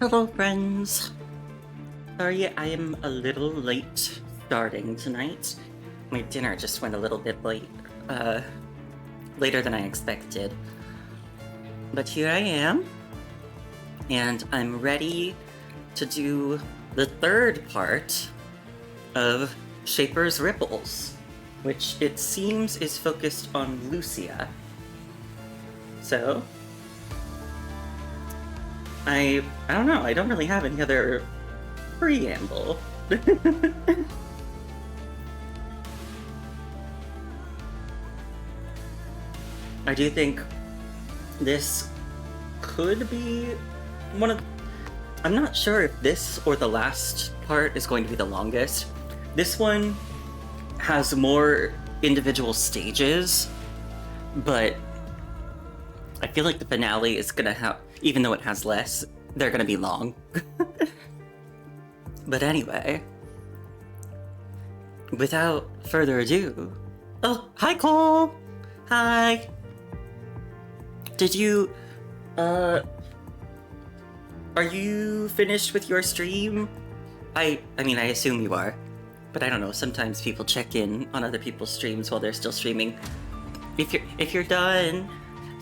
Hello, friends. Sorry, I am a little late starting tonight. My dinner just went a little bit late, later than I expected. But here I am, and I'm ready to do the third part of Shaper's Ripples, which it seems is focused on Lucia. So, I don't know, I don't really have any other preamble. I do think this could be one of... I'm not sure if this or the last part is going to be the longest. This one has more individual stages, but I feel like the finale is gonna have, even though it has less, they're gonna be long. But anyway, without further ado... Oh, hi Cole! Hi! Did you, are you finished with your stream? I mean, I assume you are, but I don't know, sometimes people check in on other people's streams while they're still streaming. If you're done,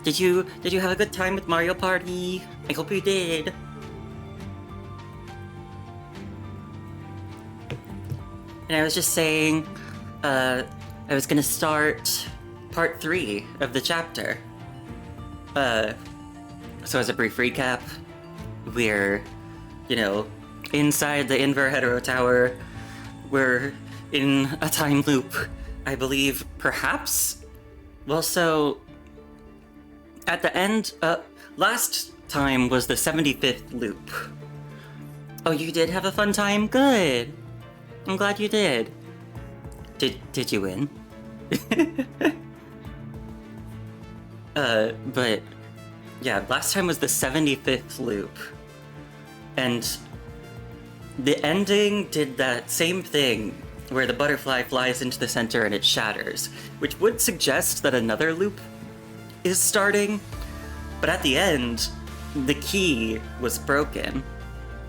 did you have a good time with Mario Party? I hope you did. And I was just saying, I was gonna start part 3 of the chapter. So as a brief recap, we're, you know, inside the Inver Hetero Tower. We're in a time loop, I believe, perhaps? Well, so, at the end, last time was the 75th loop. Oh, you did have a fun time? Good! I'm glad you did. Did you win? But yeah, last time was the 75th loop. And the ending did that same thing where the butterfly flies into the center and it shatters, which would suggest that another loop is starting. But at the end, the key was broken.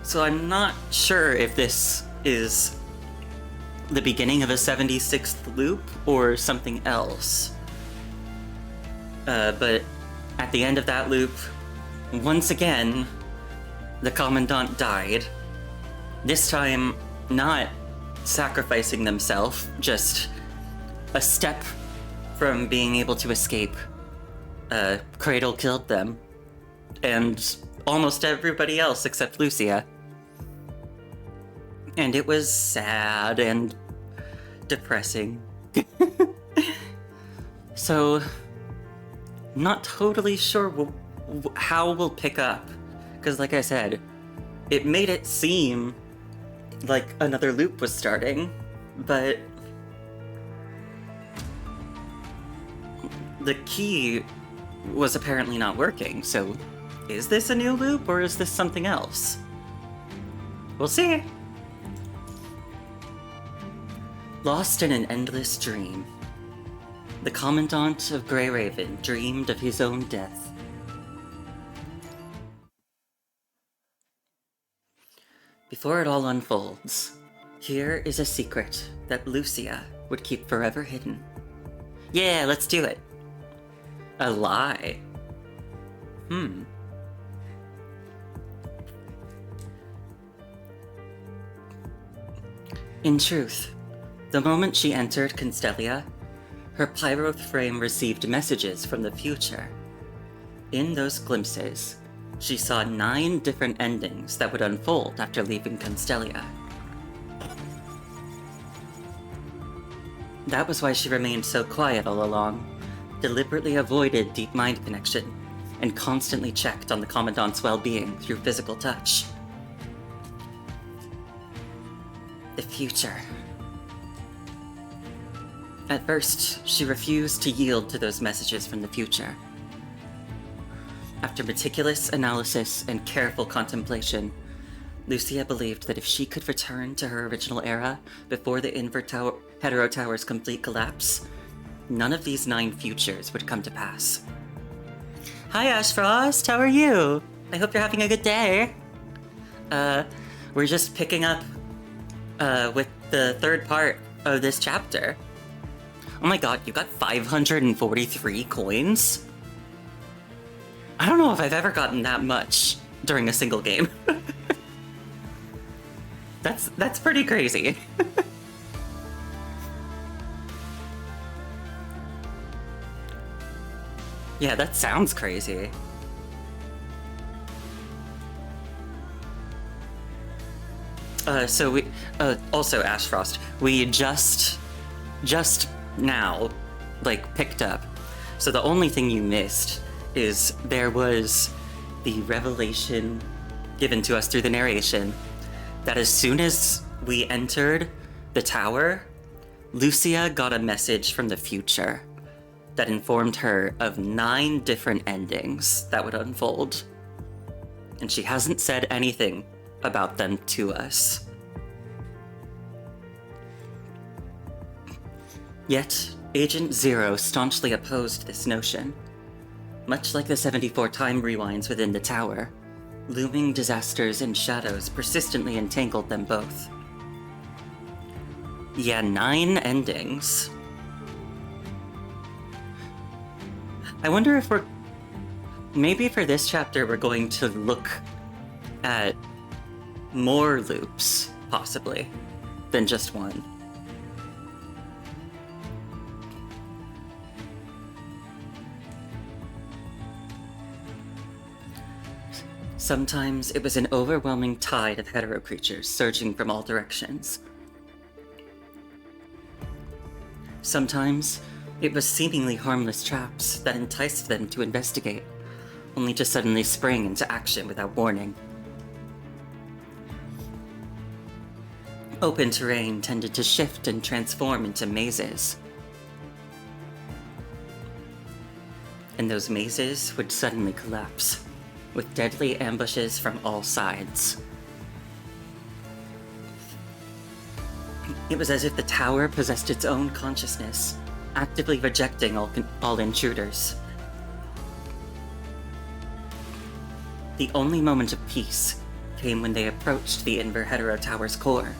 So I'm not sure if this is the beginning of a 76th loop or something else. But at the end of that loop, once again, the Commandant died. This time, not sacrificing themselves, just a step from being able to escape. Cradle killed them. And almost everybody else except Lucia. And it was sad and depressing. So, not totally sure how we'll pick up. Because like I said, it made it seem like another loop was starting, but the key was apparently not working, so is this a new loop or is this something else? We'll see. Lost in an endless dream, the Commandant of Grey Raven dreamed of his own death. Before it all unfolds, here is a secret that Lucia would keep forever hidden. Yeah, let's do it. A lie. In truth, the moment she entered Constellia, her pyroth frame received messages from the future. In those glimpses, she saw 9 different endings that would unfold after leaving Constellia. That was why she remained so quiet all along, deliberately avoided deep mind connection, and constantly checked on the Commandant's well-being through physical touch. The future. At first, she refused to yield to those messages from the future. After meticulous analysis and careful contemplation, Lucia believed that if she could return to her original era before the Hetero Tower's complete collapse, none of these 9 futures would come to pass. Hi Ashfrost, how are you? I hope you're having a good day. we're just picking up with the third part of this chapter. Oh my god, you got 543 coins? I don't know if I've ever gotten that much during a single game. That's pretty crazy. Yeah, that sounds crazy. So we, also Ashfrost, we just now, like, picked up. So the only thing you missed is there was the revelation given to us through the narration that as soon as we entered the tower, Lucia got a message from the future that informed her of 9 different endings that would unfold. And she hasn't said anything about them to us. Yet, Agent Zero staunchly opposed this notion. Much like the 74 time rewinds within the tower, looming disasters and shadows persistently entangled them both. Yeah, 9 endings. I wonder if maybe for this chapter we're going to look at more loops, possibly, than just one. Sometimes it was an overwhelming tide of hetero creatures surging from all directions. Sometimes it was seemingly harmless traps that enticed them to investigate, only to suddenly spring into action without warning. Open terrain tended to shift and transform into mazes. And those mazes would suddenly collapse, with deadly ambushes from all sides. It was as if the tower possessed its own consciousness, actively rejecting all intruders. The only moment of peace came when they approached the Inver Hetero Tower's core.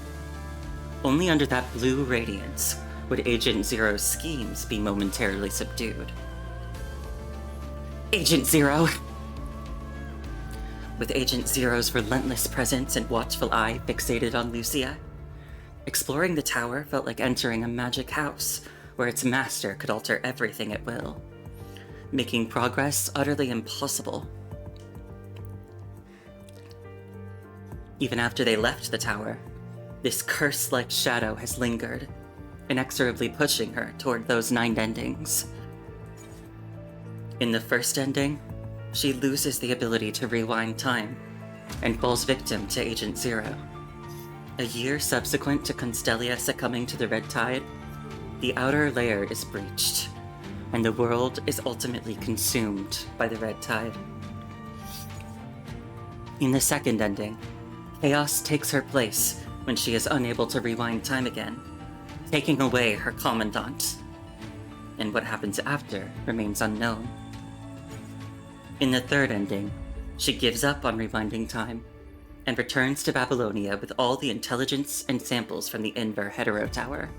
Only under that blue radiance would Agent Zero's schemes be momentarily subdued. Agent Zero! With Agent Zero's relentless presence and watchful eye fixated on Lucia, exploring the tower felt like entering a magic house where its master could alter everything at will, making progress utterly impossible. Even after they left the tower, this curse-like shadow has lingered, inexorably pushing her toward those 9 endings. In the first ending, she loses the ability to rewind time and falls victim to Agent Zero. A year subsequent to Constellia succumbing to the Red Tide, the outer layer is breached, and the world is ultimately consumed by the Red Tide. In the second ending, chaos takes her place when she is unable to rewind time again, taking away her commandant. And what happens after remains unknown. In the third ending, she gives up on rewinding time and returns to Babylonia with all the intelligence and samples from the Inver Hetero Tower.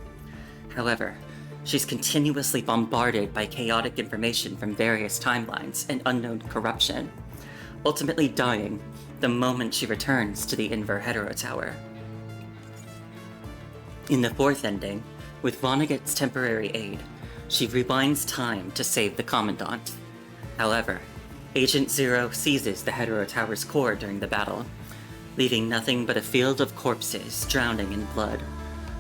However, she's continuously bombarded by chaotic information from various timelines and unknown corruption, ultimately dying the moment she returns to the Inver Hetero Tower. In the fourth ending, with Vonnegut's temporary aid, she rewinds time to save the Commandant. However, Agent Zero seizes the Hetero Tower's core during the battle, leaving nothing but a field of corpses drowning in blood,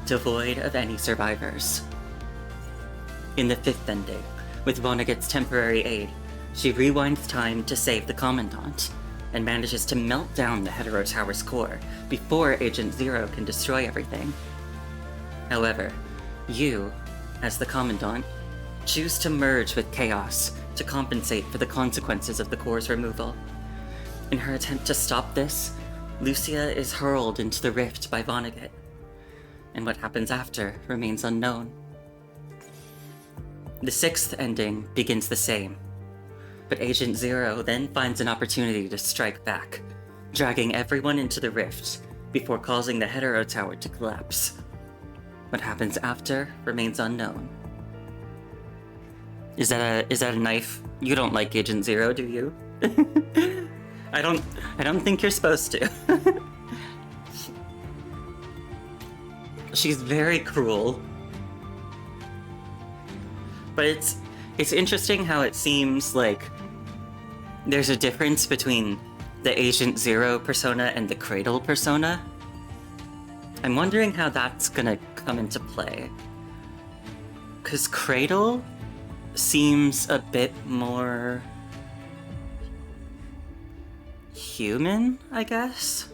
devoid of any survivors. In the fifth ending, with Vonnegut's temporary aid, she rewinds time to save the Commandant, and manages to melt down the Hetero Tower's core before Agent Zero can destroy everything. However, you, as the Commandant, choose to merge with Chaos to compensate for the consequences of the core's removal. In her attempt to stop this, Lucia is hurled into the rift by Vonnegut, and what happens after remains unknown. The sixth ending begins the same, but Agent Zero then finds an opportunity to strike back, dragging everyone into the rift before causing the Hetero Tower to collapse. What happens after remains unknown. Is that a knife? You don't like Agent Zero, do you? I don't think you're supposed to. She's very cruel. But it's interesting how it seems like there's a difference between the Agent Zero persona and the Cradle persona. I'm wondering how that's gonna come into play. 'Cause Cradle seems a bit more human, I guess?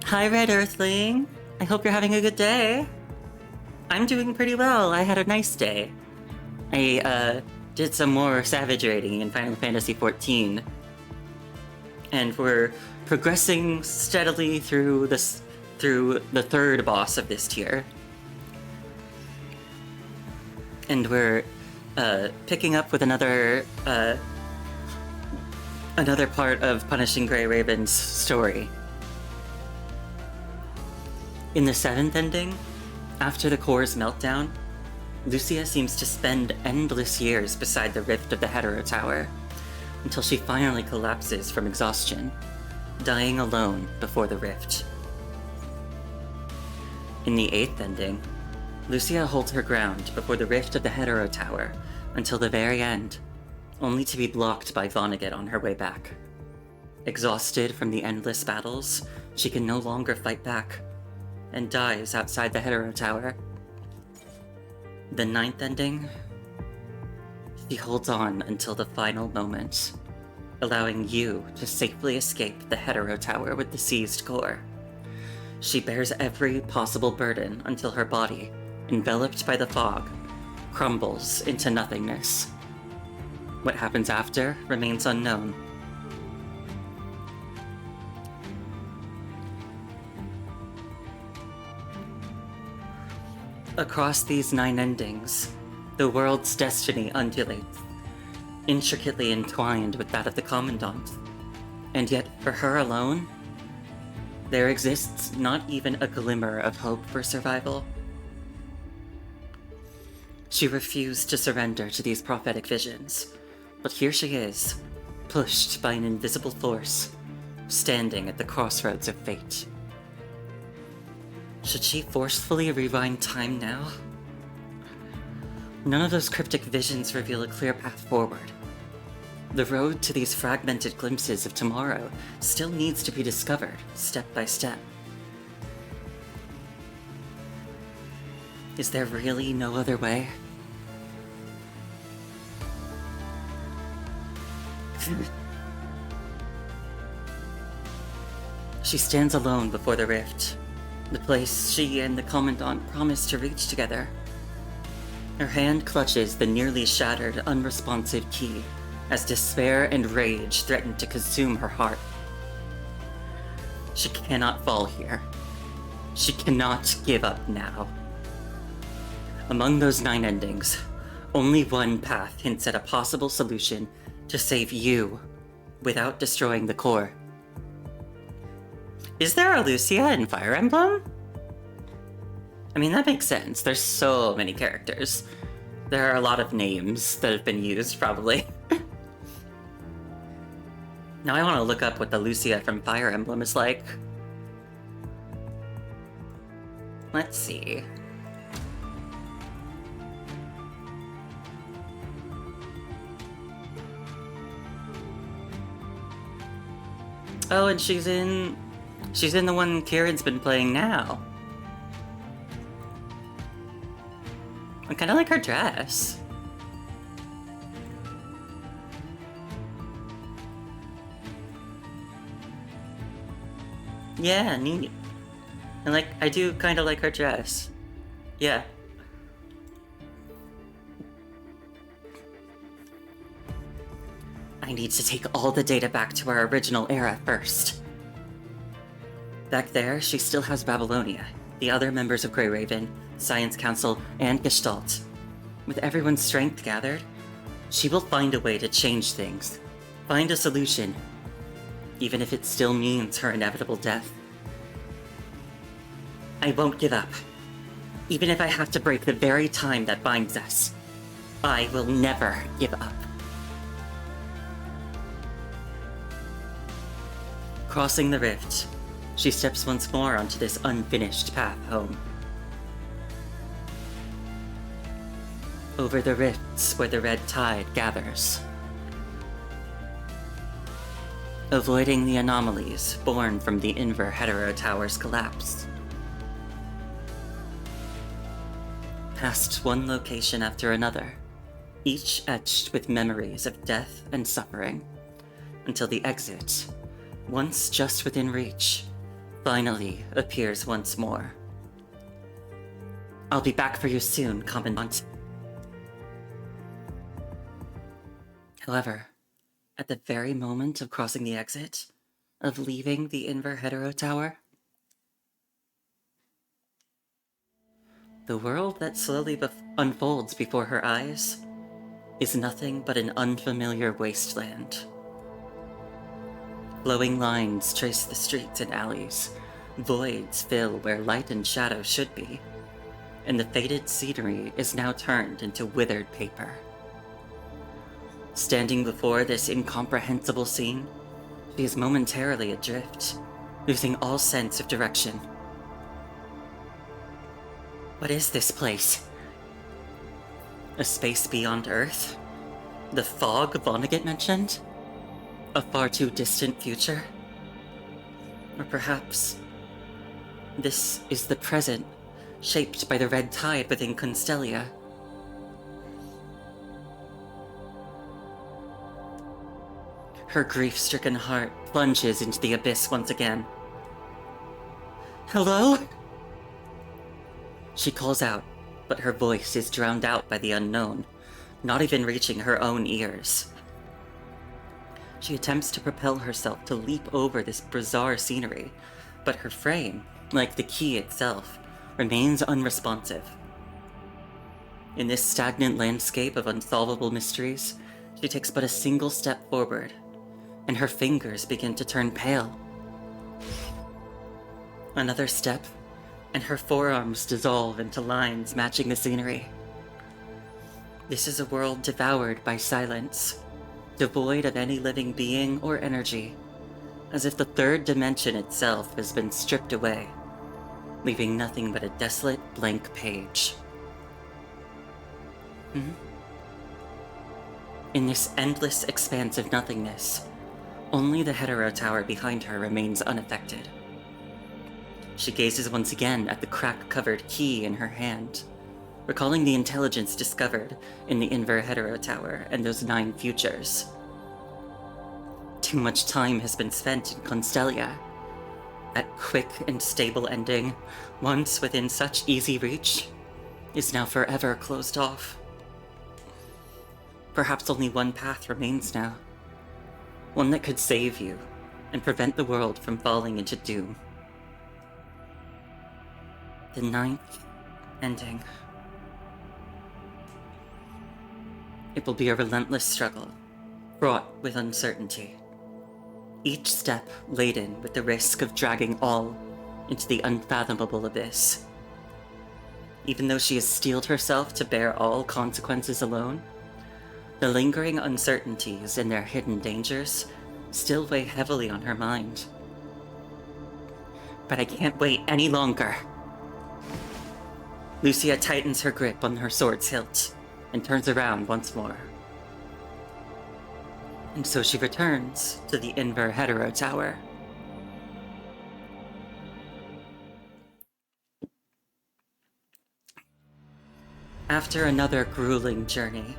Hi, Red Earthling. I hope you're having a good day. I'm doing pretty well. I had a nice day. I did some more Savage raiding in Final Fantasy XIV. And we're progressing steadily through the third boss of this tier. And we're picking up with another part of Punishing Grey Raven's story. In the 7th ending, after the core's meltdown, Lucia seems to spend endless years beside the rift of the Hetero Tower, until she finally collapses from exhaustion, dying alone before the rift. In the 8th ending, Lucia holds her ground before the rift of the Hetero Tower until the very end, only to be blocked by Vonnegut on her way back. Exhausted from the endless battles, she can no longer fight back, and dies outside the Hetero Tower. The 9th ending, she holds on until the final moment, allowing you to safely escape the Hetero Tower with the seized core. She bears every possible burden until her body, enveloped by the fog, crumbles into nothingness. What happens after remains unknown. Across these 9 endings, the world's destiny undulates, intricately entwined with that of the Commandant. And yet, for her alone, there exists not even a glimmer of hope for survival. She refused to surrender to these prophetic visions, but here she is, pushed by an invisible force, standing at the crossroads of fate. Should she forcefully rewind time now? None of those cryptic visions reveal a clear path forward. The road to these fragmented glimpses of tomorrow still needs to be discovered, step by step. Is there really no other way? She stands alone before the rift, the place she and the Commandant promised to reach together. Her hand clutches the nearly shattered, unresponsive key as despair and rage threaten to consume her heart. She cannot fall here. She cannot give up now. Among those 9 endings, only one path hints at a possible solution to save you without destroying the core. Is there a Lucia in Fire Emblem? I mean, that makes sense. There's so many characters. There are a lot of names that have been used, probably. Now I want to look up what the Lucia from Fire Emblem is like. Let's see. Oh, and she's in the one Kieran's been playing now. I kind of like her dress. Yeah, neat. And I do kind of like her dress. Yeah. I need to take all the data back to our original era first. Back there, she still has Babylonia, the other members of Grey Raven, Science Council, and Gestalt. With everyone's strength gathered, she will find a way to change things, find a solution, even if it still means her inevitable death. I won't give up. Even if I have to break the very time that binds us, I will never give up. Crossing the rift, she steps once more onto this unfinished path home. Over the rifts where the red tide gathers. Avoiding the anomalies born from the Inver Hetero Tower's collapse. Past one location after another, each etched with memories of death and suffering, until the exit, once just within reach, finally appears once more. I'll be back for you soon, Commandant. However, at the very moment of crossing the exit, of leaving the Inver Hetero Tower, the world that slowly unfolds before her eyes is nothing but an unfamiliar wasteland. Flowing lines trace the streets and alleys, voids fill where light and shadow should be, and the faded scenery is now turned into withered paper. Standing before this incomprehensible scene, she is momentarily adrift, losing all sense of direction. What is this place? A space beyond Earth? The fog Vonnegut mentioned? A far too distant future? Or perhaps this is the present, shaped by the red tide within Constellia? Her grief-stricken heart plunges into the abyss once again. Hello? She calls out, but her voice is drowned out by the unknown, not even reaching her own ears. She attempts to propel herself to leap over this bizarre scenery, but her frame, like the key itself, remains unresponsive. In this stagnant landscape of unsolvable mysteries, she takes but a single step forward, and her fingers begin to turn pale. Another step, and her forearms dissolve into lines matching the scenery. This is a world devoured by silence, devoid of any living being or energy, as if the third dimension itself has been stripped away, leaving nothing but a desolate blank page. In this endless expanse of nothingness, only the Hetero Tower behind her remains unaffected. She gazes once again at the crack-covered key in her hand, recalling the intelligence discovered in the Inver Hetero Tower and those 9 futures. Too much time has been spent in Constellia. That quick and stable ending, once within such easy reach, is now forever closed off. Perhaps only one path remains now. One that could save you and prevent the world from falling into doom. The 9th ending. It will be a relentless struggle, fraught with uncertainty. Each step laden with the risk of dragging all into the unfathomable abyss. Even though she has steeled herself to bear all consequences alone, the lingering uncertainties and their hidden dangers still weigh heavily on her mind. But I can't wait any longer. Lucia tightens her grip on her sword's hilt and turns around once more. And so she returns to the Inver Hetero Tower. After another grueling journey,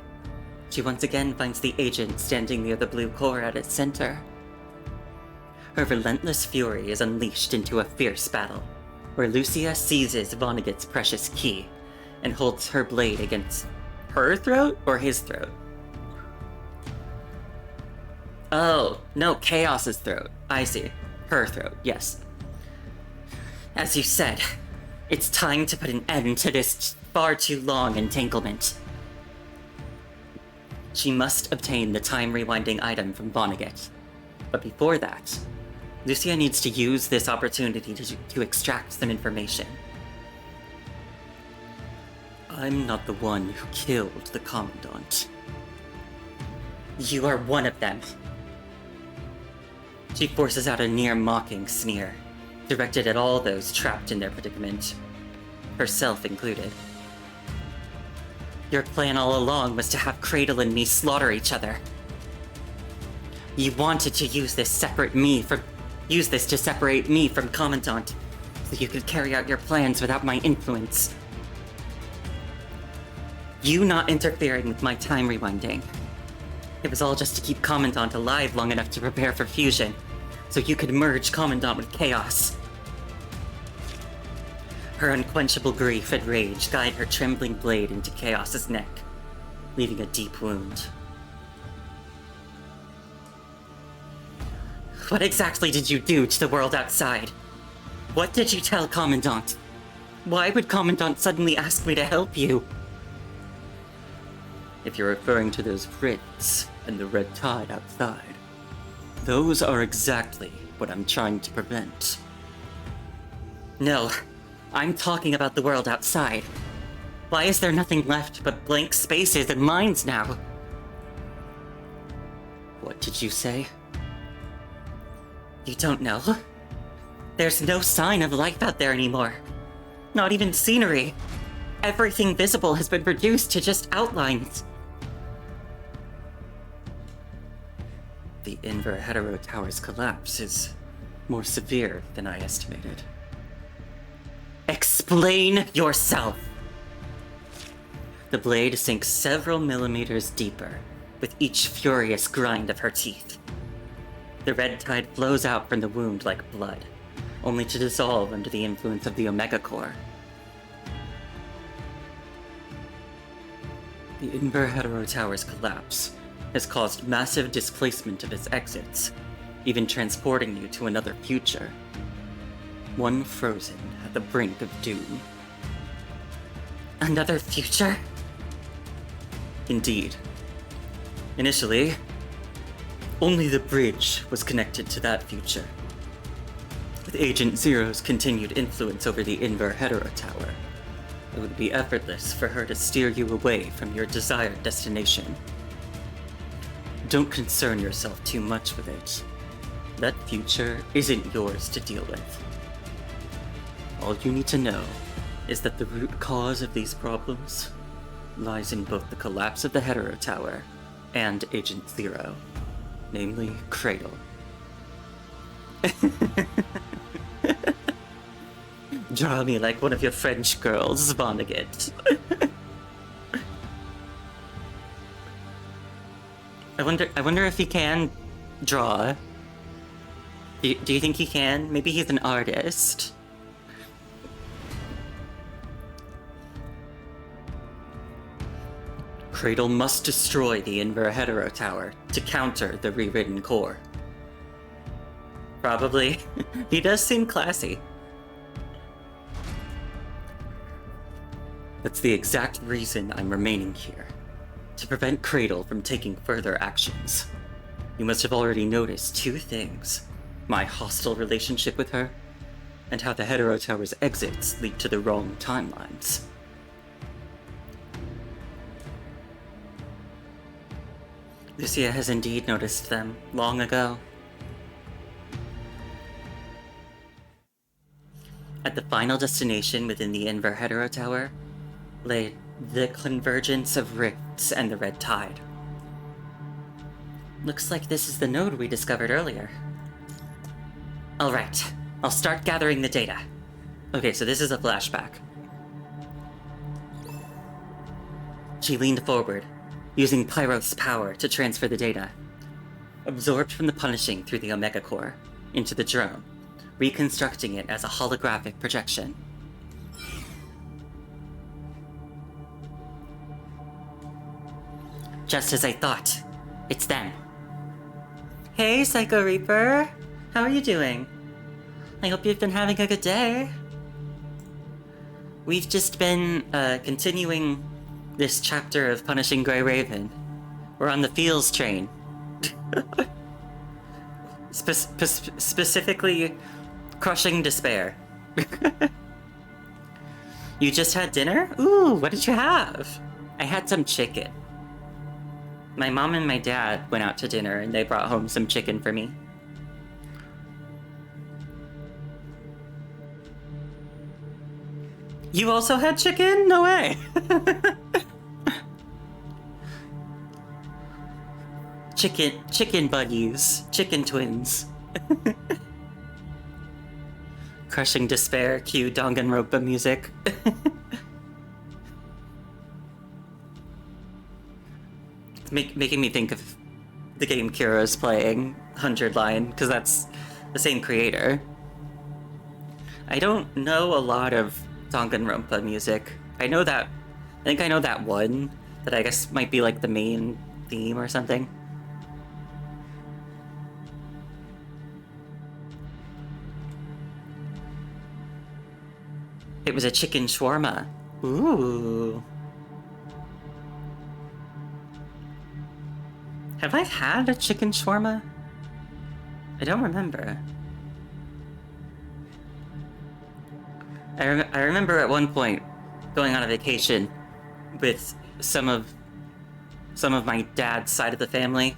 she once again finds the agent standing near the blue core at its center. Her relentless fury is unleashed into a fierce battle, where Lucia seizes Vonnegut's precious key and holds her blade against her throat or his throat? Oh, no, Chaos's throat. I see. Her throat, yes. As you said, it's time to put an end to this far too long entanglement. She must obtain the time-rewinding item from Vonnegut. But before that, Lucia needs to use this opportunity to extract some information. I'm not the one who killed the Commandant. You are one of them. She forces out a near-mocking sneer, directed at all those trapped in their predicament, herself included. Your plan all along was to have Cradle and me slaughter each other. You wanted to use this to separate me from Commandant, so you could carry out your plans without my influence. You not interfering with my time rewinding. It was all just to keep Commandant alive long enough to prepare for fusion, so you could merge Commandant with Chaos. Her unquenchable grief and rage guide her trembling blade into Chaos's neck, leaving a deep wound. What exactly did you do to the world outside? What did you tell Commandant? Why would Commandant suddenly ask me to help you? If you're referring to those rifts and the red tide outside, those are exactly what I'm trying to prevent. No, I'm talking about the world outside. Why is there nothing left but blank spaces and lines now? What did you say? You don't know? There's no sign of life out there anymore. Not even scenery. Everything visible has been reduced to just outlines. The Inver Hetero Tower's collapse is more severe than I estimated. Explain yourself! The blade sinks several millimeters deeper with each furious grind of her teeth. The red tide flows out from the wound like blood, only to dissolve under the influence of the Omega Core. The Inver Hetero Tower's collapse has caused massive displacement of its exits, even transporting you to another future. One frozen at the brink of doom. Another future? Indeed. Initially, only the bridge was connected to that future. With Agent Zero's continued influence over the Inver Hetero Tower, it would be effortless for her to steer you away from your desired destination. Don't concern yourself too much with it. That future isn't yours to deal with. All you need to know is that the root cause of these problems lies in both the collapse of the Hetero Tower and Agent Zero, namely Cradle. Draw me like one of your French girls, Vonnegut. I wonder if he can draw. Do you think he can? Maybe he's an artist. Cradle must destroy the Inver Hetero Tower to counter the rewritten core. Probably. He does seem classy. That's the exact reason I'm remaining here. To prevent Cradle from taking further actions. You must have already noticed two things. My hostile relationship with her, and how the Hetero Tower's exits lead to the wrong timelines. Lucia has indeed noticed them long ago. At the final destination within the Inver Hetero Tower lay the convergence of rifts and the red tide. Looks like this is the node we discovered earlier. Alright, I'll start gathering the data. Okay, so this is a flashback. She leaned forward, using Pyro's power to transfer the data. Absorbed from the punishing through the Omega Core, into the drone, reconstructing it as a holographic projection. Just as I thought. It's them. Hey, Psycho Reaper! How are you doing? I hope you've been having a good day. We've just been continuing this chapter of Punishing Grey Raven. We're on the feels train. Specifically, crushing despair. You just had dinner? Ooh, what did you have? I had some chicken. My mom and my dad went out to dinner and they brought home some chicken for me. You also had chicken? No way. Chicken buddies. Chicken twins. Crushing despair, cue Danganronpa music. It's making me think of the game Kira's playing, 100 Line, because that's the same creator. I don't know a lot of Danganronpa music. I think I know that one, that I guess might be like the main theme or something. It was a chicken shawarma. Ooh. Have I had a chicken shawarma? I don't remember. I remember at one point going on a vacation with some of my dad's side of the family,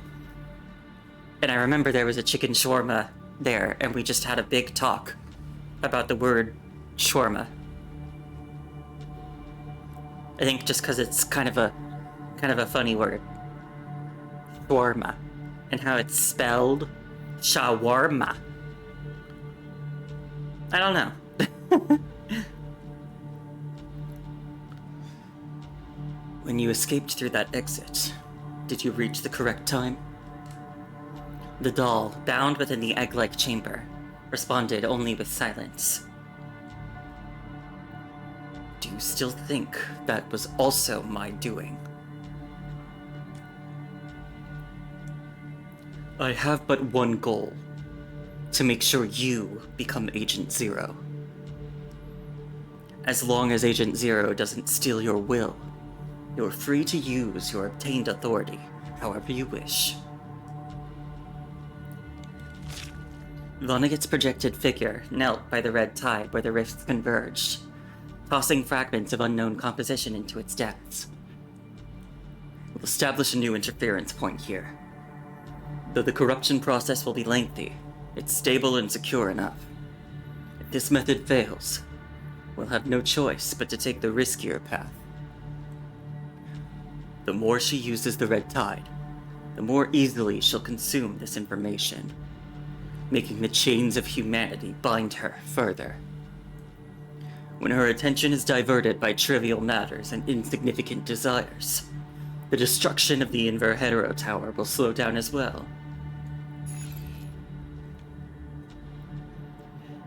and I remember there was a chicken shawarma there, and we just had a big talk about the word shawarma. I think just because it's kind of a funny word, shawarma, and how it's spelled shawarma. I don't know. When you escaped through that exit, did you reach the correct time? The doll, bound within the egg-like chamber, responded only with silence. Do you still think that was also my doing? I have but one goal: to make sure you become Agent Zero. As long as Agent Zero doesn't steal your will, you're free to use your obtained authority however you wish. Vonnegut's projected figure knelt by the red tide where the rifts converged, tossing fragments of unknown composition into its depths. We'll establish a new interference point here. Though the corruption process will be lengthy, it's stable and secure enough. If this method fails, we'll have no choice but to take the riskier path. The more she uses the red tide, the more easily she'll consume this information, making the chains of humanity bind her further. When her attention is diverted by trivial matters and insignificant desires, the destruction of the Inverhetero Tower will slow down as well.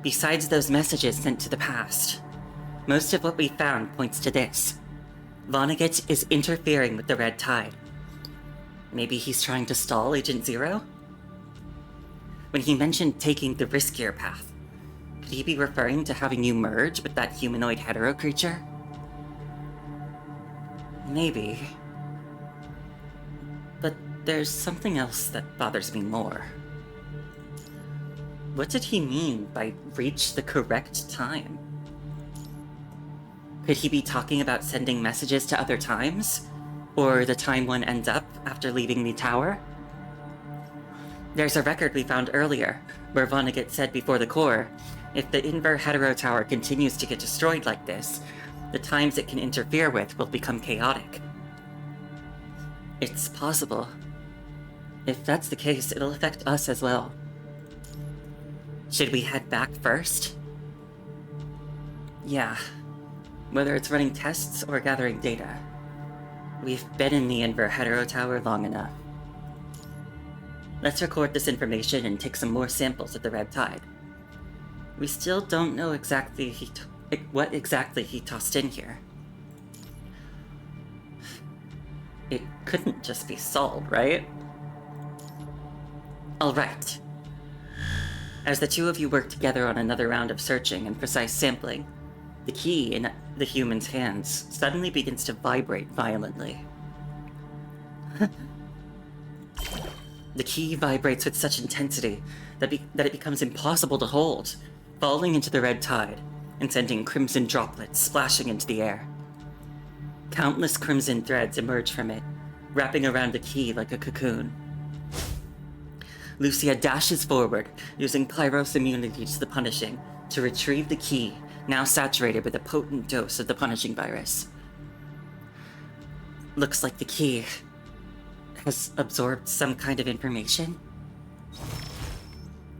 Besides those messages sent to the past, most of what we found points to this. Vonnegut is interfering with the red tide. Maybe he's trying to stall Agent Zero? When he mentioned taking the riskier path, could he be referring to having you merge with that humanoid hetero creature? Maybe. But there's something else that bothers me more. What did he mean by reach the correct time? Could he be talking about sending messages to other times? Or the time one ends up after leaving the tower? There's a record we found earlier, where Vonnegut said before the core, if the Inverhetero Tower continues to get destroyed like this, the times it can interfere with will become chaotic. It's possible. If that's the case, it'll affect us as well. Should we head back first? Yeah. Whether it's running tests or gathering data. We've been in the Inverhetero Tower long enough. Let's record this information and take some more samples of the red tide. We still don't know exactly what exactly he tossed in here. It couldn't just be salt, right? Alright. As the two of you work together on another round of searching and precise sampling, the key in the human's hands suddenly begins to vibrate violently. The key vibrates with such intensity that it becomes impossible to hold, falling into the red tide and sending crimson droplets splashing into the air. Countless crimson threads emerge from it, wrapping around the key like a cocoon. Lucia dashes forward, using Pyro's immunity to the punishing, to retrieve the key, now saturated with a potent dose of the punishing virus. Looks like the key has absorbed some kind of information.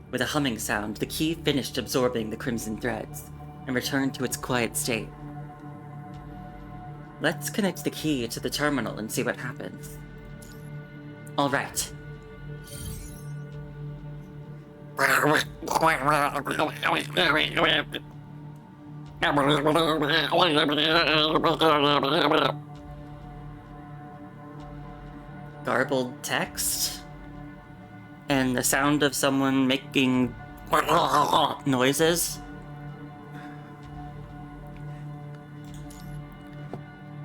With a humming sound, the key finished absorbing the crimson threads and returned to its quiet state. Let's connect the key to the terminal and see what happens. All right. Garbled text? And the sound of someone making noises?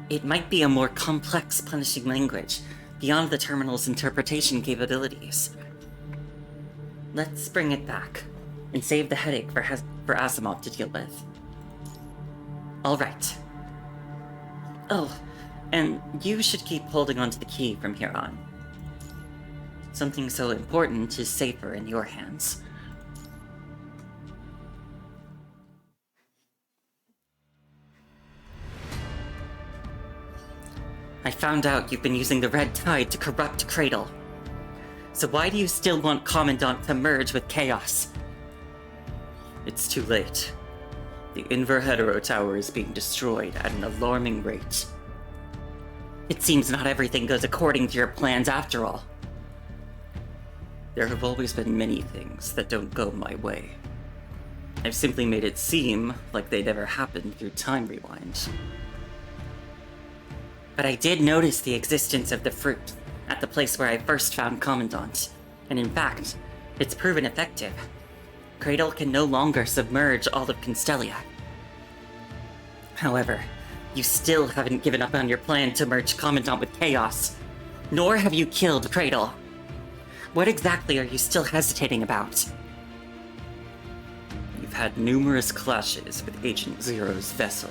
It might be a more complex punishing language, beyond the terminal's interpretation capabilities. Let's bring it back, and save the headache for Asimov to deal with. Alright. Oh, and you should keep holding onto the key from here on. Something so important is safer in your hands. I found out you've been using the red tide to corrupt Cradle. So why do you still want Commandant to merge with Chaos? It's too late. The Inverhetero Tower is being destroyed at an alarming rate. It seems not everything goes according to your plans after all. There have always been many things that don't go my way. I've simply made it seem like they never happened through time rewind. But I did notice the existence of the fruit at the place where I first found Commandant, and in fact, it's proven effective. Cradle can no longer submerge all of Constellia. However, you still haven't given up on your plan to merge Commandant with Chaos, nor have you killed Cradle. What exactly are you still hesitating about? You've had numerous clashes with Agent Zero's vessel,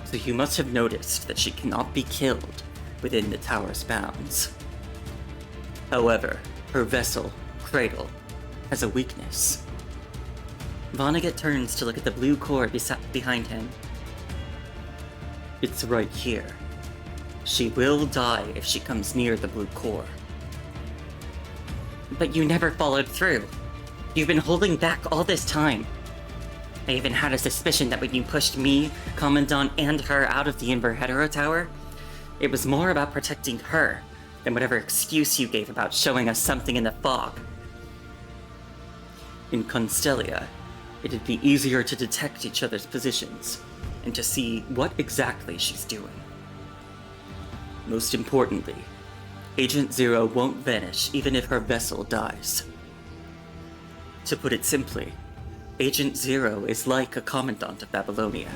so you must have noticed that she cannot be killed within the tower's bounds. However, her vessel, Cradle, has a weakness. Vonnegut turns to look at the blue core behind him. It's right here. She will die if she comes near the blue core. But you never followed through. You've been holding back all this time. I even had a suspicion that when you pushed me, Commandant, and her out of the Inverhetero Tower, it was more about protecting her than whatever excuse you gave about showing us something in the fog. In Constellia, it'd be easier to detect each other's positions and to see what exactly she's doing. Most importantly, Agent Zero won't vanish even if her vessel dies. To put it simply, Agent Zero is like a Commandant of Babylonia.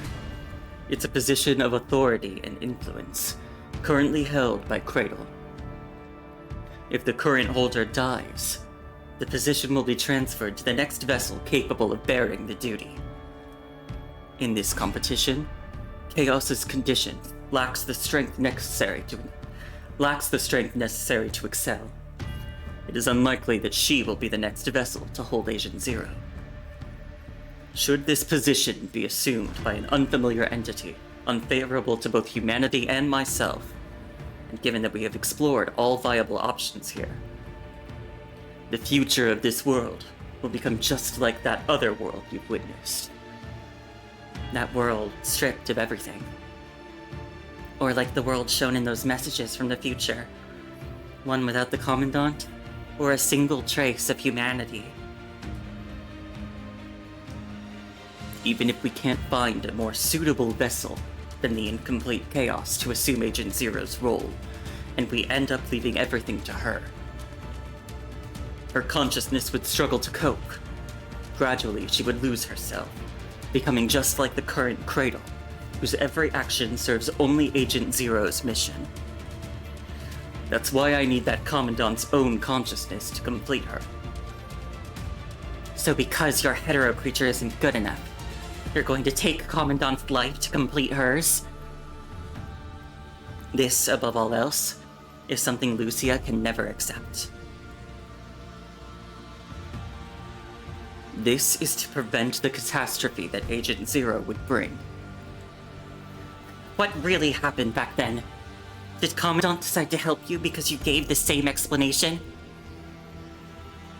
It's a position of authority and influence, currently held by Cradle. If the current holder dies, the position will be transferred to the next vessel capable of bearing the duty. In this competition, Chaos's condition lacks the strength necessary to excel. It is unlikely that she will be the next vessel to hold Agent Zero. Should this position be assumed by an unfamiliar entity, unfavorable to both humanity and myself, and given that we have explored all viable options here, the future of this world will become just like that other world you've witnessed. That world stripped of everything. Or like the world shown in those messages from the future. One without the Commandant, or a single trace of humanity. Even if we can't find a more suitable vessel than the incomplete Chaos to assume Agent Zero's role, and we end up leaving everything to her, her consciousness would struggle to cope. Gradually, she would lose herself, becoming just like the current Cradle, whose every action serves only Agent Zero's mission. That's why I need that Commandant's own consciousness to complete her. So because your hetero creature isn't good enough, you're going to take Commandant's life to complete hers? This, above all else, is something Lucia can never accept. This is to prevent the catastrophe that Agent Zero would bring. What really happened back then? Did Commandant decide to help you because you gave the same explanation?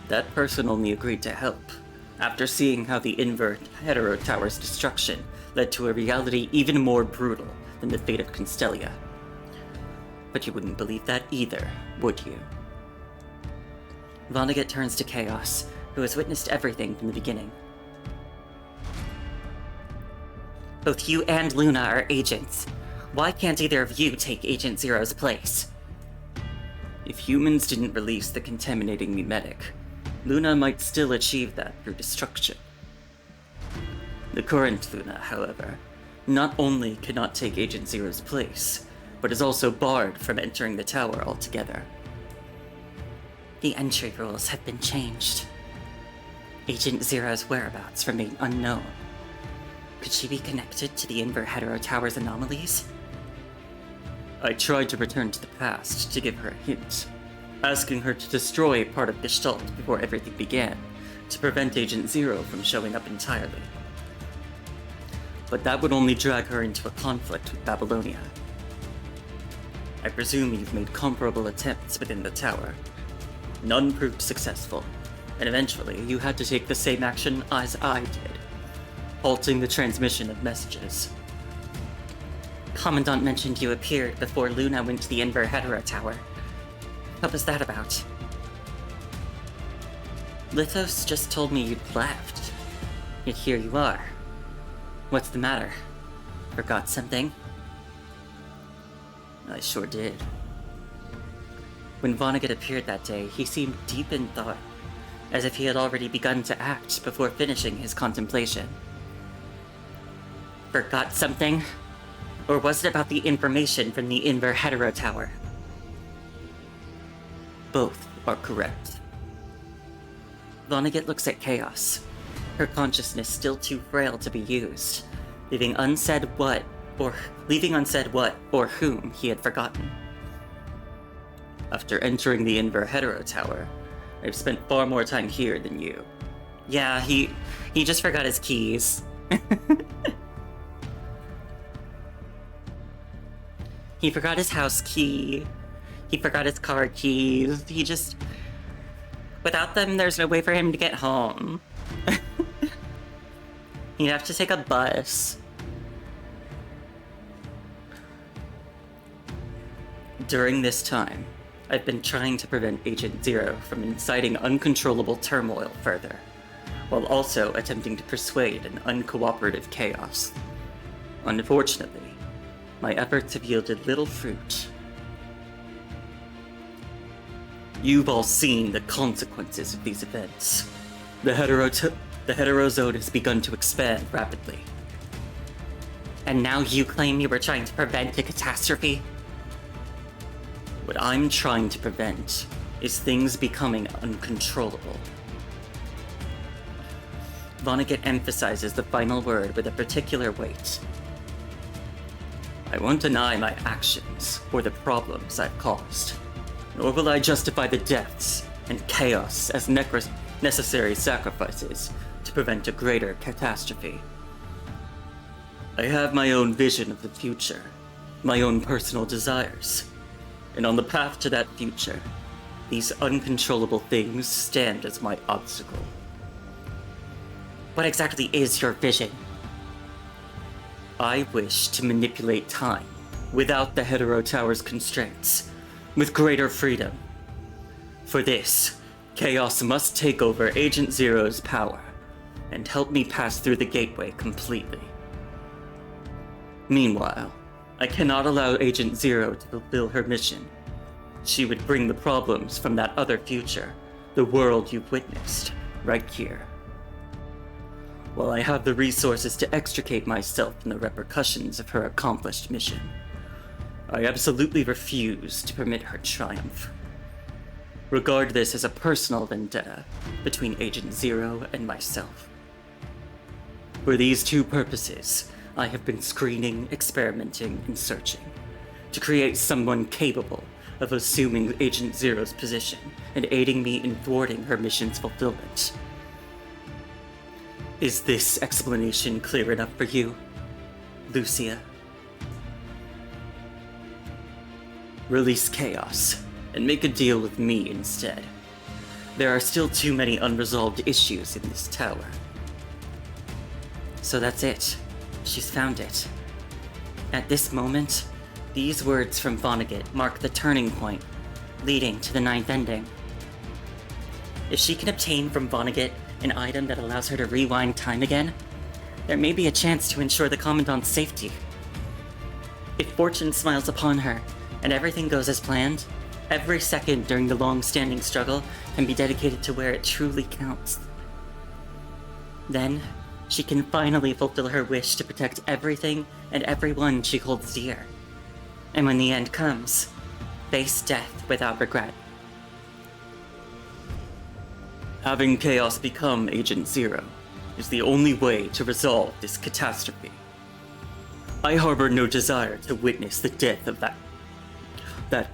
That person only agreed to help after seeing how the invert Hetero Tower's destruction led to a reality even more brutal than the fate of Constellia. But you wouldn't believe that either, would you? Vonnegut turns to Chaos, who has witnessed everything from the beginning. Both you and Luna are agents. Why can't either of you take Agent Zero's place? If humans didn't release the contaminating mimetic, Luna might still achieve that through destruction. The current Luna, however, not only cannot take Agent Zero's place, but is also barred from entering the tower altogether. The entry rules have been changed. Agent Zero's whereabouts remain unknown. Could she be connected to the Invert Hetero Tower's anomalies? I tried to return to the past to give her a hint, asking her to destroy part of Gestalt before everything began, to prevent Agent Zero from showing up entirely. But that would only drag her into a conflict with Babylonia. I presume you've made comparable attempts within the tower. None proved successful, and eventually you had to take the same action as I did, halting the transmission of messages. Commandant mentioned you appeared before Luna went to the Invert Hetero Tower. What was that about? Lithos just told me you'd left. Yet here you are. What's the matter? Forgot something? I sure did. When Vonnegut appeared that day, he seemed deep in thought, as if he had already begun to act before finishing his contemplation. Forgot something? Or was it about the information from the Invert Hetero Tower? Both are correct. Vonnegut looks at Chaos, her consciousness still too frail to be used, leaving unsaid what or whom he had forgotten. After entering the Invert Hetero Tower, I've spent far more time here than you. Yeah, he just forgot his keys. He forgot his house key. He forgot his car keys. Without them, there's no way for him to get home. He'd have to take a bus. During this time, I've been trying to prevent Agent Zero from inciting uncontrollable turmoil further, while also attempting to persuade an uncooperative Chaos. Unfortunately, my efforts have yielded little fruit. You've all seen the consequences of these events. The Heterozone has begun to expand rapidly. And now you claim you were trying to prevent a catastrophe? What I'm trying to prevent is things becoming uncontrollable. Vonnegut emphasizes the final word with a particular weight. I won't deny my actions or the problems I've caused, nor will I justify the deaths and chaos as necessary sacrifices to prevent a greater catastrophe. I have my own vision of the future, my own personal desires, and on the path to that future, these uncontrollable things stand as my obstacle. What exactly is your vision? I wish to manipulate time without the Hetero Tower's constraints, with greater freedom. For this, Chaos must take over Agent Zero's power and help me pass through the gateway completely. Meanwhile, I cannot allow Agent Zero to fulfill her mission. She would bring the problems from that other future, the world you've witnessed, right here. While I have the resources to extricate myself from the repercussions of her accomplished mission, I absolutely refuse to permit her triumph. Regard this as a personal vendetta between Agent Zero and myself. For these two purposes, I have been screening, experimenting, and searching to create someone capable of assuming Agent Zero's position and aiding me in thwarting her mission's fulfillment. Is this explanation clear enough for you, Lucia? Release Chaos, and make a deal with me instead. There are still too many unresolved issues in this tower. So that's it. She's found it. At this moment, these words from Vonnegut mark the turning point, leading to the ninth ending. If she can obtain from Vonnegut an item that allows her to rewind time again, there may be a chance to ensure the Commandant's safety. If fortune smiles upon her, and everything goes as planned, every second during the long-standing struggle can be dedicated to where it truly counts. Then, she can finally fulfill her wish to protect everything and everyone she holds dear. And when the end comes, face death without regret. Having Chaos become Agent Zero is the only way to resolve this catastrophe. I harbor no desire to witness the death of that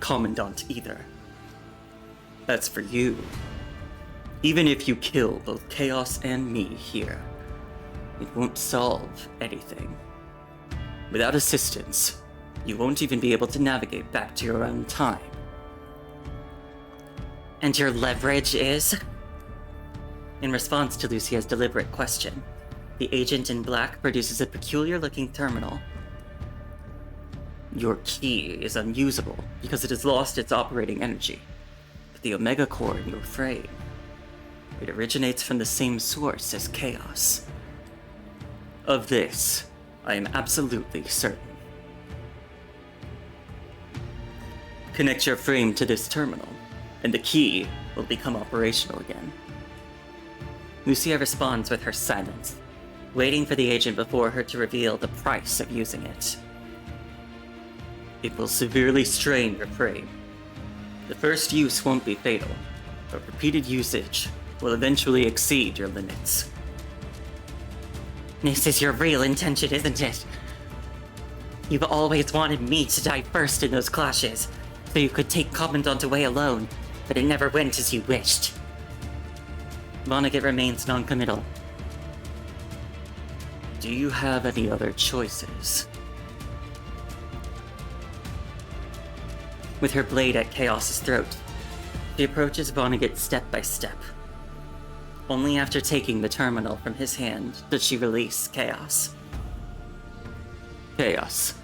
Commandant either. As for you, even if you kill both Chaos and me here, it won't solve anything. Without assistance, you won't even be able to navigate back to your own time. And your leverage is? In response to Lucia's deliberate question, the agent in black produces a peculiar-looking terminal. Your key is unusable because it has lost its operating energy. But the Omega Core in your frame, it originates from the same source as Chaos. Of this, I am absolutely certain. Connect your frame to this terminal, and the key will become operational again. Lucia responds with her silence, waiting for the agent before her to reveal the price of using it. It will severely strain your frame. The first use won't be fatal, but repeated usage will eventually exceed your limits. This is your real intention, isn't it? You've always wanted me to die first in those clashes, so you could take Commandant away alone, but it never went as you wished. Vonnegut remains non-committal. Do you have any other choices? With her blade at Chaos's throat, she approaches Vonnegut step by step. Only after taking the terminal from his hand does she release Chaos. Chaos.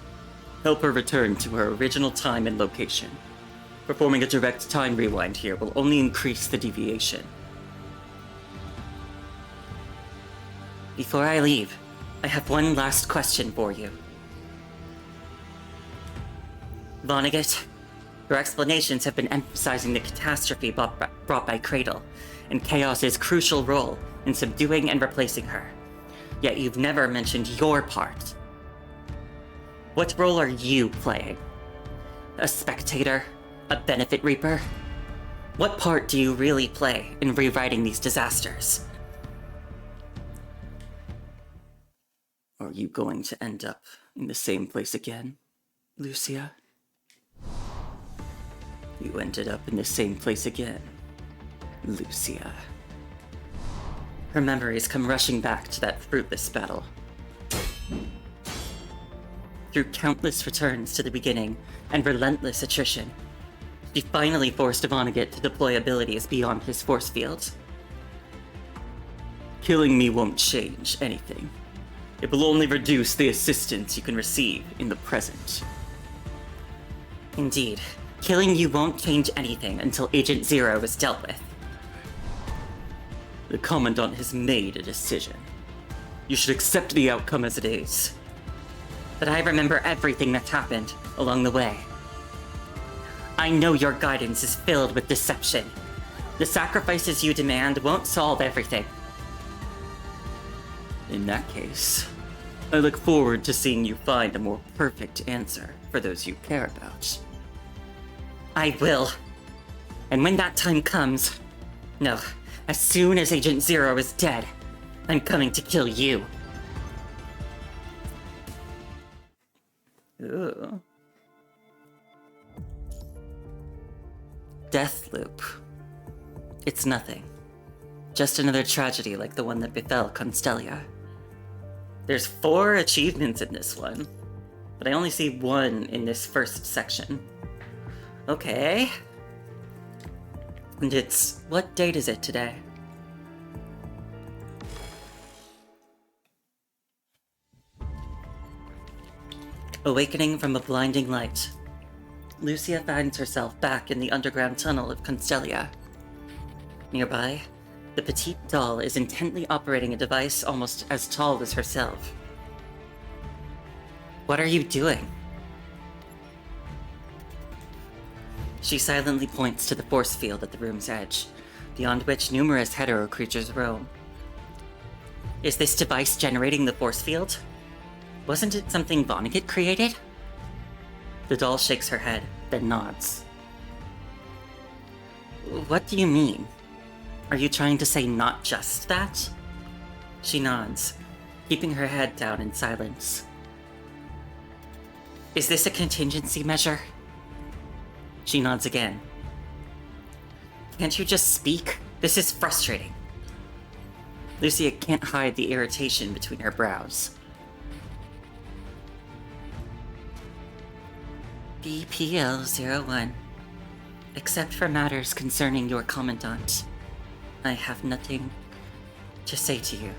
Help her return to her original time and location. Performing a direct time rewind here will only increase the deviation. Before I leave, I have one last question for you. Vonnegut, your explanations have been emphasizing the catastrophe brought by Cradle, and Chaos's crucial role in subduing and replacing her. Yet you've never mentioned your part. What role are you playing? A spectator? A benefit reaper? What part do you really play in rewriting these disasters? Are you going to end up in the same place again, Lucia? You ended up in the same place again, Lucia. Her memories come rushing back to that fruitless battle. Through countless returns to the beginning and relentless attrition, she finally forced Vonnegut to deploy abilities beyond his force field. Killing me won't change anything. It will only reduce the assistance you can receive in the present. Indeed, killing you won't change anything until Agent Zero is dealt with. The Commandant has made a decision. You should accept the outcome as it is. But I remember everything that's happened along the way. I know your guidance is filled with deception. The sacrifices you demand won't solve everything. In that case, I look forward to seeing you find a more perfect answer. for those you care about. I will. And when that time comes... No, as soon as Agent Zero is dead, I'm coming to kill you. Ooh. Deathloop. It's nothing. Just another tragedy like the one that befell Constellia. There's 4 achievements in this one, but I only see 1 in this first section. Okay. And it's... what date is it today? Awakening from a blinding light, Lucia finds herself back in the underground tunnel of Constellia. Nearby, the petite doll is intently operating a device almost as tall as herself. What are you doing? She silently points to the force field at the room's edge, beyond which numerous hetero creatures roam. Is this device generating the force field? Wasn't it something Vonnegut created? The doll shakes her head, then nods. What do you mean? Are you trying to say not just that? She nods, keeping her head down in silence. Is this a contingency measure? She nods again. Can't you just speak? This is frustrating. Lucia can't hide the irritation between her brows. BPL-01. Except for matters concerning your commandant, I have nothing to say to you.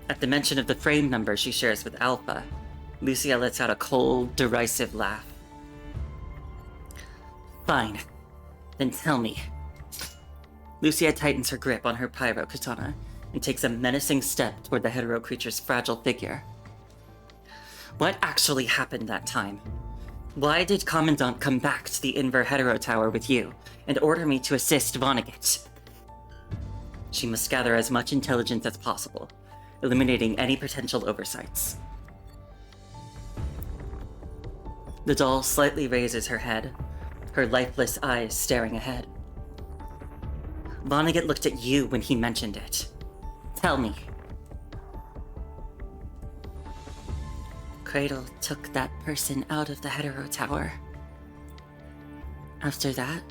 At the mention of the frame number she shares with Alpha, Lucia lets out a cold, derisive laugh. Fine. Then tell me. Lucia tightens her grip on her pyro katana and takes a menacing step toward the hetero creature's fragile figure. What actually happened that time? Why did Commandant come back to the Inver Hetero Tower with you and order me to assist Vonnegut? She must gather as much intelligence as possible, eliminating any potential oversights. The doll slightly raises her head, her lifeless eyes staring ahead. Vonnegut looked at you when he mentioned it. Tell me. Cradle took that person out of the Hetero Tower. After that,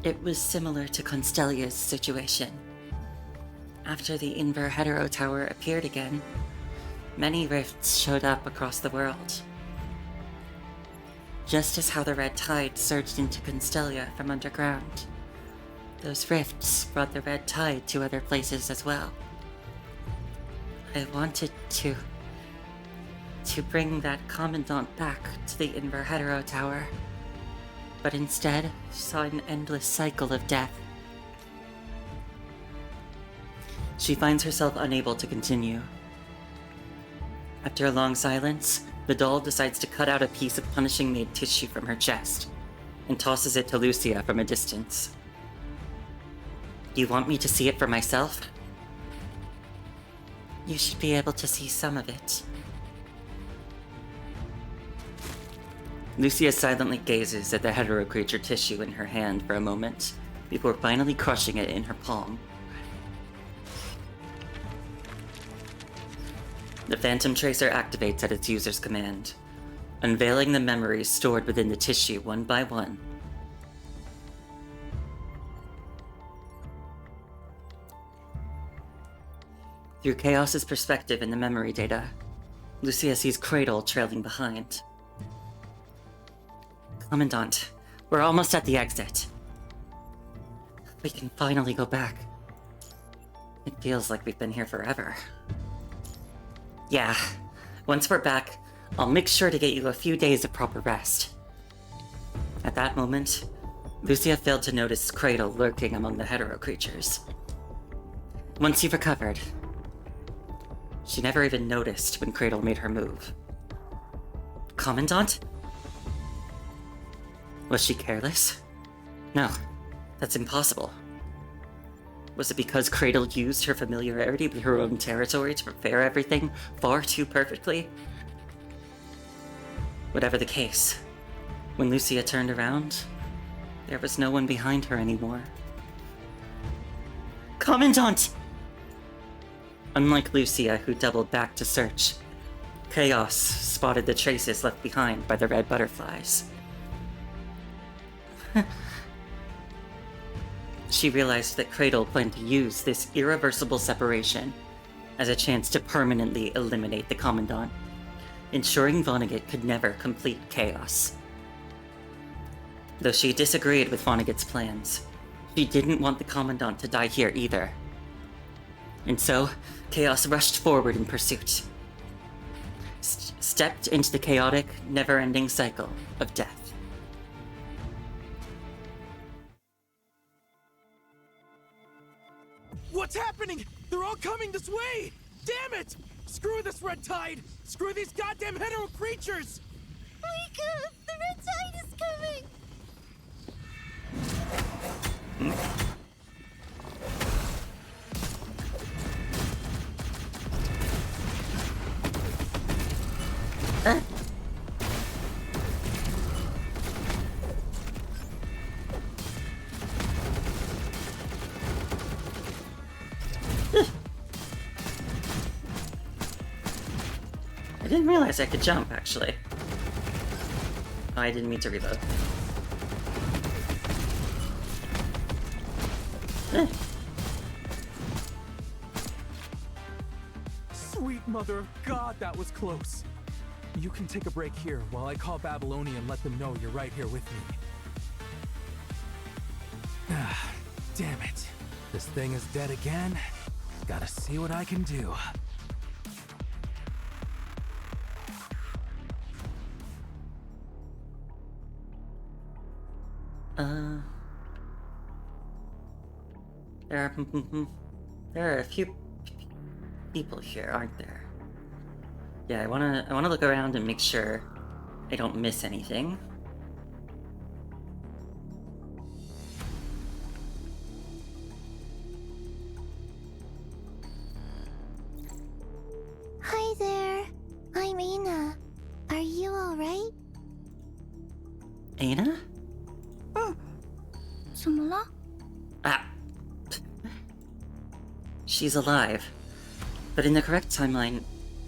it was similar to Constellia's situation. After the Inver Hetero Tower appeared again, many rifts showed up across the world. Just as how the red tide surged into Constellia from underground, those rifts brought the red tide to other places as well. I wanted to bring that Commandant back to the Inver Hetero Tower, but instead saw an endless cycle of death. She finds herself unable to continue. After a long silence, the doll decides to cut out a piece of punishing-made tissue from her chest and tosses it to Lucia from a distance. You want me to see it for myself? You should be able to see some of it. Lucia silently gazes at the hetero creature tissue in her hand for a moment, before finally crushing it in her palm. The Phantom Tracer activates at its user's command, unveiling the memories stored within the tissue one by one. Through Chaos's perspective in the memory data, Lucia sees Cradle trailing behind. Commandant, we're almost at the exit. We can finally go back. It feels like we've been here forever. Yeah, once we're back, I'll make sure to get you a few days of proper rest. At that moment, Lucia failed to notice Cradle lurking among the hetero creatures. Once you've recovered, she never even noticed when Cradle made her move. Commandant? Was she careless? No, that's impossible. Was it because Cradle used her familiarity with her own territory to prepare everything far too perfectly? Whatever the case, when Lucia turned around, there was no one behind her anymore. Commandant! Unlike Lucia, who doubled back to search, Chaos spotted the traces left behind by the red butterflies. She realized that Cradle planned to use this irreversible separation as a chance to permanently eliminate the Commandant, ensuring Vonnegut could never complete Chaos. Though she disagreed with Vonnegut's plans, she didn't want the Commandant to die here either. And so, Chaos rushed forward in pursuit. Stepped into the chaotic, never-ending cycle of death. What's happening? They're all coming this way! Damn it! Screw this red tide! Screw these goddamn hetero creatures! Wake up! The red tide is coming! I didn't realize I could jump, actually. Oh, I didn't mean to reload. Sweet mother of God, that was close. You can take a break here while I call Babylonia and let them know you're right here with me. Ah, damn it. This thing is dead again. Gotta see what I can do. There are a few people here, aren't there? Yeah, I wanna look around and make sure I don't miss anything. Hi there. I'm Ana. Are you alright? Ana? 怎么了? Ah. She's alive. But in the correct timeline,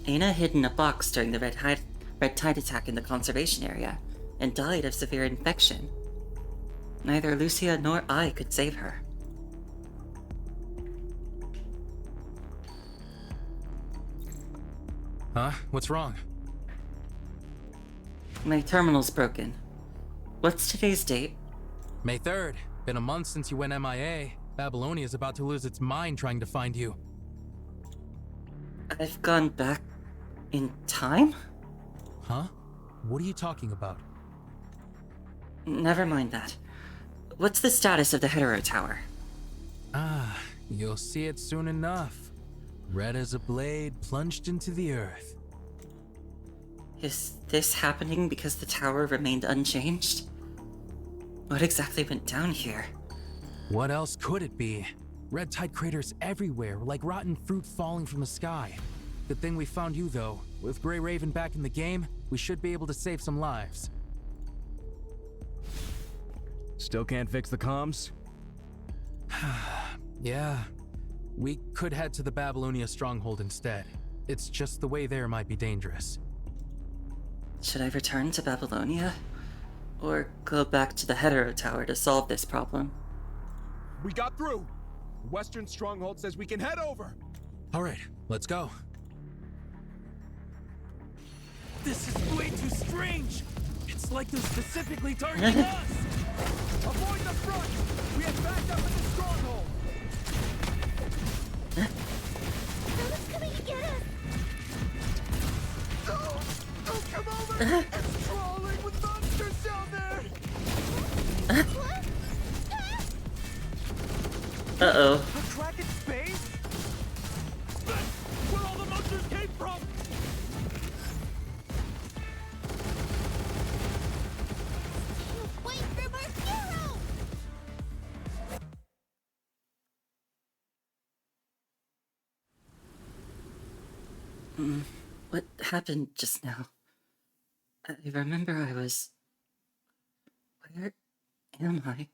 Ana hid in a box during the red tide attack in the conservation area and died of severe infection. Neither Lucia nor I could save her. Huh? What's wrong? My terminal's broken. What's today's date? May 3rd. Been a month since you went MIA. Babylonia's about to lose its mind trying to find you. I've gone back in time? Huh? What are you talking about? Never mind that. What's the status of the Hetero Tower? Ah, you'll see it soon enough. Red as a blade plunged into the earth. Is this happening because the tower remained unchanged? What exactly went down here? What else could it be? Red tide craters everywhere, like rotten fruit falling from the sky. Good thing we found you, though. With Grey Raven back in the game, we should be able to save some lives. Still can't fix the comms? Yeah. We could head to the Babylonia stronghold instead. It's just the way there might be dangerous. Should I return to Babylonia? Or go back to the Hetero Tower to solve this problem? We got through! The Western Stronghold says we can head over! Alright, let's go. This is way too strange! It's like they're specifically targeting us! Avoid the front! We have backed up in the stronghold! Someone's coming to get us! Oh, come over! It's crawling with monsters down there! What? Uh-oh. A crack in space? That's where all the monsters came from! What happened just now? I remember I was... Where am I?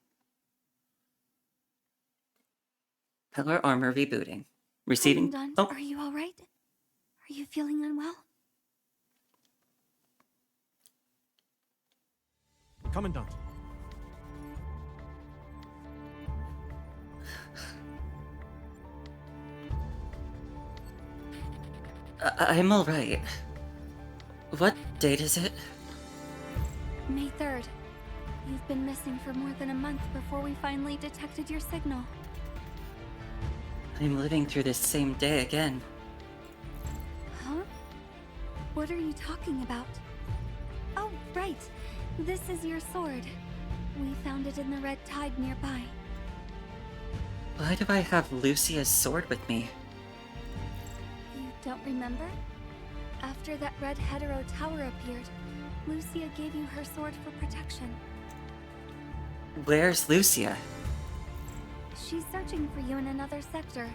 Power armor rebooting. Receiving... Commandant, Oh, are you alright? Are you feeling unwell? Commandant. I'm alright. What date is it? May 3rd. You've been missing for more than a month before we finally detected your signal. I'm living through this same day again. Huh? What are you talking about? Oh, right. This is your sword. We found it in the Red Tide nearby. Why do I have Lucia's sword with me? You don't remember? After that red hetero tower appeared, Lucia gave you her sword for protection. Where's Lucia? She's searching for you in another sector.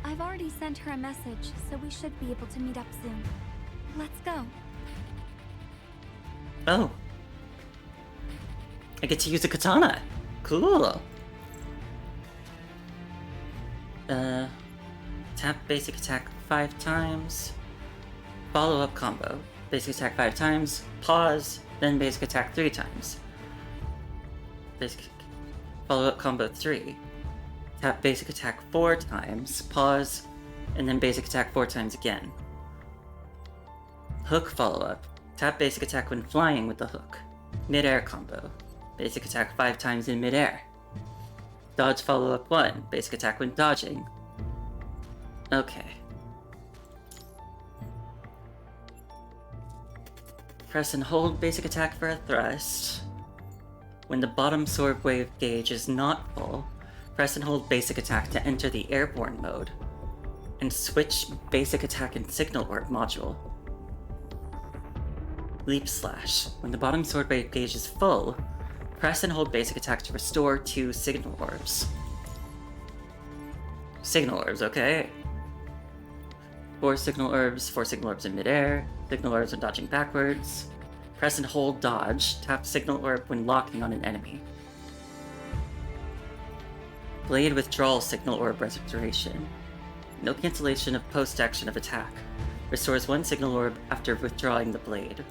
I've already sent her a message, so we should be able to meet up soon. Let's go. Oh. I get to use a katana. Cool. Tap basic attack 5 times. Follow-up combo. Basic attack 5 times. Pause. Then basic attack 3 times. Basic follow-up combo 3. Tap basic attack 4 times. Pause. And then basic attack 4 times again. Hook follow-up. Tap basic attack when flying with the hook. Mid-air combo. Basic attack 5 times in mid-air. Dodge follow-up 1. Basic attack when dodging. Okay. Press and hold basic attack for a thrust. When the bottom sword wave gauge is not full, press and hold basic attack to enter the airborne mode. And switch basic attack and signal orb module. Leap slash. When the bottom sword wave gauge is full, press and hold basic attack to restore 2 signal orbs. Signal orbs, okay. 4 signal orbs in midair, signal orbs when dodging backwards. Press and hold dodge, tap signal orb when locking on an enemy. Blade withdrawal signal orb restoration. No cancellation of post-action of attack. Restores 1 signal orb after withdrawing the blade.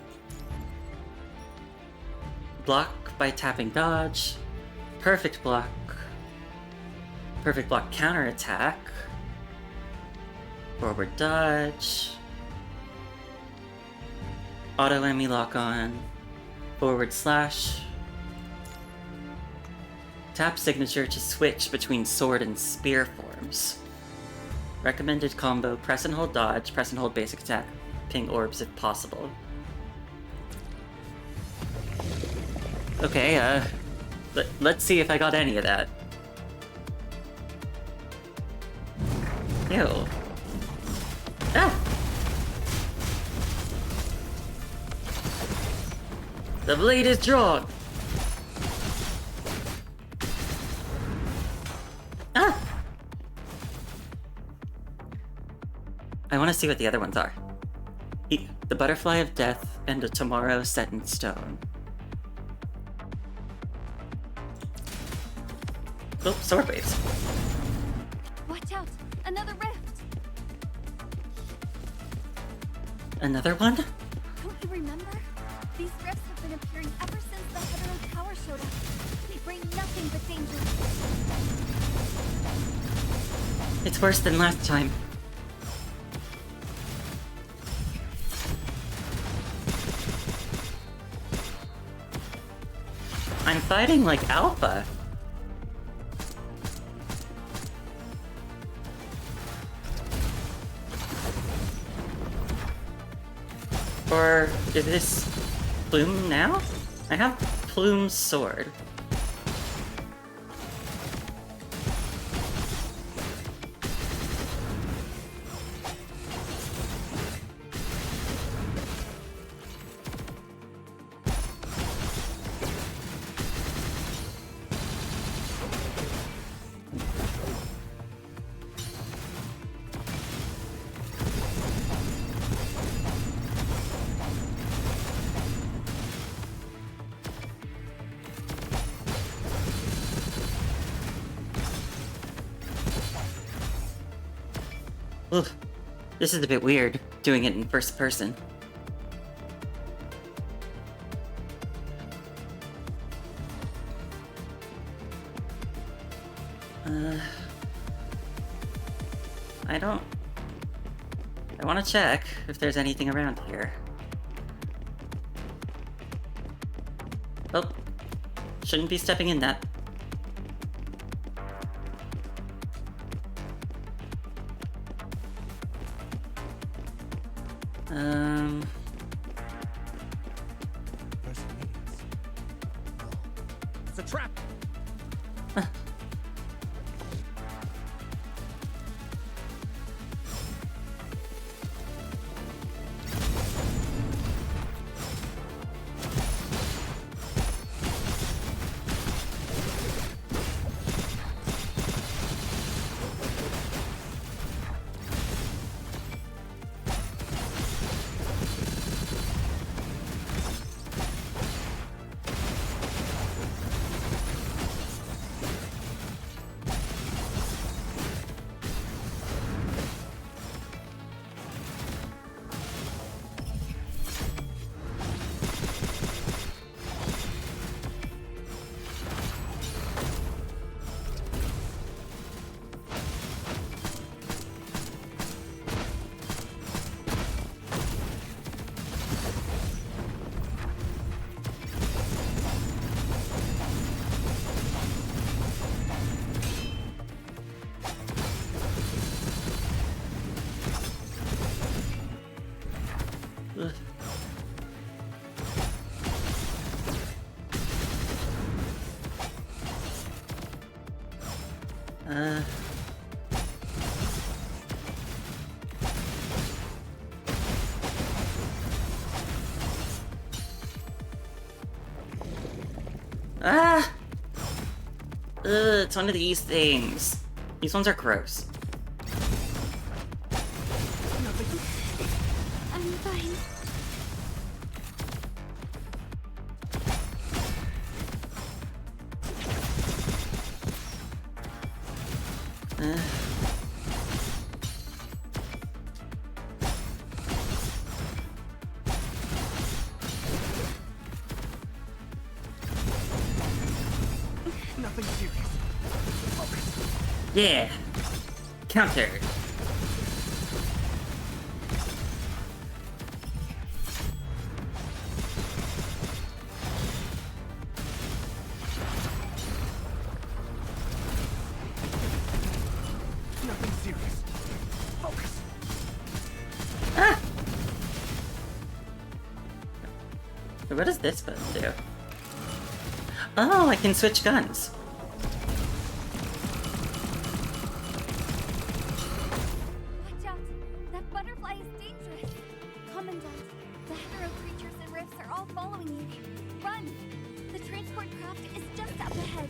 Block by tapping dodge. Perfect block. Perfect block counterattack. Forward dodge. Auto enemy lock on. Forward slash. Tap signature to switch between sword and spear forms. Recommended combo, press and hold dodge, press and hold basic attack, ping orbs if possible. Okay, let's see if I got any of that. Ew. Ah! The blade is drawn! Ah! I want to see what the other ones are. The Butterfly of Death and a Tomorrow Set in Stone. Oh, sword waves. Watch out! Another rift! Another one? Don't you remember? These rifts have been appearing ever since the Hetero Tower showed up. They bring nothing but danger. It's worse than last time. I'm fighting like Alpha. Or is this Plume now? I have Plume's sword. Ugh. This is a bit weird, doing it in first person. I want to check if there's anything around here. Oh, shouldn't be stepping in that. It's a trap. Ah! It's one of these things. These ones are gross. I'm fine. Nothing serious. Focus. Yeah. Counter. Nothing serious. Focus. Ah! What does this button do? Oh, I can switch guns. Watch out! That butterfly is dangerous! Commandant, the hetero creatures and rifts are all following you. Run! The transport craft is just up ahead.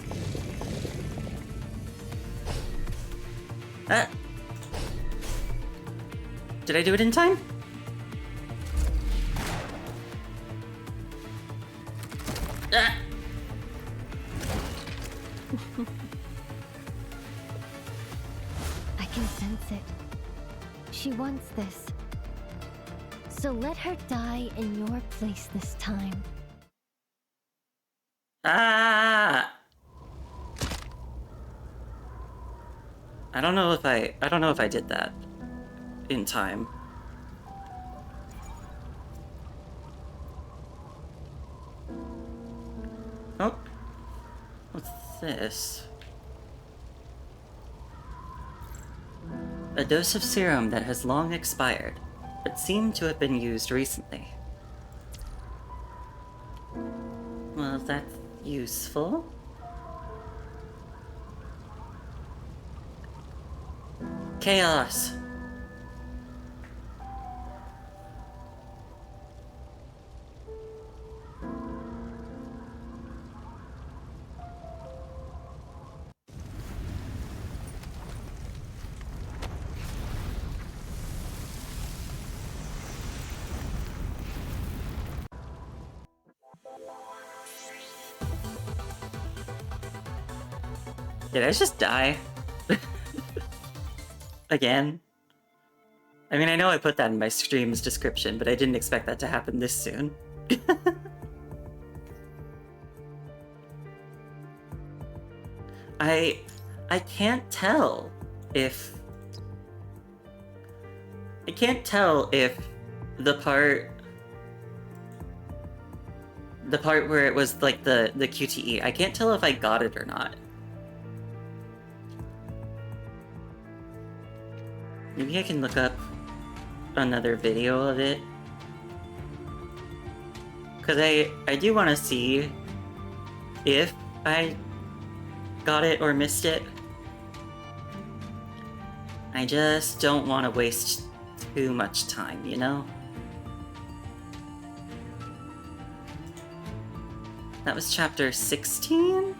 Did I do it in time? Ah! I can sense it. She wants this. So let her die in your place this time. Ah! I don't know if I did that in time. Oh. What's this? A dose of serum that has long expired, but seemed to have been used recently. Well, that's useful. Chaos. Did I just die? Again? I mean, I know I put that in my stream's description, but I didn't expect that to happen this soon. I can't tell if the part where it was like the QTE, I can't tell if I got it or not. Maybe I can look up another video of it. Because I do want to see if I got it or missed it. I just don't want to waste too much time, you know? That was chapter 16?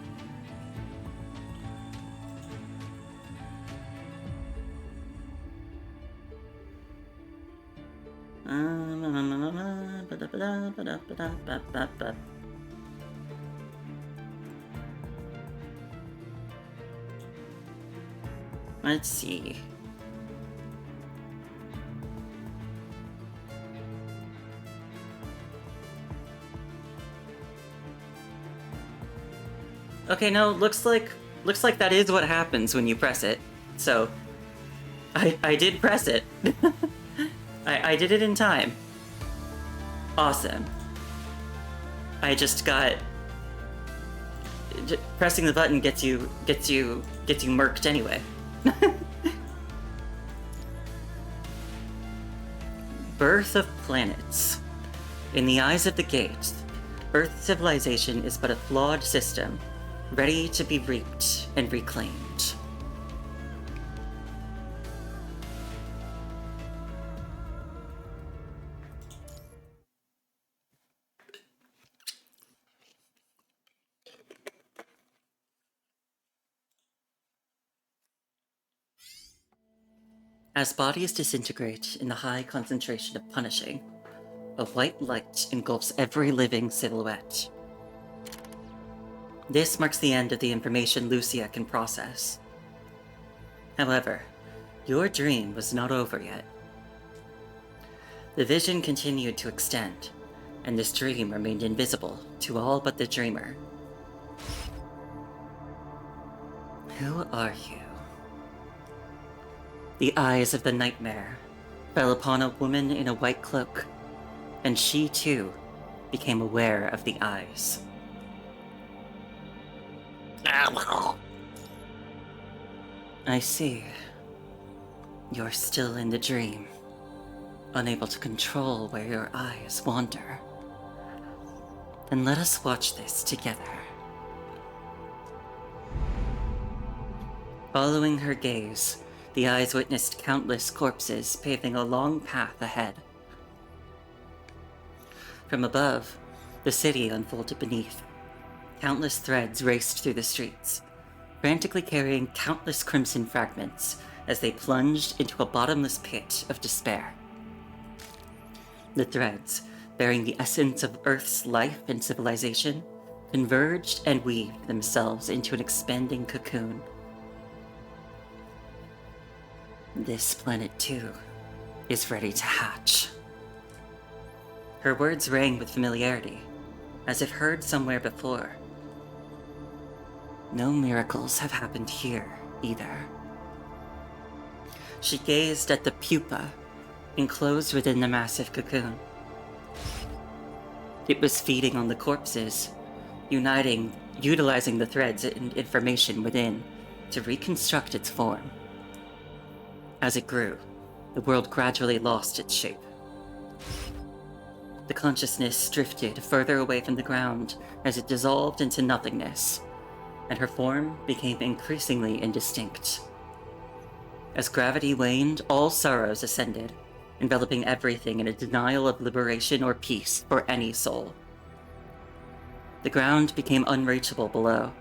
Let's see. Okay, no, looks like that is what happens when you press it. So, I did press it. I did it in time. Awesome. I just got... pressing the button gets you murked anyway. Birth of planets. In the eyes of the Gate, Earth civilization is but a flawed system, ready to be reaped and reclaimed. As bodies disintegrate in the high concentration of punishing, a white light engulfs every living silhouette. This marks the end of the information Lucia can process. However, your dream was not over yet. The vision continued to extend, and this dream remained invisible to all but the dreamer. Who are you? The eyes of the nightmare fell upon a woman in a white cloak, and she too became aware of the eyes. I see. You're still in the dream, unable to control where your eyes wander. Then let us watch this together. Following her gaze, the eyes witnessed countless corpses paving a long path ahead. From above, the city unfolded beneath. Countless threads raced through the streets, frantically carrying countless crimson fragments as they plunged into a bottomless pit of despair. The threads, bearing the essence of Earth's life and civilization, converged and weaved themselves into an expanding cocoon. This planet, too, is ready to hatch. Her words rang with familiarity, as if heard somewhere before. No miracles have happened here, either. She gazed at the pupa, enclosed within the massive cocoon. It was feeding on the corpses, utilizing the threads and information within to reconstruct its form. As it grew, the world gradually lost its shape. The consciousness drifted further away from the ground as it dissolved into nothingness, and her form became increasingly indistinct. As gravity waned, all sorrows ascended, enveloping everything in a denial of liberation or peace for any soul. The ground became unreachable below,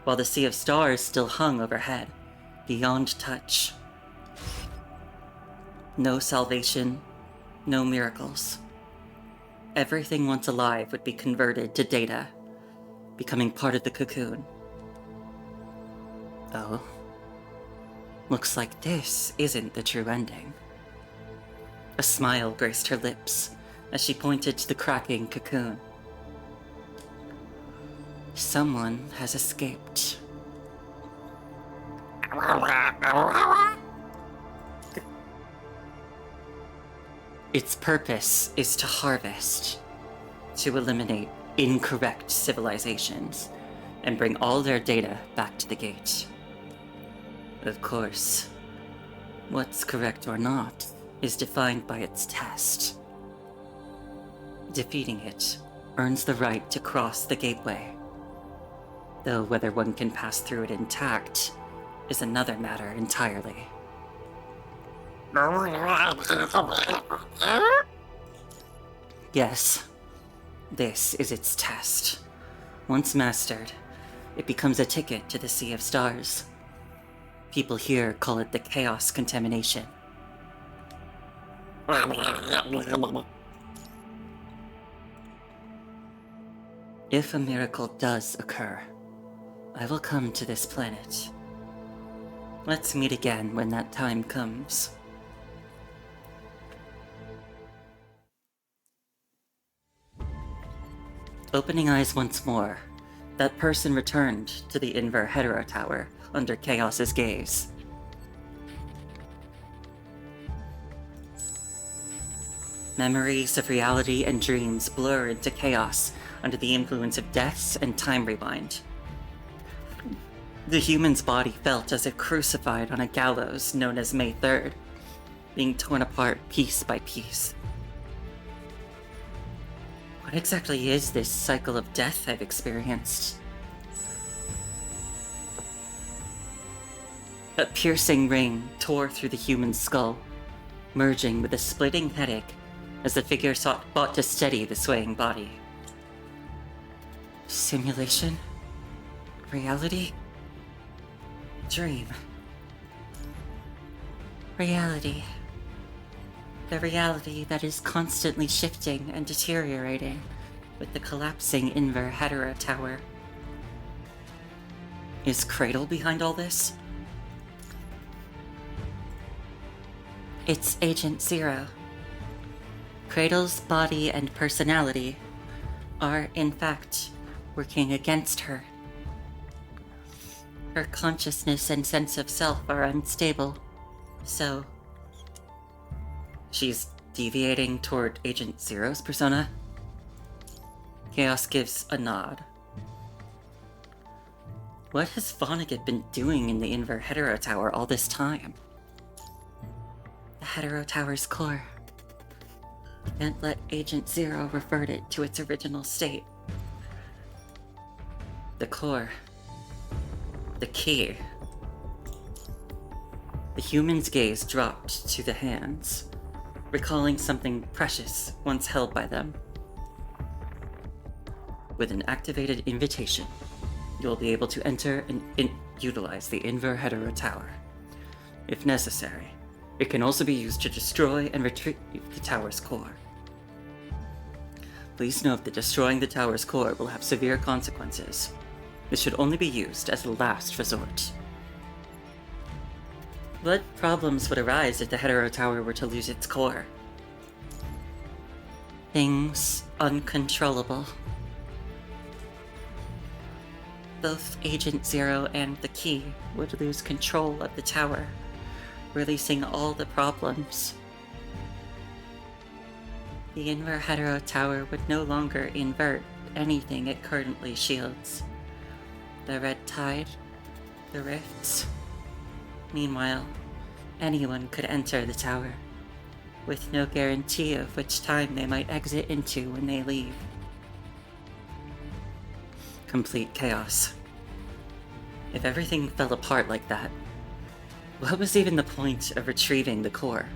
while the sea of stars still hung overhead, beyond touch. No salvation, no miracles. Everything once alive would be converted to data, becoming part of the cocoon. Oh, looks like this isn't the true ending. A smile graced her lips as she pointed to the cracking cocoon. Someone has escaped. Its purpose is to harvest, to eliminate incorrect civilizations, and bring all their data back to the gate. Of course, what's correct or not is defined by its test. Defeating it earns the right to cross the gateway, though whether one can pass through it intact is another matter entirely. Yes, this is its test. Once mastered, it becomes a ticket to the Sea of Stars. People here call it the Chaos Contamination. If a miracle does occur, I will come to this planet. Let's meet again when that time comes. Opening eyes once more, that person returned to the Inver Hetero Tower under Chaos's gaze. Memories of reality and dreams blur into chaos under the influence of deaths and time rewind. The human's body felt as if crucified on a gallows known as May 3rd, being torn apart piece by piece. What exactly is this cycle of death I've experienced? A piercing ring tore through the human's skull, merging with a splitting headache as the figure fought to steady the swaying body. Simulation? Reality? Dream? Reality. The reality that is constantly shifting and deteriorating with the collapsing Inver Hetero Tower. Is Cradle behind all this? It's Agent Zero. Cradle's body and personality are, in fact, working against her. Her consciousness and sense of self are unstable, so she's deviating toward Agent Zero's persona? Chaos gives a nod. What has Vonnegut been doing in the Inver Hetero Tower all this time? The Hetero Tower's core. Can't let Agent Zero revert it to its original state. The core. The key. The human's gaze dropped to the hands, recalling something precious once held by them. With an activated invitation, you'll be able to enter and utilize the Inver Hetero Tower. If necessary, it can also be used to destroy and retrieve the tower's core. Please note that destroying the tower's core will have severe consequences. This should only be used as a last resort. What problems would arise if the Hetero Tower were to lose its core? Things uncontrollable. Both Agent Zero and the Key would lose control of the tower, releasing all the problems. The Inver Hetero Tower would no longer invert anything it currently shields. The red tide, the rifts. Meanwhile, anyone could enter the tower, with no guarantee of which time they might exit into when they leave. Complete chaos. If everything fell apart like that, what was even the point of retrieving the core?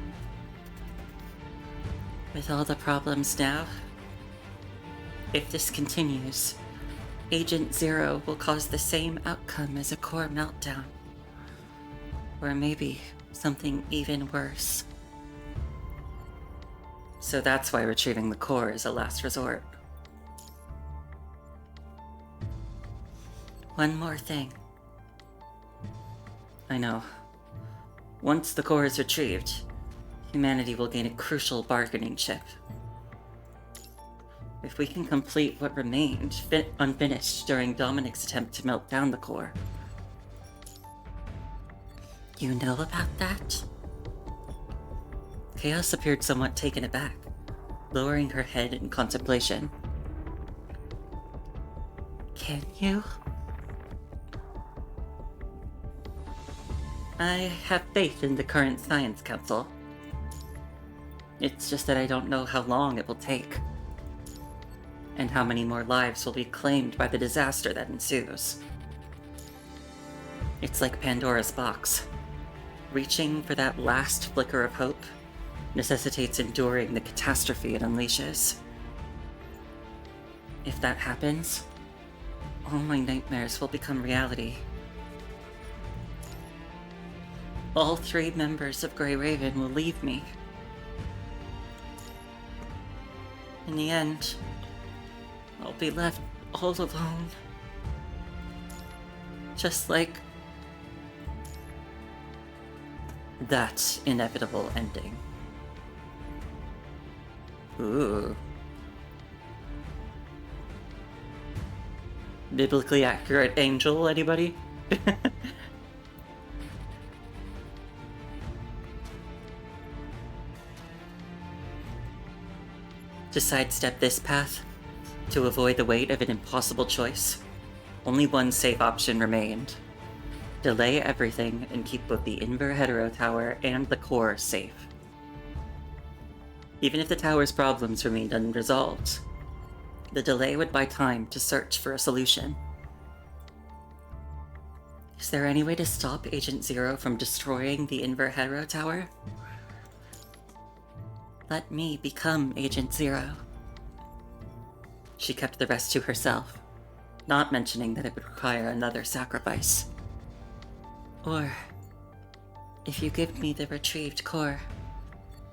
With all the problems now, if this continues, Agent Zero will cause the same outcome as a core meltdown. Or maybe something even worse. So that's why retrieving the core is a last resort. One more thing. I know. Once the core is retrieved, humanity will gain a crucial bargaining chip. If we can complete what remained unfinished during Dominic's attempt to melt down the core. You know about that? Chaos appeared somewhat taken aback, lowering her head in contemplation. Can you? I have faith in the current Science Council. It's just that I don't know how long it will take, and how many more lives will be claimed by the disaster that ensues. It's like Pandora's box. Reaching for that last flicker of hope necessitates enduring the catastrophe it unleashes. If that happens, all my nightmares will become reality. All 3 members of Grey Raven will leave me. In the end, I'll be left all alone. Just like that inevitable ending. Ooh. Biblically accurate angel, anybody? To sidestep this path, to avoid the weight of an impossible choice, only one safe option remained. Delay everything and keep both the Inver Hetero Tower and the core safe. Even if the tower's problems remained unresolved, the delay would buy time to search for a solution. Is there any way to stop Agent Zero from destroying the Inver Hetero Tower? Let me become Agent Zero. She kept the rest to herself, not mentioning that it would require another sacrifice. Or, if you give me the retrieved core,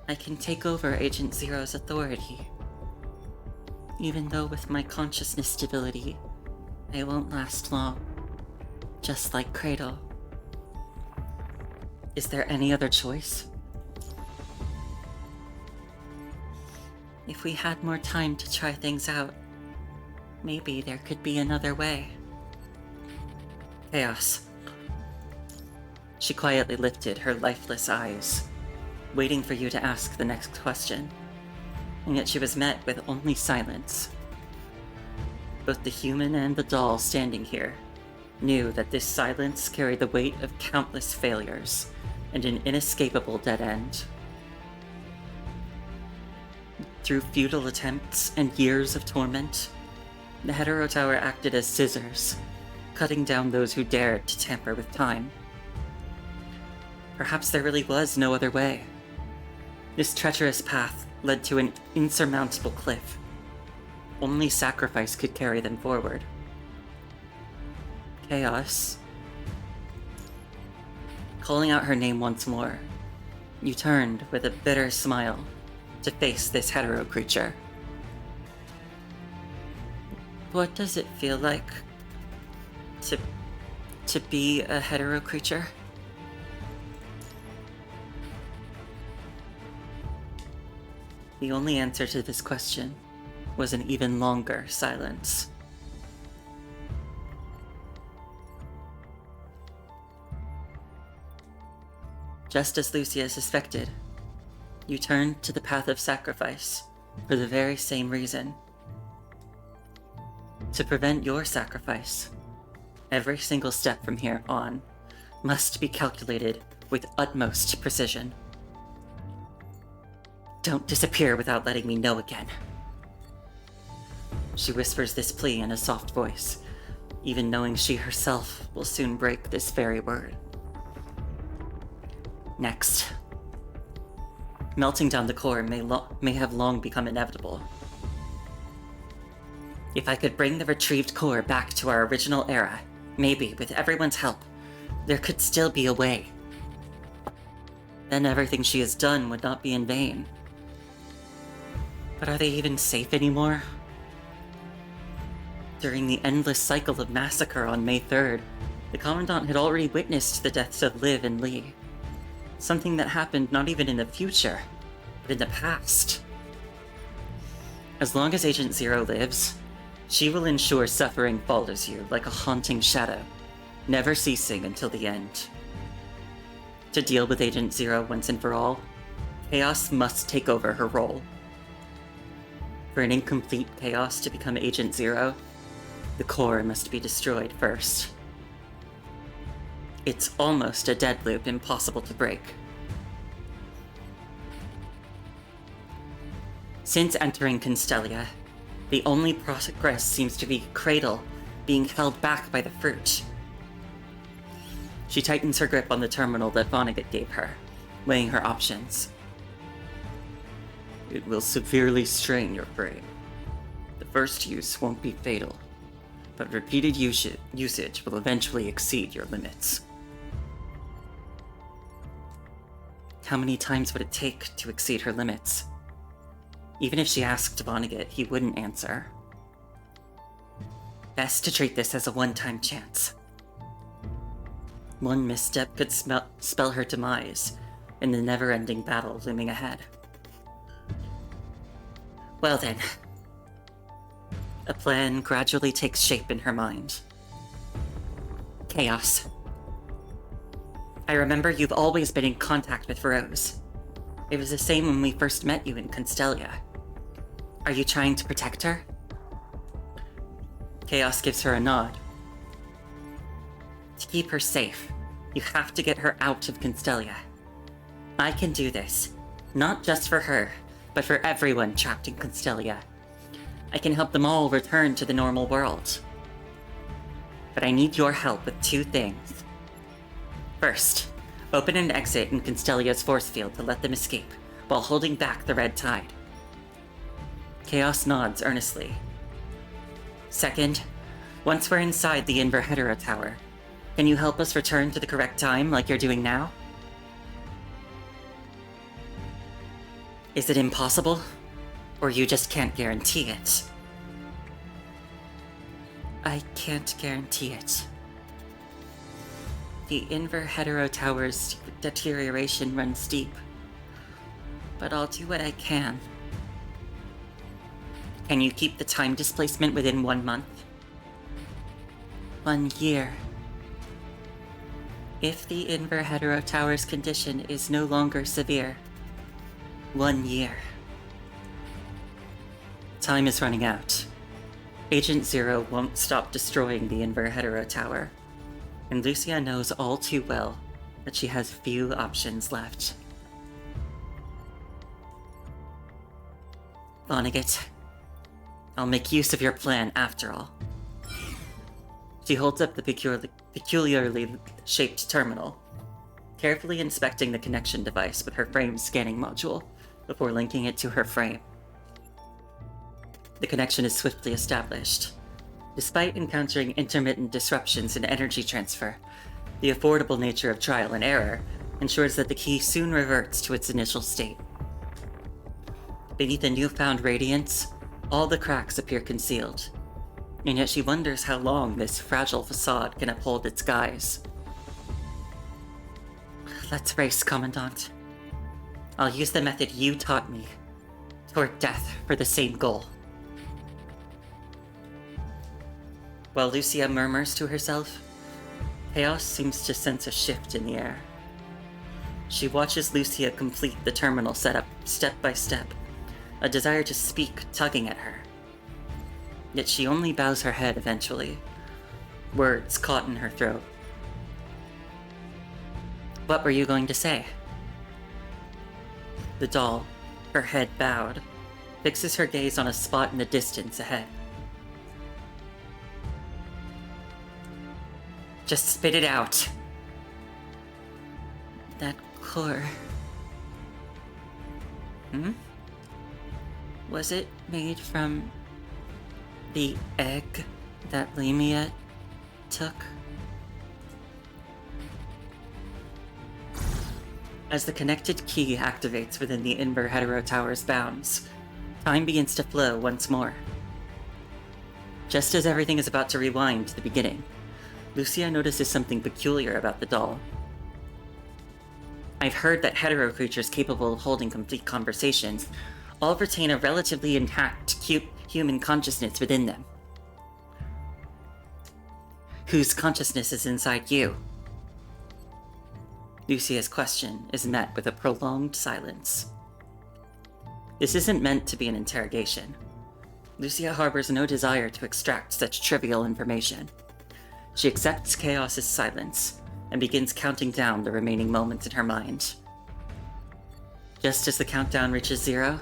I can take over Agent Zero's authority. Even though with my consciousness stability, I won't last long, just like Cradle. Is there any other choice? If we had more time to try things out, maybe there could be another way. Chaos. She quietly lifted her lifeless eyes, waiting for you to ask the next question, and yet she was met with only silence. Both the human and the doll standing here knew that this silence carried the weight of countless failures and an inescapable dead end. Through futile attempts and years of torment, the Hetero Tower acted as scissors, cutting down those who dared to tamper with time. Perhaps there really was no other way. This treacherous path led to an insurmountable cliff. Only sacrifice could carry them forward. Chaos. Calling out her name once more, you turned with a bitter smile to face this hetero creature. What does it feel like to be a hetero creature? The only answer to this question was an even longer silence. Just as Lucia suspected, you turned to the path of sacrifice for the very same reason. To prevent your sacrifice, every single step from here on must be calculated with utmost precision. Don't disappear without letting me know again. She whispers this plea in a soft voice, even knowing she herself will soon break this very word. Next. Melting down the core may have long become inevitable. If I could bring the retrieved core back to our original era, maybe, with everyone's help, there could still be a way. Then everything she has done would not be in vain. But are they even safe anymore? During the endless cycle of massacre on May 3rd, the Commandant had already witnessed the deaths of Liv and Lee. Something that happened not even in the future, but in the past. As long as Agent Zero lives, she will ensure suffering follows you like a haunting shadow, never ceasing until the end. To deal with Agent Zero once and for all, Chaos must take over her role. For an incomplete Chaos to become Agent Zero, the core must be destroyed first. It's almost a dead loop impossible to break. Since entering Constellia, the only progress seems to be Cradle being held back by the fruit. She tightens her grip on the terminal that Vonnegut gave her, weighing her options. It will severely strain your brain. The first use won't be fatal, but repeated usage will eventually exceed your limits. How many times would it take to exceed her limits? Even if she asked Vonnegut, he wouldn't answer. Best to treat this as a one-time chance. One misstep could spell her demise in the never-ending battle looming ahead. Well then, a plan gradually takes shape in her mind. Chaos. I remember you've always been in contact with Rose. It was the same when we first met you in Constellia. Are you trying to protect her? Chaos gives her a nod. To keep her safe, you have to get her out of Constellia. I can do this, not just for her, but for everyone trapped in Constellia. I can help them all return to the normal world. But I need your help with two things. First, open an exit in Constellia's force field to let them escape, while holding back the red tide. Chaos nods earnestly. Second, once we're inside the Inverhedera Tower, can you help us return to the correct time like you're doing now? Is it impossible? Or you just can't guarantee it? I can't guarantee it. The Inverhedera Tower's deterioration runs deep, but I'll do what I can. Can you keep the time displacement within 1 month? 1 year. If the Inverhedera Tower's condition is no longer severe, 1 year. Time is running out. Agent Zero won't stop destroying the Inverhedera Tower, and Lucia knows all too well that she has few options left. Vonnegut, I'll make use of your plan after all. She holds up the peculiarly shaped terminal, carefully inspecting the connection device with her frame scanning module before linking it to her frame. The connection is swiftly established. Despite encountering intermittent disruptions in energy transfer, the affordable nature of trial and error ensures that the key soon reverts to its initial state. Beneath the newfound radiance, all the cracks appear concealed, and yet she wonders how long this fragile facade can uphold its guise. Let's race, Commandant. I'll use the method you taught me, toward death for the same goal. While Lucia murmurs to herself, Chaos seems to sense a shift in the air. She watches Lucia complete the terminal setup step by step, a desire to speak tugging at her. Yet she only bows her head eventually, words caught in her throat. What were you going to say? The doll, her head bowed, fixes her gaze on a spot in the distance ahead. Just spit it out. That core... Was it made from the egg that Lemia took? As the connected key activates within the Inverhedera Tower's bounds, time begins to flow once more. Just as everything is about to rewind to the beginning, Lucia notices something peculiar about the doll. I've heard that hetero creatures capable of holding complete conversations all retain a relatively intact, cute human consciousness within them. Whose consciousness is inside you? Lucia's question is met with a prolonged silence. This isn't meant to be an interrogation. Lucia harbors no desire to extract such trivial information. She accepts Chaos's silence and begins counting down the remaining moments in her mind. Just as the countdown reaches 0,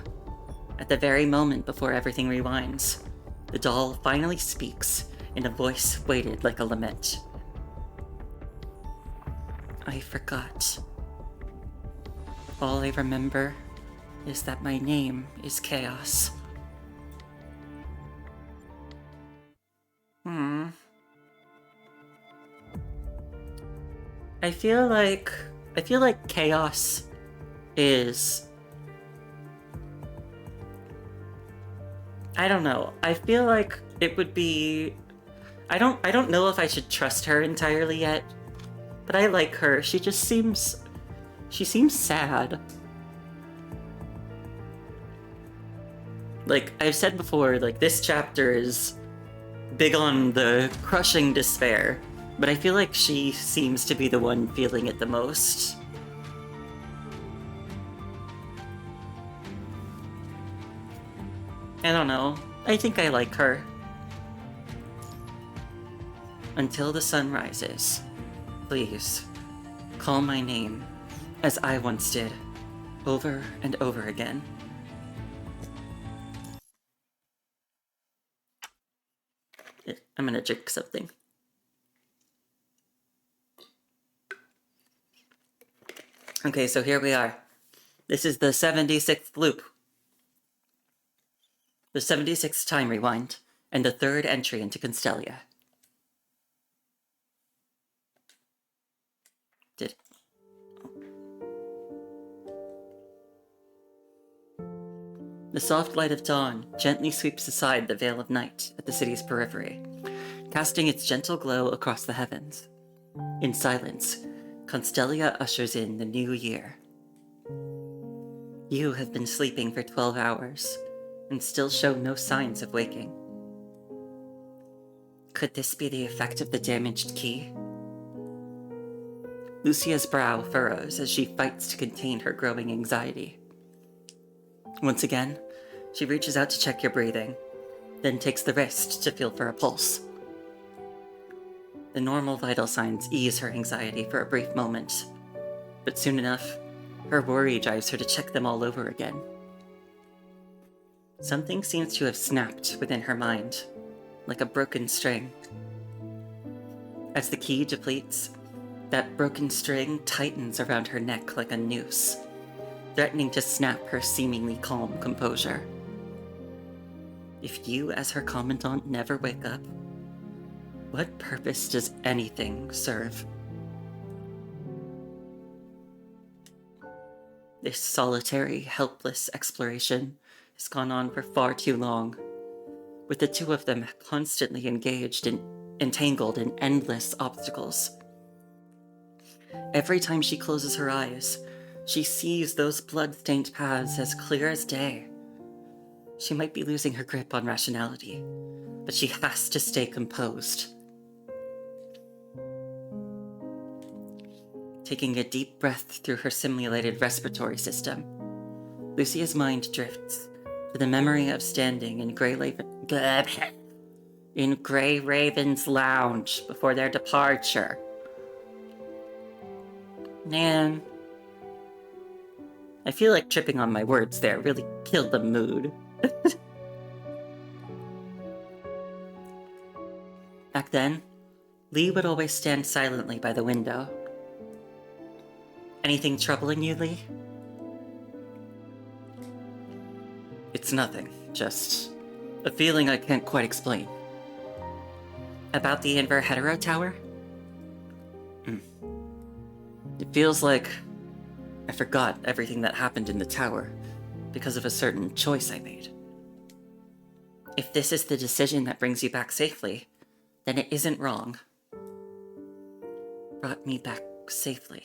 at the very moment before everything rewinds, the doll finally speaks in a voice weighted like a lament. I forgot. All I remember is that my name is Chaos. I feel like Chaos is... I don't know. I feel like it would be... I don't know if I should trust her entirely yet, but I like her. She seems sad. Like I've said before, like this chapter is big on the crushing despair, but I feel like she seems to be the one feeling it the most. I don't know. I think I like her. Until the sun rises, please, call my name, as I once did, over and over again. I'm gonna drink something. Okay, so here we are. This is the 76th loop. The 76th time rewind, and the 3rd entry into Constellia. The soft light of dawn gently sweeps aside the veil of night at the city's periphery, casting its gentle glow across the heavens. In silence, Constellia ushers in the new year. You have been sleeping for 12 hours, and still show no signs of waking. Could this be the effect of the damaged key? Lucia's brow furrows as she fights to contain her growing anxiety. Once again, she reaches out to check your breathing, then takes the wrist to feel for a pulse. The normal vital signs ease her anxiety for a brief moment, but soon enough, her worry drives her to check them all over again. Something seems to have snapped within her mind, like a broken string. As the key depletes, that broken string tightens around her neck like a noose, threatening to snap her seemingly calm composure. If you, as her commandant, never wake up, what purpose does anything serve? This solitary, helpless exploration has gone on for far too long, with the two of them constantly engaged and entangled in endless obstacles. Every time she closes her eyes, she sees those blood-stained paths as clear as day. She might be losing her grip on rationality, but she has to stay composed. Taking a deep breath through her simulated respiratory system, Lucia's mind drifts to the memory of standing in Grey Raven's lounge before their departure. Man, I feel like tripping on my words there really killed the mood. Back then, Lee would always stand silently by the window. Anything troubling you, Lee? It's nothing, just a feeling I can't quite explain. About the Inver Hetero Tower? It feels like I forgot everything that happened in the tower because of a certain choice I made. If this is the decision that brings you back safely, then it isn't wrong. Brought me back safely.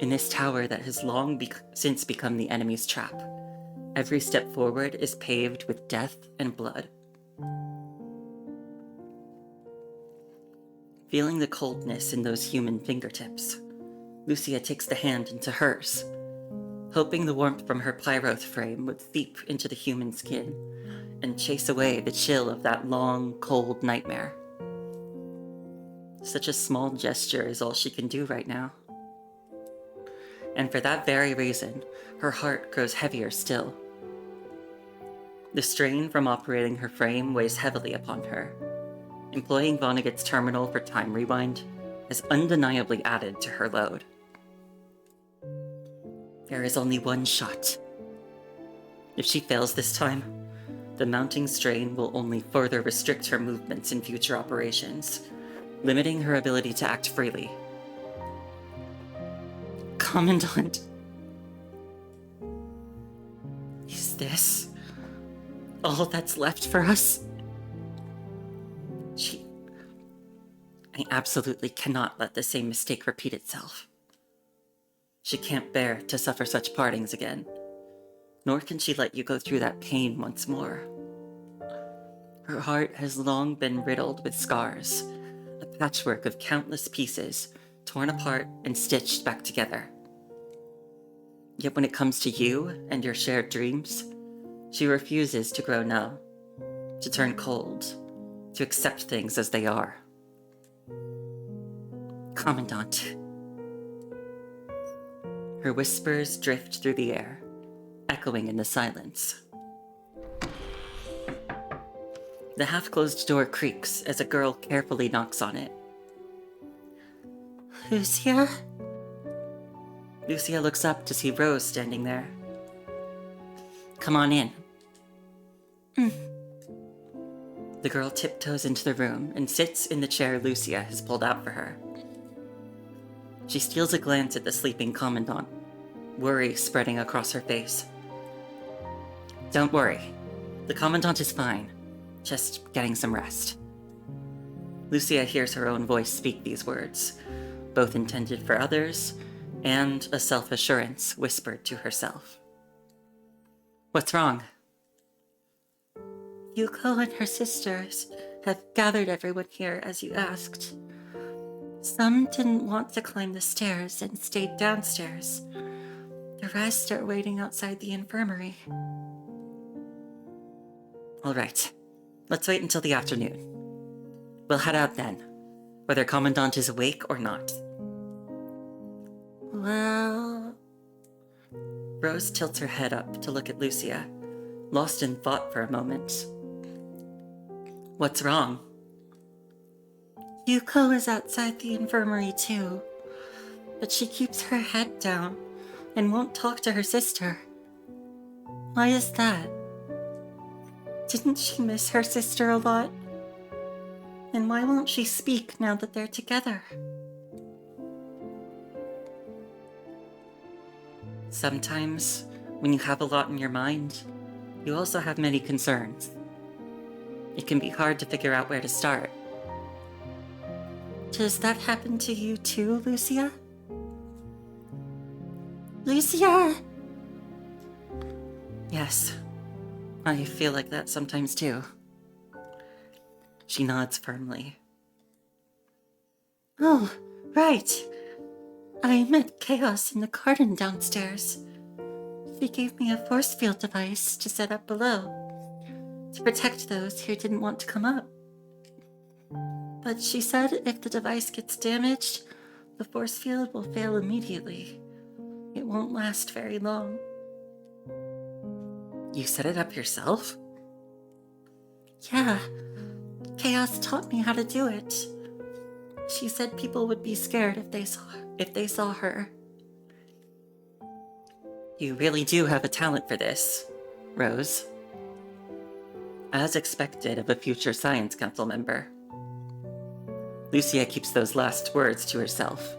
In this tower that has long since become the enemy's trap, every step forward is paved with death and blood. Feeling the coldness in those human fingertips, Lucia takes the hand into hers, hoping the warmth from her pyroth frame would seep into the human skin and chase away the chill of that long, cold nightmare. Such a small gesture is all she can do right now. And for that very reason, her heart grows heavier still. The strain from operating her frame weighs heavily upon her. Employing Vonnegut's terminal for time rewind has undeniably added to her load. There is only one shot. If she fails this time, the mounting strain will only further restrict her movements in future operations, limiting her ability to act freely. Commandant, is this all that's left for us? I absolutely cannot let the same mistake repeat itself. She can't bear to suffer such partings again, nor can she let you go through that pain once more. Her heart has long been riddled with scars, a patchwork of countless pieces, torn apart and stitched back together. Yet when it comes to you and your shared dreams, she refuses to grow numb, to turn cold, to accept things as they are. Commandant. Her whispers drift through the air, echoing in the silence. The half-closed door creaks as a girl carefully knocks on it. Lucia? Lucia looks up to see Rose standing there. Come on in. The girl tiptoes into the room and sits in the chair Lucia has pulled out for her. She steals a glance at the sleeping Commandant, worry spreading across her face. Don't worry. The Commandant is fine. Just getting some rest. Lucia hears her own voice speak these words, both intended for others and a self-assurance whispered to herself. What's wrong? Yuko and her sisters have gathered everyone here as you asked. Some didn't want to climb the stairs and stayed downstairs. The rest are waiting outside the infirmary. All right, let's wait until the afternoon. We'll head out then, whether Commandant is awake or not. Well... Rose tilts her head up to look at Lucia, lost in thought for a moment. What's wrong? Yuko is outside the infirmary too, but she keeps her head down and won't talk to her sister. Why is that? Didn't she miss her sister a lot? And why won't she speak now that they're together? Sometimes, when you have a lot in your mind, you also have many concerns. It can be hard to figure out where to start. Does that happen to you too, Lucia? Lucia! Yes, I feel like that sometimes too. She nods firmly. Oh, right. I met Chaos in the garden downstairs. She gave me a force field device to set up below, to protect those who didn't want to come up. But she said if the device gets damaged, the force field will fail immediately. It won't last very long. You set it up yourself? Yeah. Chaos taught me how to do it. She said people would be scared if they saw her. You really do have a talent for this, Rose. As expected of a future Science Council member. Lucia keeps those last words to herself,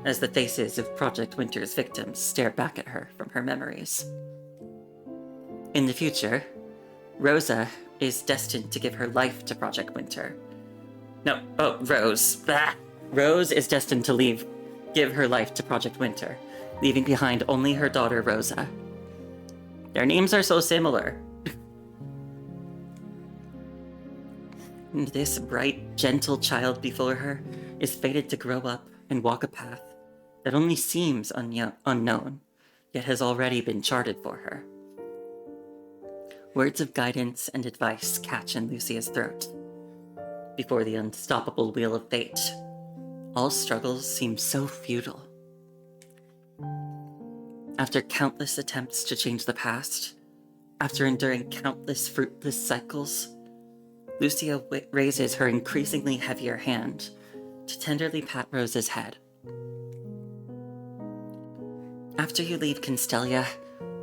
as the faces of Project Winter's victims stare back at her from her memories. In the future, Rosa is destined to give her life to Project Winter. Rose. Rose is destined to give her life to Project Winter, leaving behind only her daughter Rosa. Their names are so similar. And this bright, gentle child before her is fated to grow up and walk a path that only seems unknown, yet has already been charted for her. Words of guidance and advice catch in Lucia's throat. Before the unstoppable wheel of fate, all struggles seem so futile. After countless attempts to change the past, after enduring countless fruitless cycles, Lucia raises her increasingly heavier hand to tenderly pat Rosa's head. After you leave Constellia,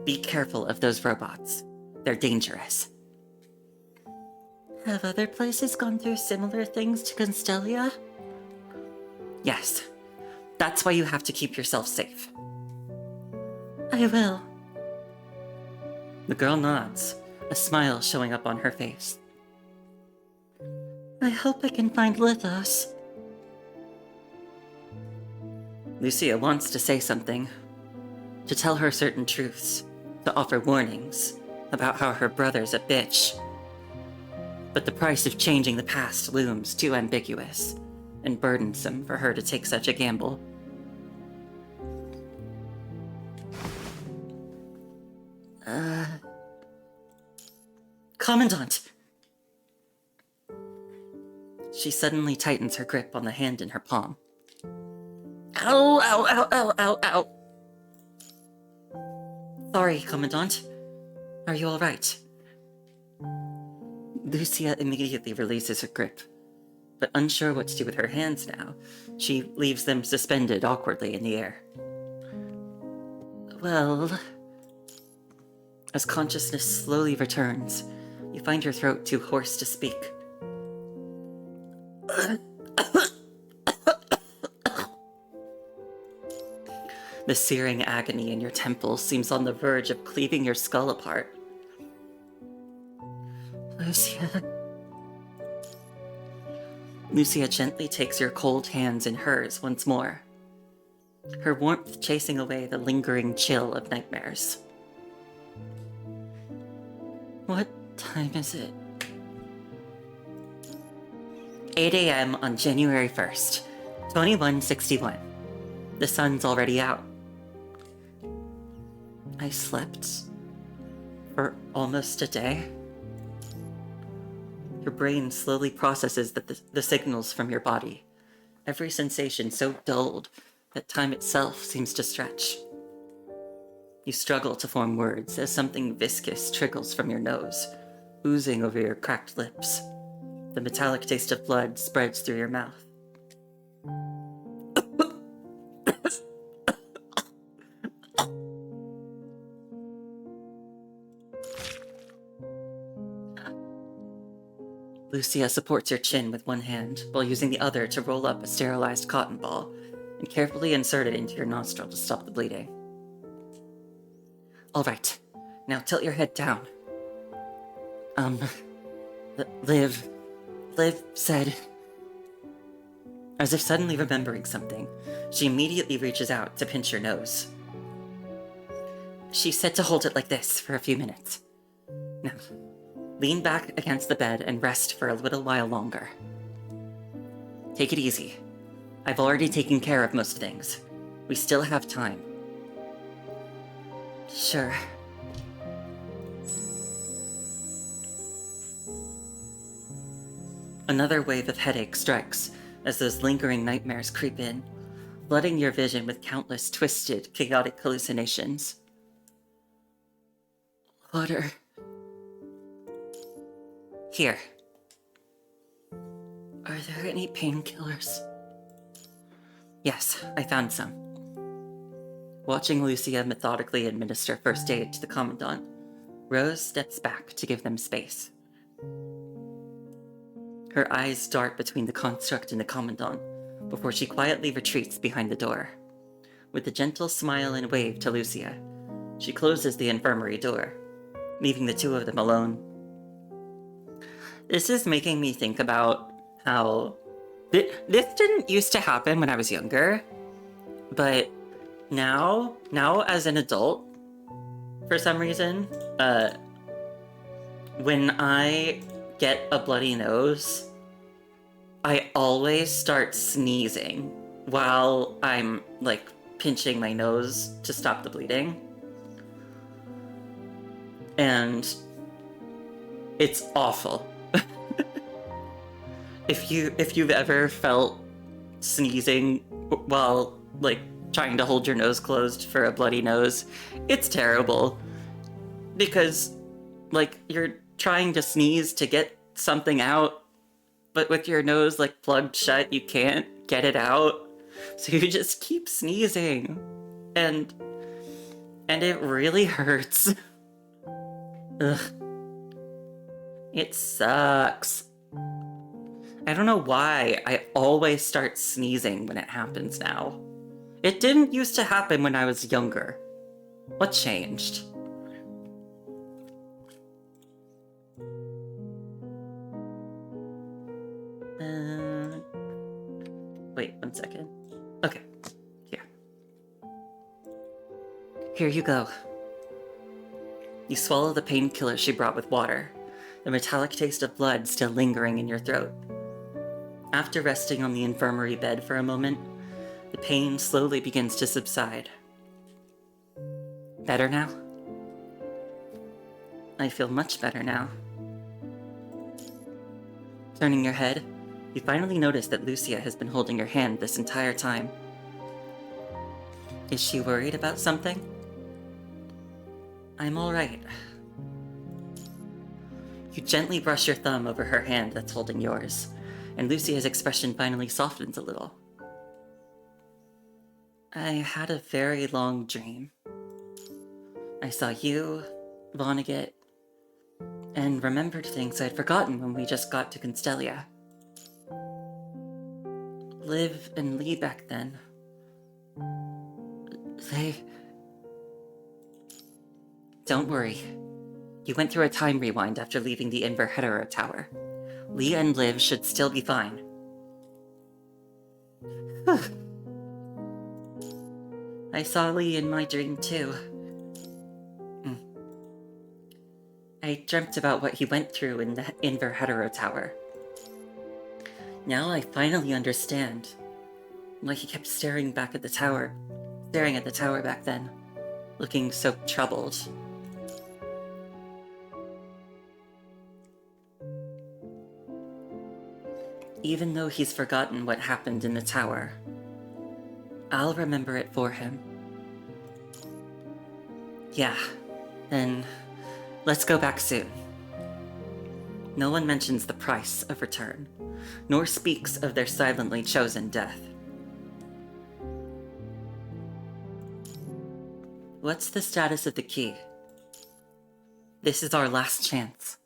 be careful of those robots. They're dangerous. Have other places gone through similar things to Constellia? Yes. That's why you have to keep yourself safe. I will. The girl nods, a smile showing up on her face. I hope I can find Lithos. Lucia wants to say something, to tell her certain truths, to offer warnings about how her brother's a bitch. But the price of changing the past looms too ambiguous and burdensome for her to take such a gamble. Commandant! She suddenly tightens her grip on the hand in her palm. Ow, ow, ow, ow, ow, ow! Sorry, Commandant. Are you alright? Lucia immediately releases her grip, but unsure what to do with her hands now, she leaves them suspended awkwardly in the air. Well... As consciousness slowly returns, you find your throat too hoarse to speak. The searing agony in your temples seems on the verge of cleaving your skull apart. Lucia... Lucia gently takes your cold hands in hers once more, her warmth chasing away the lingering chill of nightmares. What time is it? 8 a.m. on January 1st, 2161. The sun's already out. I slept for almost a day. Your brain slowly processes the signals from your body, every sensation so dulled that time itself seems to stretch. You struggle to form words as something viscous trickles from your nose, oozing over your cracked lips. The metallic taste of blood spreads through your mouth. Lucia supports your chin with one hand while using the other to roll up a sterilized cotton ball and carefully insert it into your nostril to stop the bleeding. All right, now tilt your head down. Liv said... As if suddenly remembering something, she immediately reaches out to pinch your nose. She said to hold it like this for a few minutes. Now, lean back against the bed and rest for a little while longer. Take it easy. I've already taken care of most things. We still have time. Sure. Another wave of headache strikes as those lingering nightmares creep in, flooding your vision with countless twisted, chaotic hallucinations. Water. Here. Are there any painkillers? Yes, I found some. Watching Lucia methodically administer first aid to the Commandant, Rose steps back to give them space. Her eyes dart between the construct and the Commandant before she quietly retreats behind the door. With a gentle smile and wave to Lucia, she closes the infirmary door, leaving the two of them alone. This is making me think about how... This didn't used to happen when I was younger, but Now as an adult, for some reason, when I get a bloody nose, I always start sneezing while I'm, like, pinching my nose to stop the bleeding. And it's awful. If you've ever felt sneezing while, like, trying to hold your nose closed for a bloody nose, it's terrible. Because, like, you're trying to sneeze to get something out, but with your nose, like, plugged shut, you can't get it out. So you just keep sneezing. And it really hurts. Ugh. It sucks. I don't know why I always start sneezing when it happens now. It didn't used to happen when I was younger. What changed? Wait, 1 second. Okay, here. Here you go. You swallow the painkiller she brought with water, the metallic taste of blood still lingering in your throat. After resting on the infirmary bed for a moment, the pain slowly begins to subside. Better now? I feel much better now. Turning your head, you finally notice that Lucia has been holding your hand this entire time. Is she worried about something? I'm alright. You gently brush your thumb over her hand that's holding yours, and Lucia's expression finally softens a little. I had a very long dream. I saw you, Vonnegut, and remembered things I'd forgotten when we just got to Constellia. Liv and Lee back then. They... Don't worry. You went through a time rewind after leaving the Inver Hetero Tower. Lee and Liv should still be fine. I saw Lee in my dream too. I dreamt about what he went through in the Inver Hetero Tower. Now I finally understand why he kept staring at the tower back then, looking so troubled. Even though he's forgotten what happened in the tower, I'll remember it for him. Yeah, then let's go back soon. No one mentions the price of return, nor speaks of their silently chosen death. What's the status of the key? This is our last chance.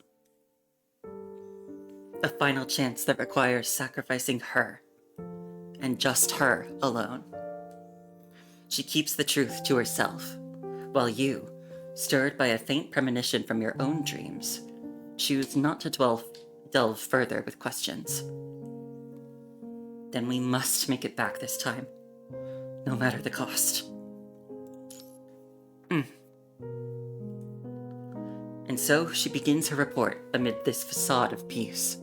A final chance that requires sacrificing her, and just her alone. She keeps the truth to herself, while you, stirred by a faint premonition from your own dreams, choose not to delve further with questions. Then we must make it back this time, no matter the cost. And so she begins her report amid this facade of peace.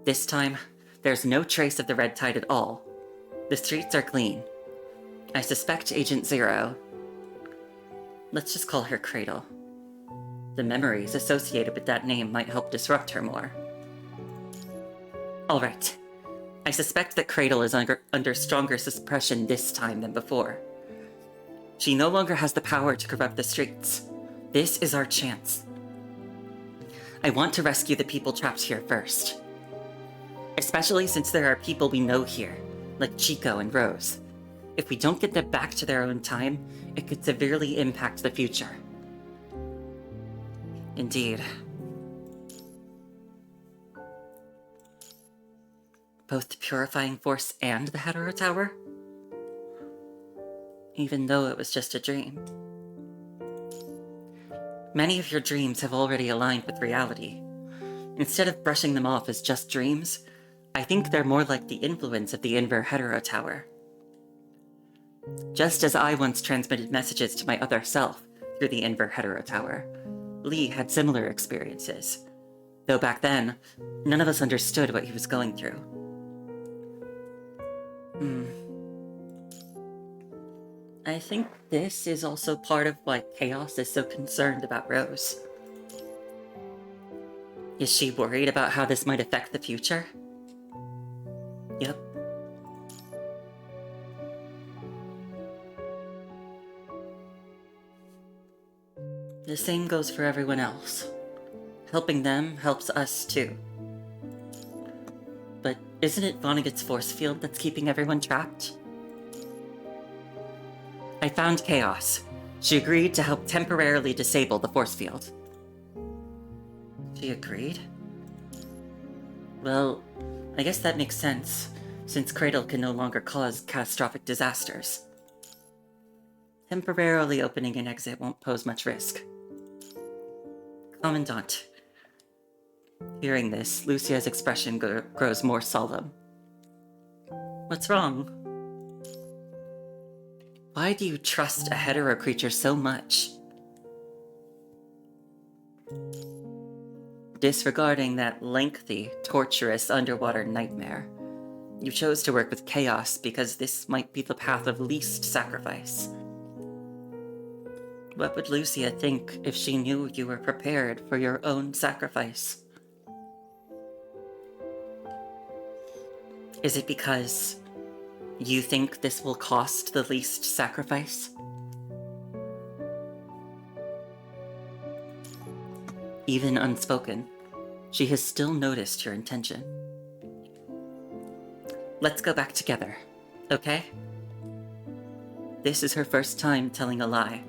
This time, there's no trace of the red tide at all. The streets are clean. I suspect Agent Zero. Let's just call her Cradle. The memories associated with that name might help disrupt her more. Alright. I suspect that Cradle is under stronger suppression this time than before. She no longer has the power to corrupt the streets. This is our chance. I want to rescue the people trapped here first. Especially since there are people we know here, like Chico and Rose. If we don't get them back to their own time, it could severely impact the future. Indeed. Both the Purifying Force and the Hetero Tower? Even though it was just a dream. Many of your dreams have already aligned with reality. Instead of brushing them off as just dreams, I think they're more like the influence of the Inver Hetero Tower. Just as I once transmitted messages to my other self through the Inver Hetero Tower, Lee had similar experiences. Though back then, none of us understood what he was going through. I think this is also part of why Chaos is so concerned about Rose. Is she worried about how this might affect the future? Yep. The same goes for everyone else. Helping them helps us too. But isn't it Vonnegut's force field that's keeping everyone trapped? I found Chaos. She agreed to help temporarily disable the force field. She agreed? Well, I guess that makes sense, since Cradle can no longer cause catastrophic disasters. Temporarily opening an exit won't pose much risk. Commandant. Hearing this, Lucia's expression grows more solemn. What's wrong? Why do you trust a hetero creature so much? Disregarding that lengthy, torturous underwater nightmare, you chose to work with Chaos because this might be the path of least sacrifice. What would Lucia think if she knew you were prepared for your own sacrifice? Is it because you think this will cost the least sacrifice? Even unspoken, she has still noticed your intention. Let's go back together, okay? This is her first time telling a lie.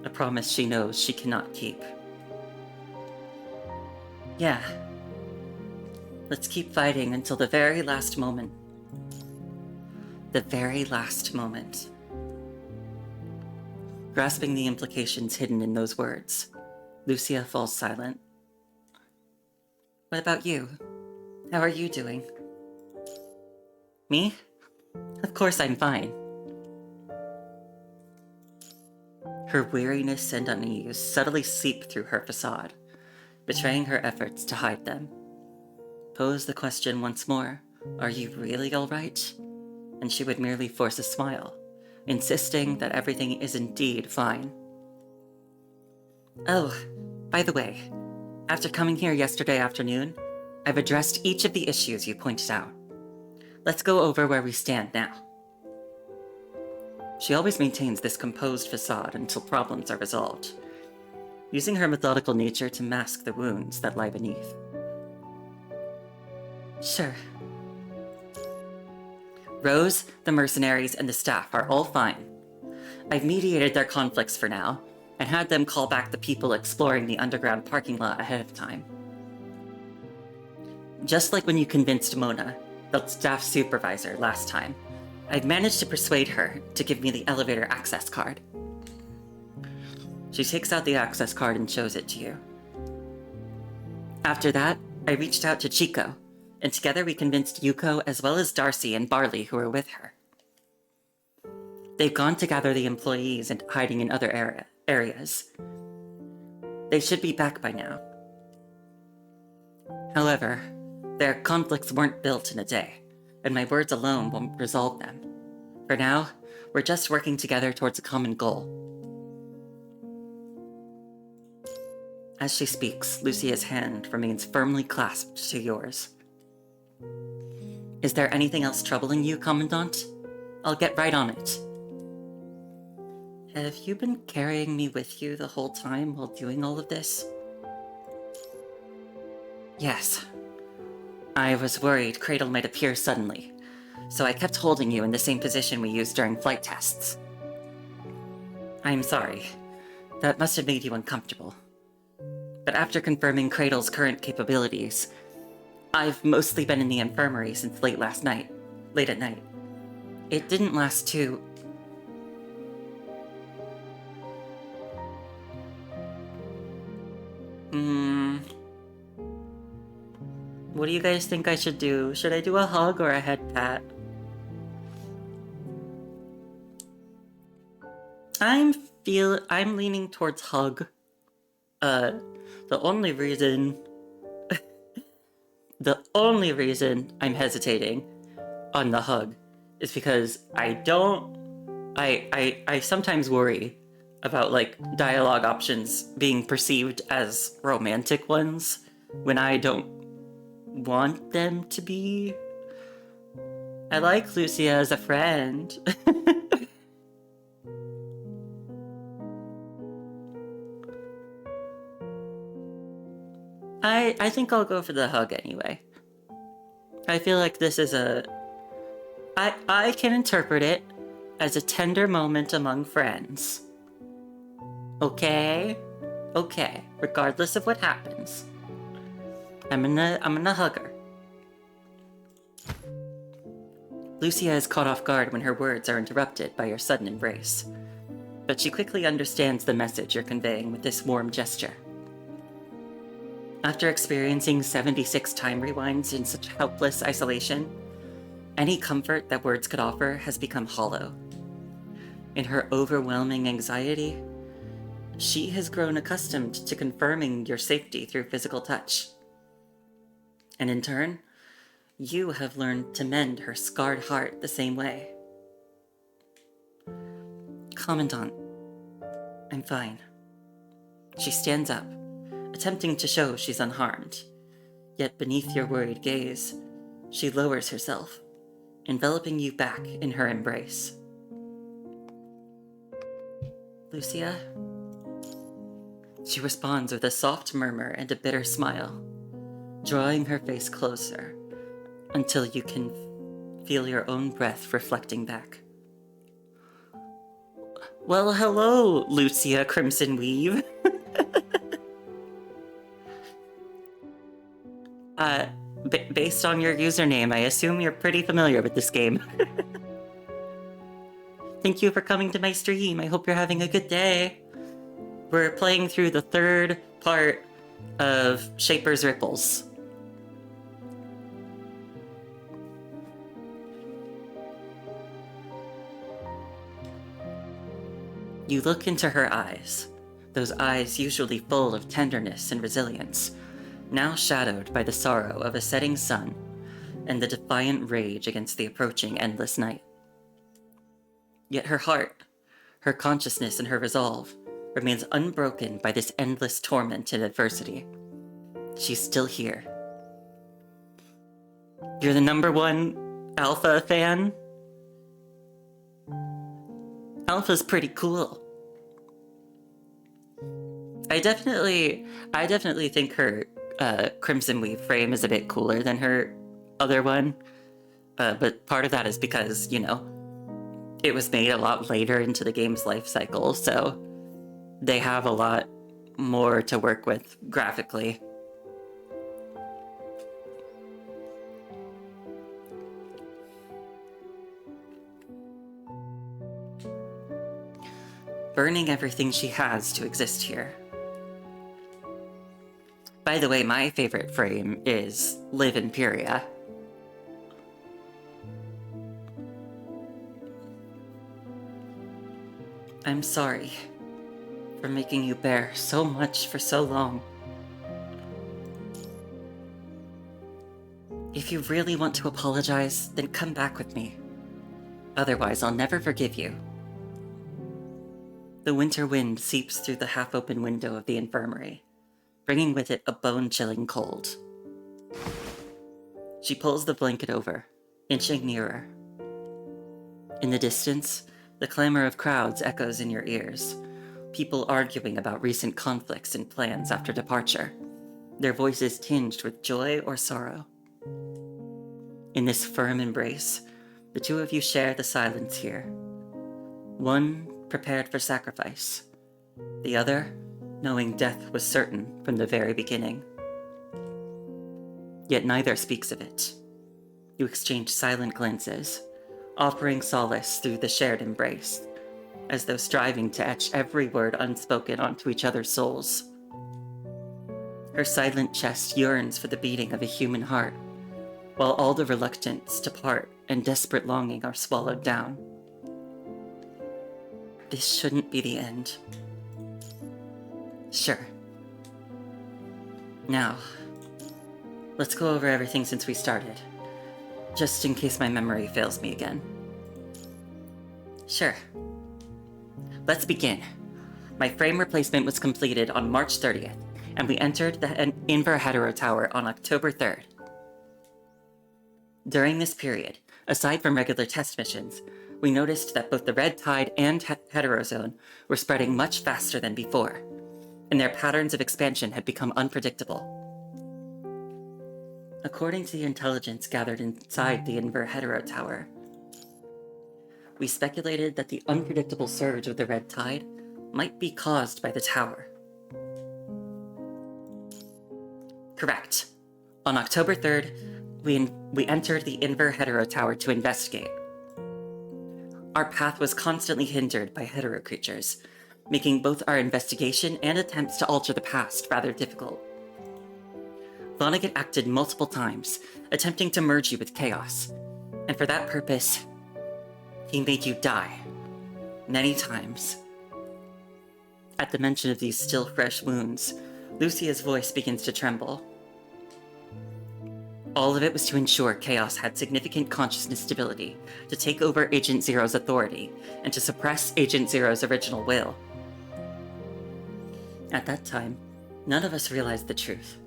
A promise she knows she cannot keep. Yeah. Let's keep fighting until the very last moment. The very last moment. Grasping the implications hidden in those words, Lucia falls silent. What about you? How are you doing? Me? Of course I'm fine. Her weariness and unease subtly seep through her facade, betraying her efforts to hide them. Pose the question once more, are you really alright? And she would merely force a smile, insisting that everything is indeed fine. Oh, by the way, after coming here yesterday afternoon, I've addressed each of the issues you pointed out. Let's go over where we stand now. She always maintains this composed facade until problems are resolved, using her methodical nature to mask the wounds that lie beneath. Sure. Rose, the mercenaries, and the staff are all fine. I've mediated their conflicts for now, and had them call back the people exploring the underground parking lot ahead of time. Just like when you convinced Mona, the staff supervisor, last time, I've managed to persuade her to give me the elevator access card. She takes out the access card and shows it to you. After that, I reached out to Chico, and together we convinced Yuko as well as Darcy and Barley who were with her. They've gone to gather the employees and hiding in other areas. They should be back by now. However, their conflicts weren't built in a day, and my words alone won't resolve them. For now, we're just working together towards a common goal. As she speaks, Lucia's hand remains firmly clasped to yours. Is there anything else troubling you, Commandant? I'll get right on it. Have you been carrying me with you the whole time while doing all of this? Yes. I was worried Cradle might appear suddenly, so I kept holding you in the same position we used during flight tests. I'm sorry. That must have made you uncomfortable. But after confirming Cradle's current capabilities, I've mostly been in the infirmary since late at night. It didn't last too... What do you guys think I should do? Should I do a hug or a head pat? I'm leaning towards hug. The only reason the only reason I'm hesitating on the hug is because I sometimes worry about like dialogue options being perceived as romantic ones when I don't want them to be. I like Lucia as a friend. I think I'll go for the hug anyway. I feel like this is I can interpret it as a tender moment among friends. Okay? Okay, regardless of what happens. I'm gonna hug her. Lucia is caught off guard when her words are interrupted by your sudden embrace. But she quickly understands the message you're conveying with this warm gesture. After experiencing 76 time rewinds in such helpless isolation, any comfort that words could offer has become hollow. In her overwhelming anxiety, she has grown accustomed to confirming your safety through physical touch. And in turn, you have learned to mend her scarred heart the same way. Commandant, I'm fine. She stands up, attempting to show she's unharmed. Yet beneath your worried gaze, she lowers herself, enveloping you back in her embrace. Lucia? She responds with a soft murmur and a bitter smile, drawing her face closer until you can feel your own breath reflecting back. Well, hello, Lucia Crimson Weave. Based on your username, I assume you're pretty familiar with this game. Thank you for coming to my stream. I hope you're having a good day. We're playing through the third part of Shaper's Ripples. You look into her eyes, those eyes usually full of tenderness and resilience, now shadowed by the sorrow of a setting sun and the defiant rage against the approaching endless night. Yet her heart, her consciousness, and her resolve remains unbroken by this endless torment and adversity. She's still here. You're the #1 Alpha fan? Alpha's pretty cool. I definitely think her Crimson Weave frame is a bit cooler than her other one. But part of that is because, you know, it was made a lot later into the game's life cycle, so they have a lot more to work with graphically. Burning everything she has to exist here. By the way, my favorite frame is Live Imperia. I'm sorry for making you bear so much for so long. If you really want to apologize, then come back with me. Otherwise, I'll never forgive you. The winter wind seeps through the half-open window of the infirmary, bringing with it a bone-chilling cold. She pulls the blanket over, inching nearer. In the distance, the clamor of crowds echoes in your ears, people arguing about recent conflicts and plans after departure, their voices tinged with joy or sorrow. In this firm embrace, the two of you share the silence here. One prepared for sacrifice, the other knowing death was certain from the very beginning. Yet neither speaks of it. You exchange silent glances, offering solace through the shared embrace, as though striving to etch every word unspoken onto each other's souls. Her silent chest yearns for the beating of a human heart, while all the reluctance to part and desperate longing are swallowed down. this shouldn't be the end. Sure. Now, let's go over everything since we started, just in case my memory fails me again. Sure. Let's begin. My frame replacement was completed on March 30th, and we entered the Inver Hetero Tower on October 3rd. During this period, aside from regular test missions, we noticed that both the Red Tide and Heterozone were spreading much faster than before, and their patterns of expansion had become unpredictable. According to the intelligence gathered inside the Inver Hetero Tower, we speculated that the unpredictable surge of the Red Tide might be caused by the tower. Correct. On October 3rd, we entered the Inver Hetero Tower to investigate. Our path was constantly hindered by hetero creatures, making both our investigation and attempts to alter the past rather difficult. Vonnegut acted multiple times, attempting to merge you with Chaos, and for that purpose, he made you die. Many times. At the mention of these still fresh wounds, Lucia's voice begins to tremble. All of it was to ensure Chaos had significant consciousness stability, to take over Agent Zero's authority, and to suppress Agent Zero's original will. At that time, none of us realized the truth,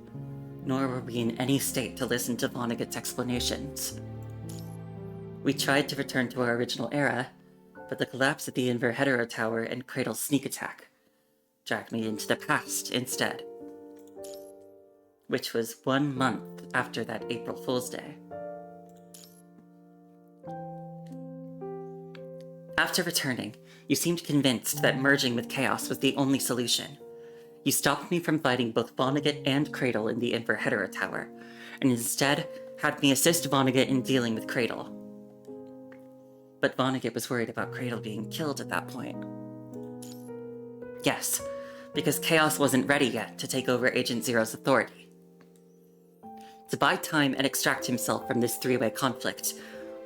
nor were we in any state to listen to Vonnegut's explanations. We tried to return to our original era, but the collapse of the Inver Hetero Tower and Cradle's sneak attack dragged me into the past instead. Which was 1 month after that April Fool's Day. After returning, you seemed convinced that merging with Chaos was the only solution. You stopped me from fighting both Vonnegut and Cradle in the Inver Hetero Tower, and instead had me assist Vonnegut in dealing with Cradle. But Vonnegut was worried about Cradle being killed at that point. Yes, because Chaos wasn't ready yet to take over Agent Zero's authority. To buy time and extract himself from this three-way conflict,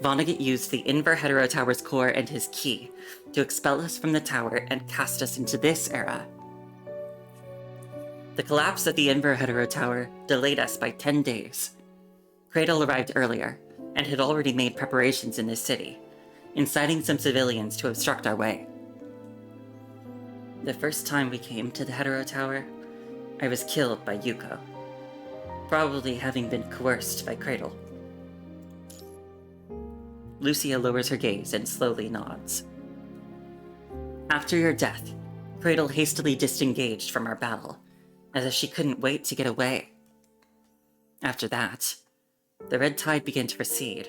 Vonnegut used the Inver Hetero Tower's core and his key to expel us from the tower and cast us into this era. The collapse of the Inver Hetero Tower delayed us by 10 days. Cradle arrived earlier, and had already made preparations in this city, inciting some civilians to obstruct our way. The first time we came to the Hetero Tower, I was killed by Yuko, probably having been coerced by Cradle. Lucia lowers her gaze and slowly nods. After your death, Cradle hastily disengaged from our battle, as if she couldn't wait to get away. After that, the Red Tide began to recede,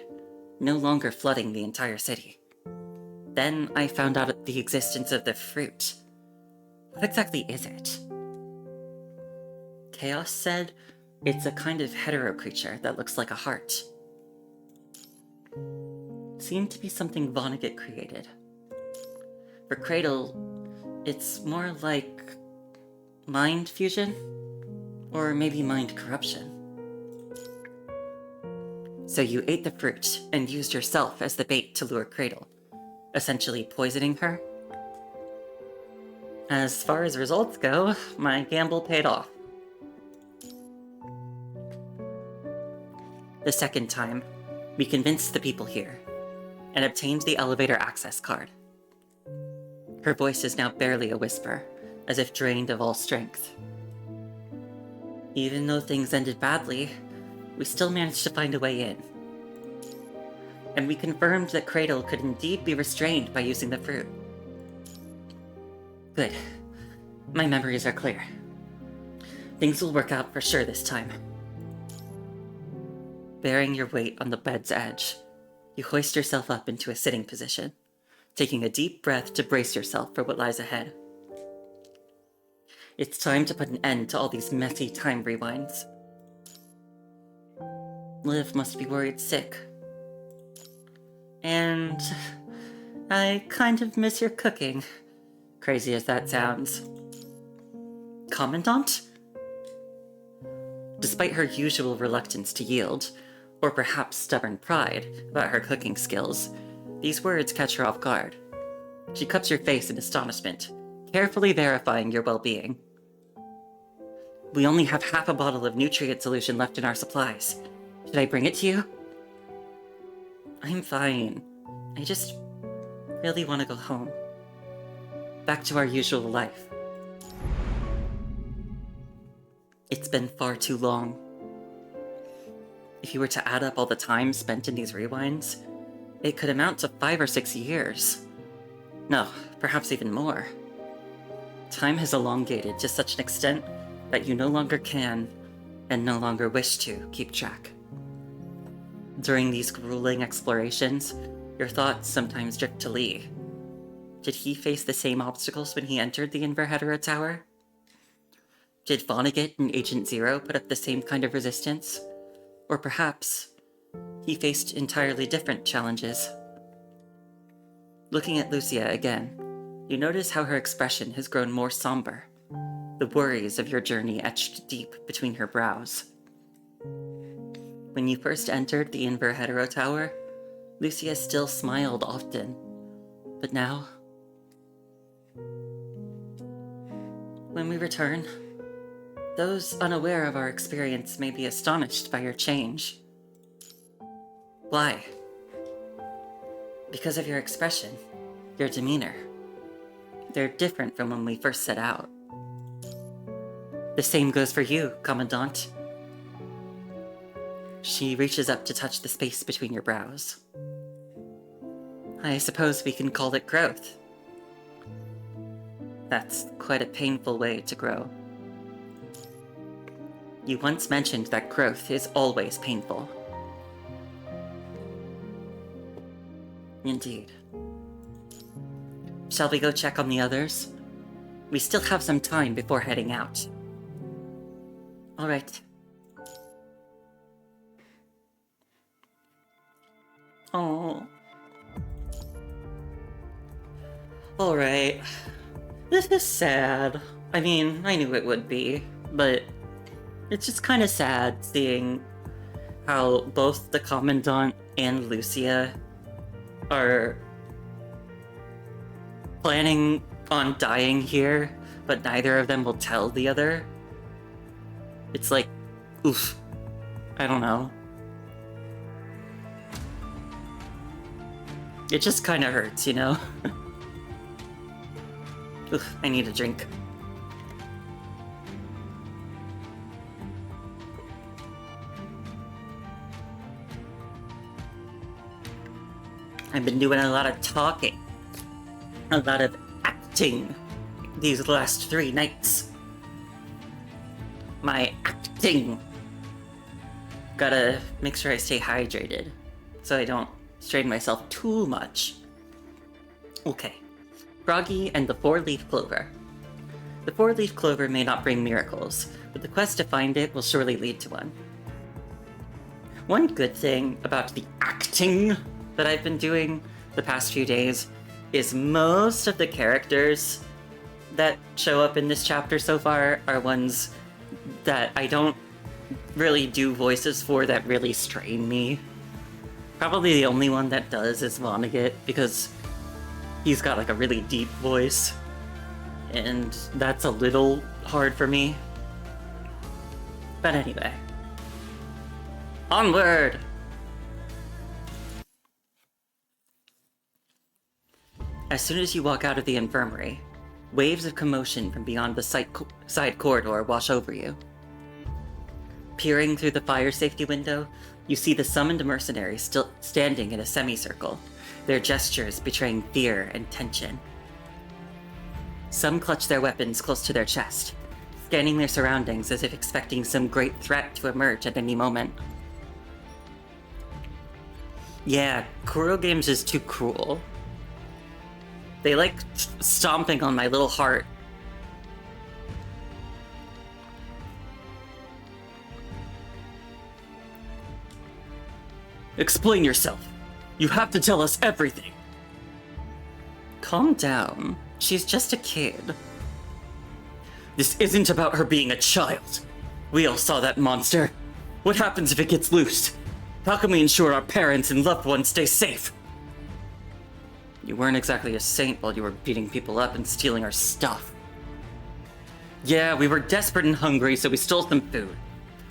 no longer flooding the entire city. Then I found out the existence of the fruit. What exactly is it? Chaos said it's a kind of hetero creature that looks like a heart. Seemed to be something Vonnegut created. For Cradle, it's more like mind fusion, or maybe mind corruption. So you ate the fruit and used yourself as the bait to lure Cradle, essentially poisoning her? As far as results go, my gamble paid off. The second time, we convinced the people here, and obtained the elevator access card. Her voice is now barely a whisper, as if drained of all strength. Even though things ended badly, we still managed to find a way in. And we confirmed that Cradle could indeed be restrained by using the fruit. Good. My memories are clear. Things will work out for sure this time. Bearing your weight on the bed's edge, you hoist yourself up into a sitting position, taking a deep breath to brace yourself for what lies ahead. It's time to put an end to all these messy time rewinds. Liv must be worried sick. And I kind of miss your cooking, crazy as that sounds. Commandant? Despite her usual reluctance to yield, or perhaps stubborn pride about her cooking skills, these words catch her off guard. She cups your face in astonishment, carefully verifying your well-being. We only have half a bottle of nutrient solution left in our supplies. Should I bring it to you? I'm fine. I just really want to go home. Back to our usual life. It's been far too long. If you were to add up all the time spent in these rewinds, it could amount to 5 or 6 years. No, perhaps even more. Time has elongated to such an extent that you no longer can, and no longer wish to, keep track. During these grueling explorations, your thoughts sometimes drift to Lee. Did he face the same obstacles when he entered the Inverhedera Tower? Did Vonnegut and Agent Zero put up the same kind of resistance? Or perhaps, he faced entirely different challenges. Looking at Lucia again, you notice how her expression has grown more somber, the worries of your journey etched deep between her brows. When you first entered the Inverhedera Tower, Lucia still smiled often, but now, when we return, those unaware of our experience may be astonished by your change. Why? Because of your expression, your demeanor. They're different from when we first set out. The same goes for you, Commandant. She reaches up to touch the space between your brows. I suppose we can call it growth. That's quite a painful way to grow. You once mentioned that growth is always painful. Indeed. Shall we go check on the others? We still have some time before heading out. All right. Oh. All right. This is sad. I mean, I knew it would be, but it's just kind of sad seeing how both the Commandant and Lucia are planning on dying here, but neither of them will tell the other. It's like, oof. I don't know. It just kind of hurts, you know? Oof, I need a drink. I've been doing a lot of talking, a lot of acting these last 3 nights. My acting. Gotta make sure I stay hydrated so I don't strain myself too much. Okay, Froggy and the 4-leaf clover. The 4-leaf clover may not bring miracles, but the quest to find it will surely lead to one. One good thing about the acting that I've been doing the past few days is most of the characters that show up in this chapter so far are ones that I don't really do voices for that really strain me. Probably the only one that does is Vonnegut, because he's got like a really deep voice, and that's a little hard for me. But anyway. Onward! As soon as you walk out of the infirmary, waves of commotion from beyond the side corridor wash over you. Peering through the fire safety window, you see the summoned mercenaries still standing in a semicircle, their gestures betraying fear and tension. Some clutch their weapons close to their chest, scanning their surroundings as if expecting some great threat to emerge at any moment. Yeah, Kuro Games is too cruel. They like stomping on my little heart. Explain yourself. You have to tell us everything. Calm down. She's just a kid. This isn't about her being a child. We all saw that monster. What happens if it gets loose? How can we ensure our parents and loved ones stay safe? You weren't exactly a saint while you were beating people up and stealing our stuff. Yeah, we were desperate and hungry, so we stole some food.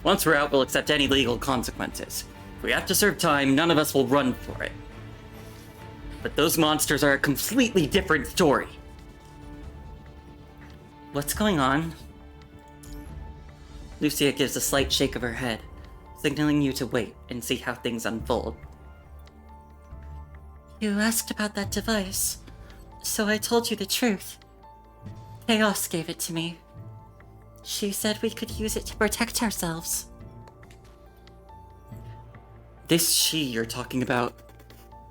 Once we're out, we'll accept any legal consequences. If we have to serve time, none of us will run for it. But those monsters are a completely different story. What's going on? Lucia gives a slight shake of her head, signaling you to wait and see how things unfold. You asked about that device, so I told you the truth. Chaos gave it to me. She said we could use it to protect ourselves. This she you're talking about,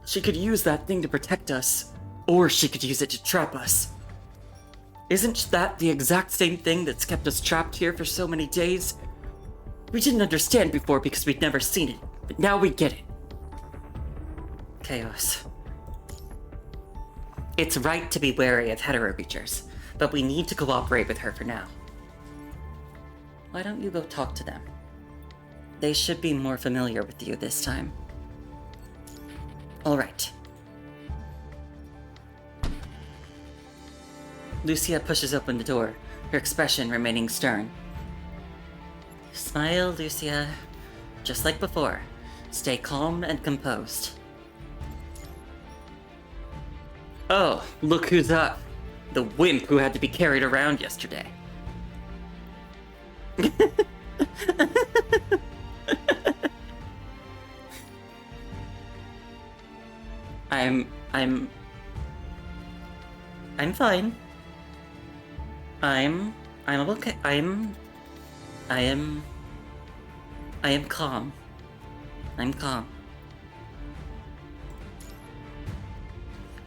she could use that thing to protect us, or she could use it to trap us. Isn't that the exact same thing that's kept us trapped here for so many days? We didn't understand before because we'd never seen it, but now we get it. Chaos. It's right to be wary of hetero creatures, but we need to cooperate with her for now. Why don't you go talk to them? They should be more familiar with you this time. All right. Lucia pushes open the door, her expression remaining stern. Smile, Lucia. Just like before. Stay calm and composed. Oh, look who's up. The wimp who had to be carried around yesterday. I'm fine. I'm okay. I am calm. I'm calm.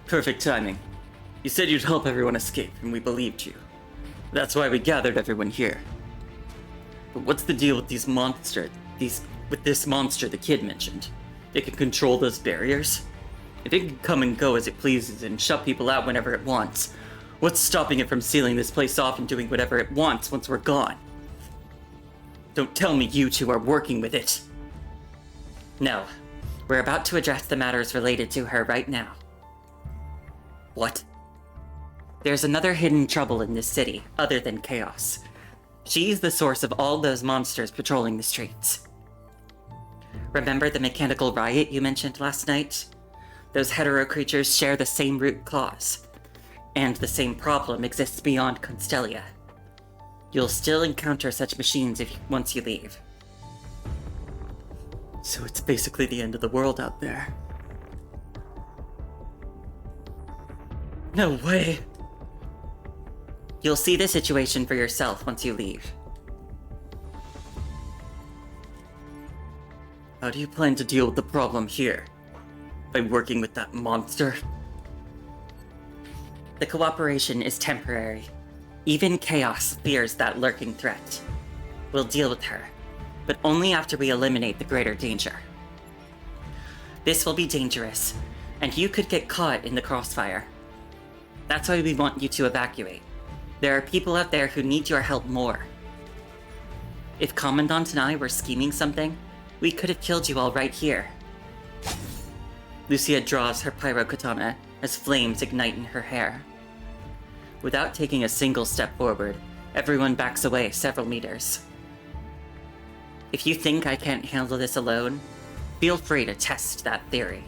Perfect timing. You said you'd help everyone escape, and we believed you. That's why we gathered everyone here. But what's the deal with this monster the kid mentioned? It can control those barriers? If it can come and go as it pleases and shut people out whenever it wants, what's stopping it from sealing this place off and doing whatever it wants once we're gone? Don't tell me you two are working with it. No, we're about to address the matters related to her right now. What? There's another hidden trouble in this city, other than Chaos. She's the source of all those monsters patrolling the streets. Remember the mechanical riot you mentioned last night? Those hetero creatures share the same root cause, and the same problem exists beyond Constellia. You'll still encounter such machines once you leave. So it's basically the end of the world out there. No way! You'll see the situation for yourself once you leave. How do you plan to deal with the problem here? By working with that monster? The cooperation is temporary. Even Chaos fears that lurking threat. We'll deal with her, but only after we eliminate the greater danger. This will be dangerous, and you could get caught in the crossfire. That's why we want you to evacuate. There are people out there who need your help more. If Commandant and I were scheming something, we could have killed you all right here. Lucia draws her pyro katana as flames ignite in her hair. Without taking a single step forward, everyone backs away several meters. If you think I can't handle this alone, feel free to test that theory.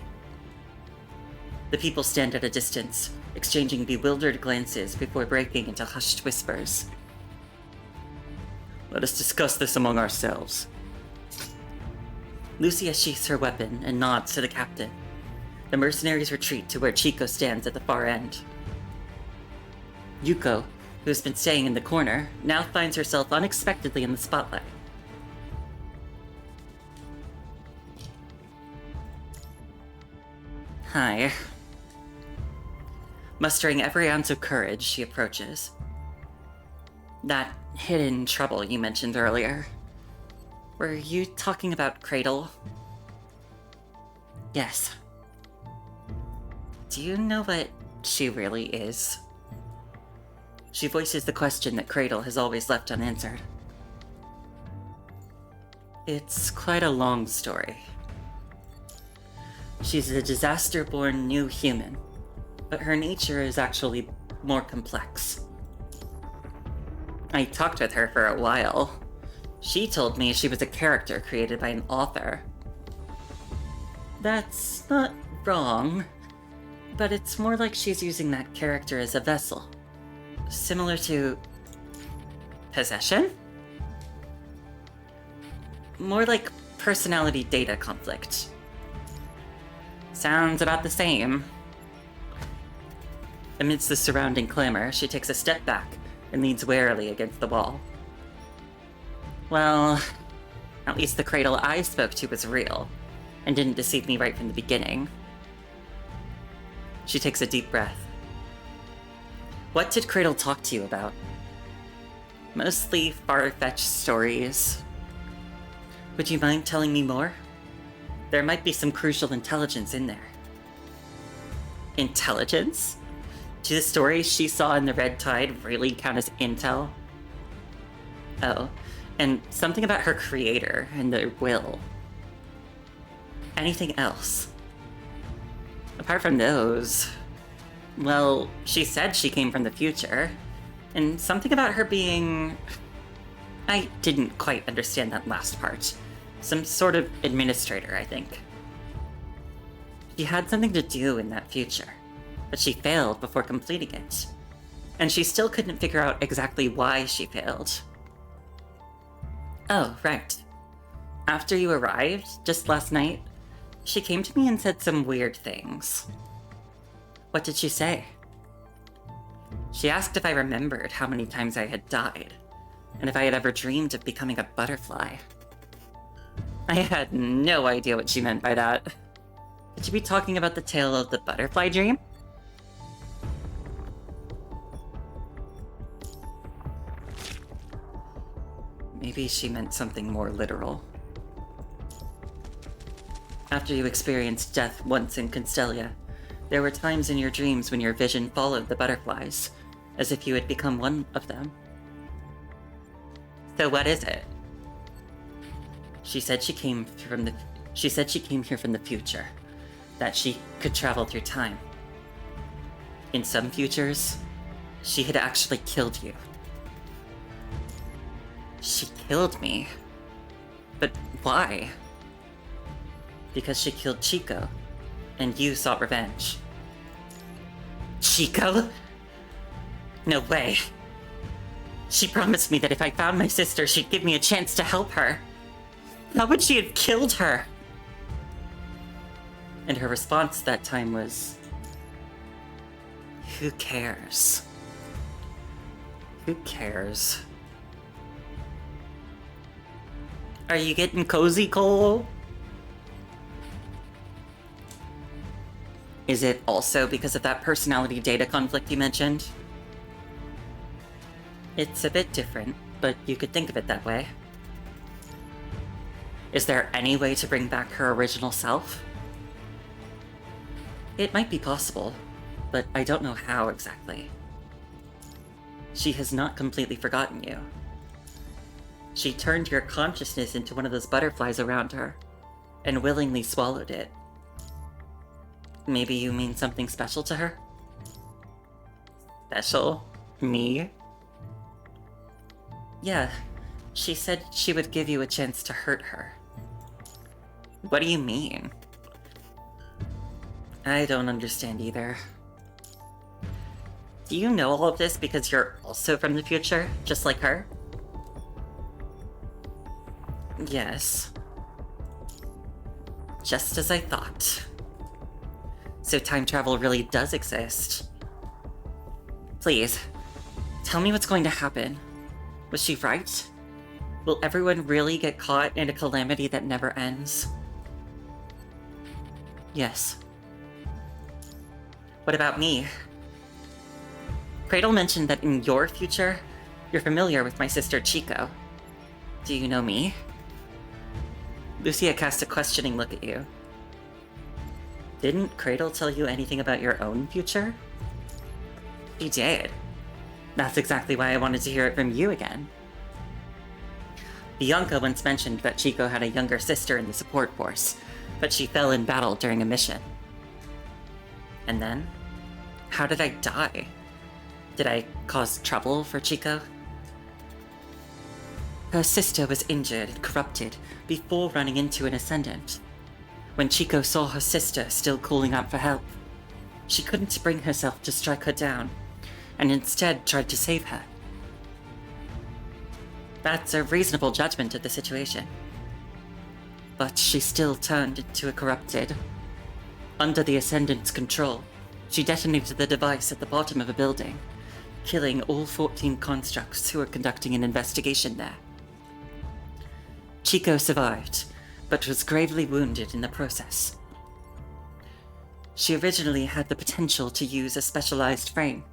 The people stand at a distance, exchanging bewildered glances before breaking into hushed whispers. Let us discuss this among ourselves. Lucia sheaths her weapon and nods to the captain. The mercenaries retreat to where Chico stands at the far end. Yuko, who has been staying in the corner, now finds herself unexpectedly in the spotlight. Hi. Mustering every ounce of courage, she approaches. That hidden trouble you mentioned earlier. Were you talking about Cradle? Yes. Do you know what she really is? She voices the question that Cradle has always left unanswered. It's quite a long story. She's a disaster-born new human. but her nature is actually more complex. I talked with her for a while. She told me she was a character created by an author. That's not wrong, but it's more like she's using that character as a vessel. Similar to possession? More like personality data conflict. Sounds about the same. Amidst the surrounding clamor, she takes a step back and leans warily against the wall. Well, at least the cradle I spoke to was real, and didn't deceive me right from the beginning. She takes a deep breath. What did Cradle talk to you about? Mostly far-fetched stories. Would you mind telling me more? There might be some crucial intelligence in there. Intelligence? Do the stories she saw in the Red Tide really count as intel? Oh, and something about her creator and their will. Anything else? Apart from those... Well, she said she came from the future, and something about her being... I didn't quite understand that last part. Some sort of administrator, I think. She had something to do in that future, but she failed before completing it. And she still couldn't figure out exactly why she failed. Oh, right. After you arrived, just last night, she came to me and said some weird things. What did she say? She asked if I remembered how many times I had died, and if I had ever dreamed of becoming a butterfly. I had no idea what she meant by that. Could you be talking about the tale of the butterfly dream? Maybe she meant something more literal. After you experienced death once in Constellia, there were times in your dreams when your vision followed the butterflies, as if you had become one of them. So what is it? She said she came here from the future, that she could travel through time. In some futures, she had actually killed you. She killed me. But why? Because she killed Chico, and you sought revenge. Chico? No way. She promised me that if I found my sister, she'd give me a chance to help her. How would she have killed her? And her response that time was... Who cares? Who cares? Are you getting cozy, Cole? Is it also because of that personality data conflict you mentioned? It's a bit different, but you could think of it that way. Is there any way to bring back her original self? It might be possible, but I don't know how exactly. She has not completely forgotten you. She turned your consciousness into one of those butterflies around her, and willingly swallowed it. Maybe you mean something special to her? Special? Me? Yeah, she said she would give you a chance to hurt her. What do you mean? I don't understand either. Do you know all of this because you're also from the future, just like her? Yes. Just as I thought. So time travel really does exist. Please, tell me what's going to happen. Was she right? Will everyone really get caught in a calamity that never ends? Yes. What about me? Cradle mentioned that in your future, you're familiar with my sister Chico. Do you know me? Lucia cast a questioning look at you. Didn't Cradle tell you anything about your own future? He did. That's exactly why I wanted to hear it from you again. Bianca once mentioned that Chico had a younger sister in the support force, but she fell in battle during a mission. And then, How did I die? Did I cause trouble for Chico? Her sister was injured and corrupted before running into an Ascendant. When Chico saw her sister still calling out for help, she couldn't bring herself to strike her down, and instead tried to save her. That's a reasonable judgment of the situation. But she still turned into a corrupted. Under the Ascendant's control, she detonated the device at the bottom of a building, killing all 14 constructs who were conducting an investigation there. Chico survived, but was gravely wounded in the process. She originally had the potential to use a specialized frame,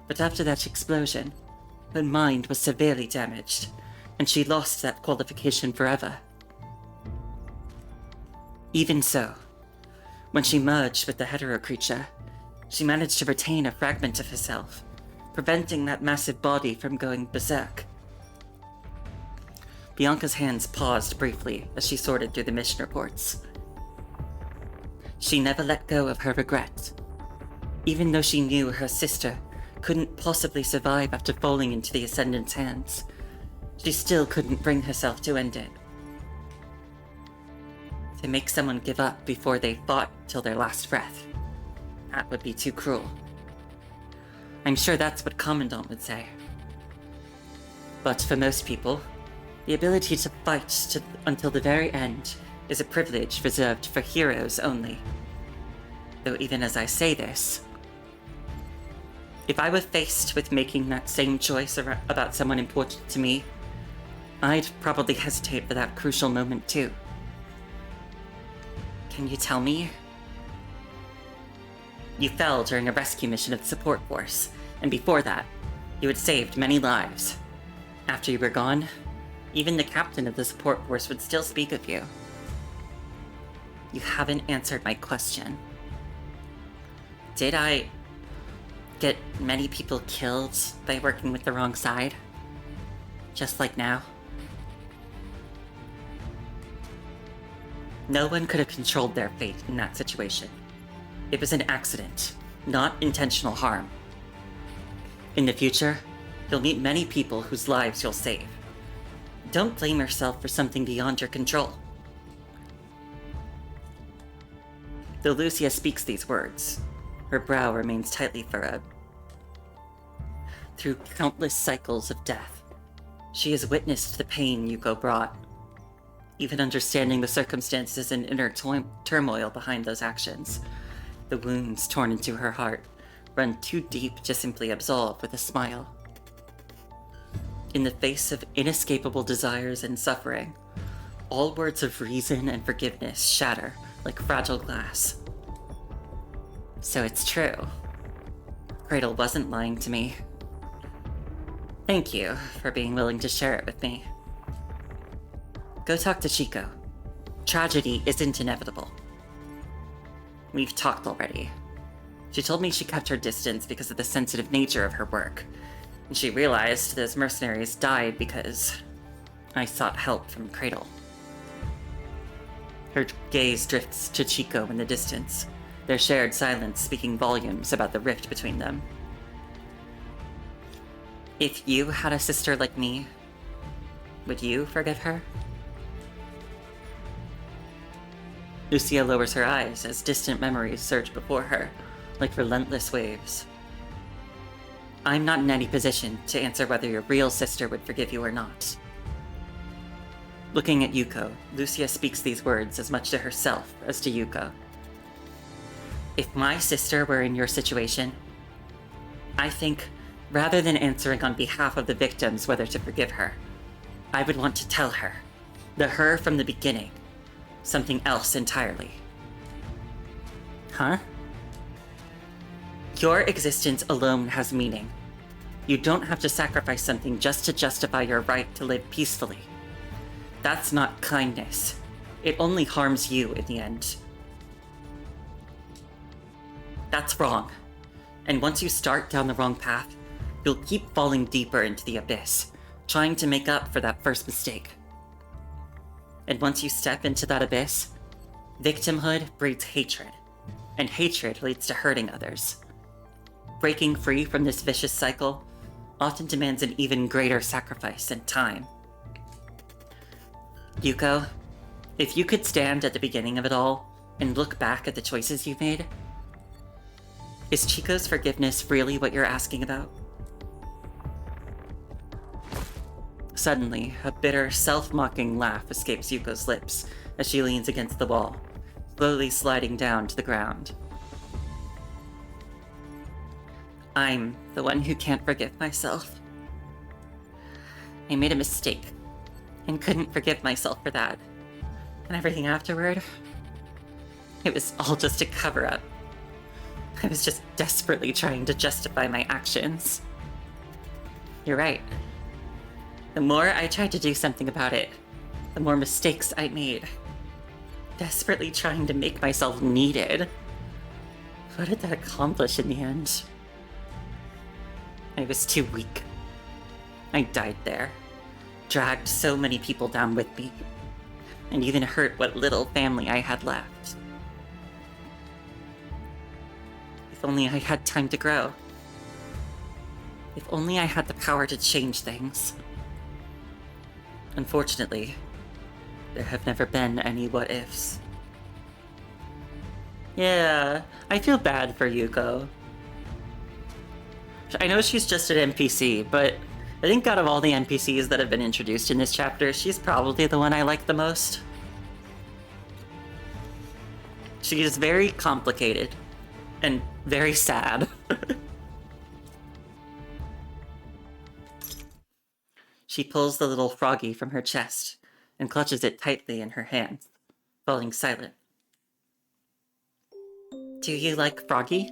but after that explosion, her mind was severely damaged, and she lost that qualification forever. Even so, when she merged with the hetero creature, she managed to retain a fragment of herself, preventing that massive body from going berserk. Bianca's hands paused briefly as she sorted through the mission reports. She never let go of her regret. Even though she knew her sister couldn't possibly survive after falling into the Ascendant's hands, she still couldn't bring herself to end it. To make someone give up before they fought till their last breath, that would be too cruel. I'm sure that's what Commandant would say. But for most people, the ability to fight until the very end is a privilege reserved for heroes only. Though even as I say this, if I were faced with making that same choice about someone important to me, I'd probably hesitate for that crucial moment too. Can you tell me? You fell during a rescue mission of the support force, and before that, you had saved many lives. After you were gone, even the captain of the support force would still speak of you. You haven't answered my question. Did I get many people killed by working with the wrong side? Just like now? No one could have controlled their fate in that situation. It was an accident, not intentional harm. In the future, you'll meet many people whose lives you'll save. Don't blame yourself for something beyond your control. Though Lucia speaks these words, her brow remains tightly furrowed. Through countless cycles of death, she has witnessed the pain Yuko brought, even understanding the circumstances and inner turmoil behind those actions. The wounds torn into her heart run too deep to simply absolve with a smile. In the face of inescapable desires and suffering, all words of reason and forgiveness shatter like fragile glass. So it's true. Cradle wasn't lying to me. Thank you for being willing to share it with me. Go talk to Chico. Tragedy isn't inevitable. We've talked already. She told me she kept her distance because of the sensitive nature of her work, and she realized those mercenaries died because I sought help from Cradle. Her gaze drifts to Chico in the distance, their shared silence speaking volumes about the rift between them. If you had a sister like me, would you forgive her? Lucia lowers her eyes as distant memories surge before her, like relentless waves. I'm not in any position to answer whether your real sister would forgive you or not. Looking at Yuko, Lucia speaks these words as much to herself as to Yuko. If my sister were in your situation, I think, rather than answering on behalf of the victims whether to forgive her, I would want to tell her, the her from the beginning, something else entirely. Huh? Your existence alone has meaning. You don't have to sacrifice something just to justify your right to live peacefully. That's not kindness. It only harms you in the end. That's wrong. And once you start down the wrong path, you'll keep falling deeper into the abyss, trying to make up for that first mistake. And once you step into that abyss, victimhood breeds hatred, and hatred leads to hurting others. breaking free from this vicious cycle often demands an even greater sacrifice and time. Yuko, if you could stand at the beginning of it all and look back at the choices you've made, is Chico's forgiveness really what you're asking about? Suddenly, a bitter, self-mocking laugh escapes Yuko's lips as she leans against the wall, slowly sliding down to the ground. I'm the one who can't forgive myself. I made a mistake, and couldn't forgive myself for that. And everything afterward, it was all just a cover-up. I was just desperately trying to justify my actions. You're right. The more I tried to do something about it, the more mistakes I made. Desperately trying to make myself needed. What did that accomplish in the end? I was too weak. I died there. Dragged so many people down with me. And even hurt what little family I had left. If only I had time to grow. If only I had the power to change things. Unfortunately, there have never been any what-ifs. Yeah, I feel bad for Yuko. I know she's just an NPC, but I think out of all the NPCs that have been introduced in this chapter, she's probably the one I like the most. She is very complicated and very sad. She pulls the little froggy from her chest and clutches it tightly in her hands, falling silent. Do you like Froggy?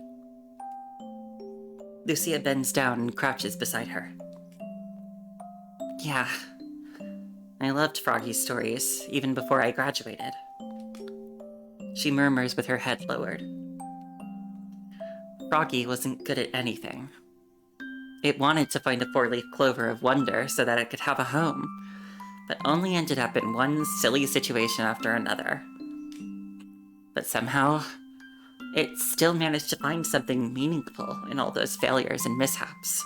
Lucia bends down and crouches beside her. Yeah, I loved Froggy's stories even before I graduated. She murmurs with her head lowered. Froggy wasn't good at anything. It wanted to find a four-leaf clover of wonder so that it could have a home, but only ended up in one silly situation after another. But somehow, it still managed to find something meaningful in all those failures and mishaps.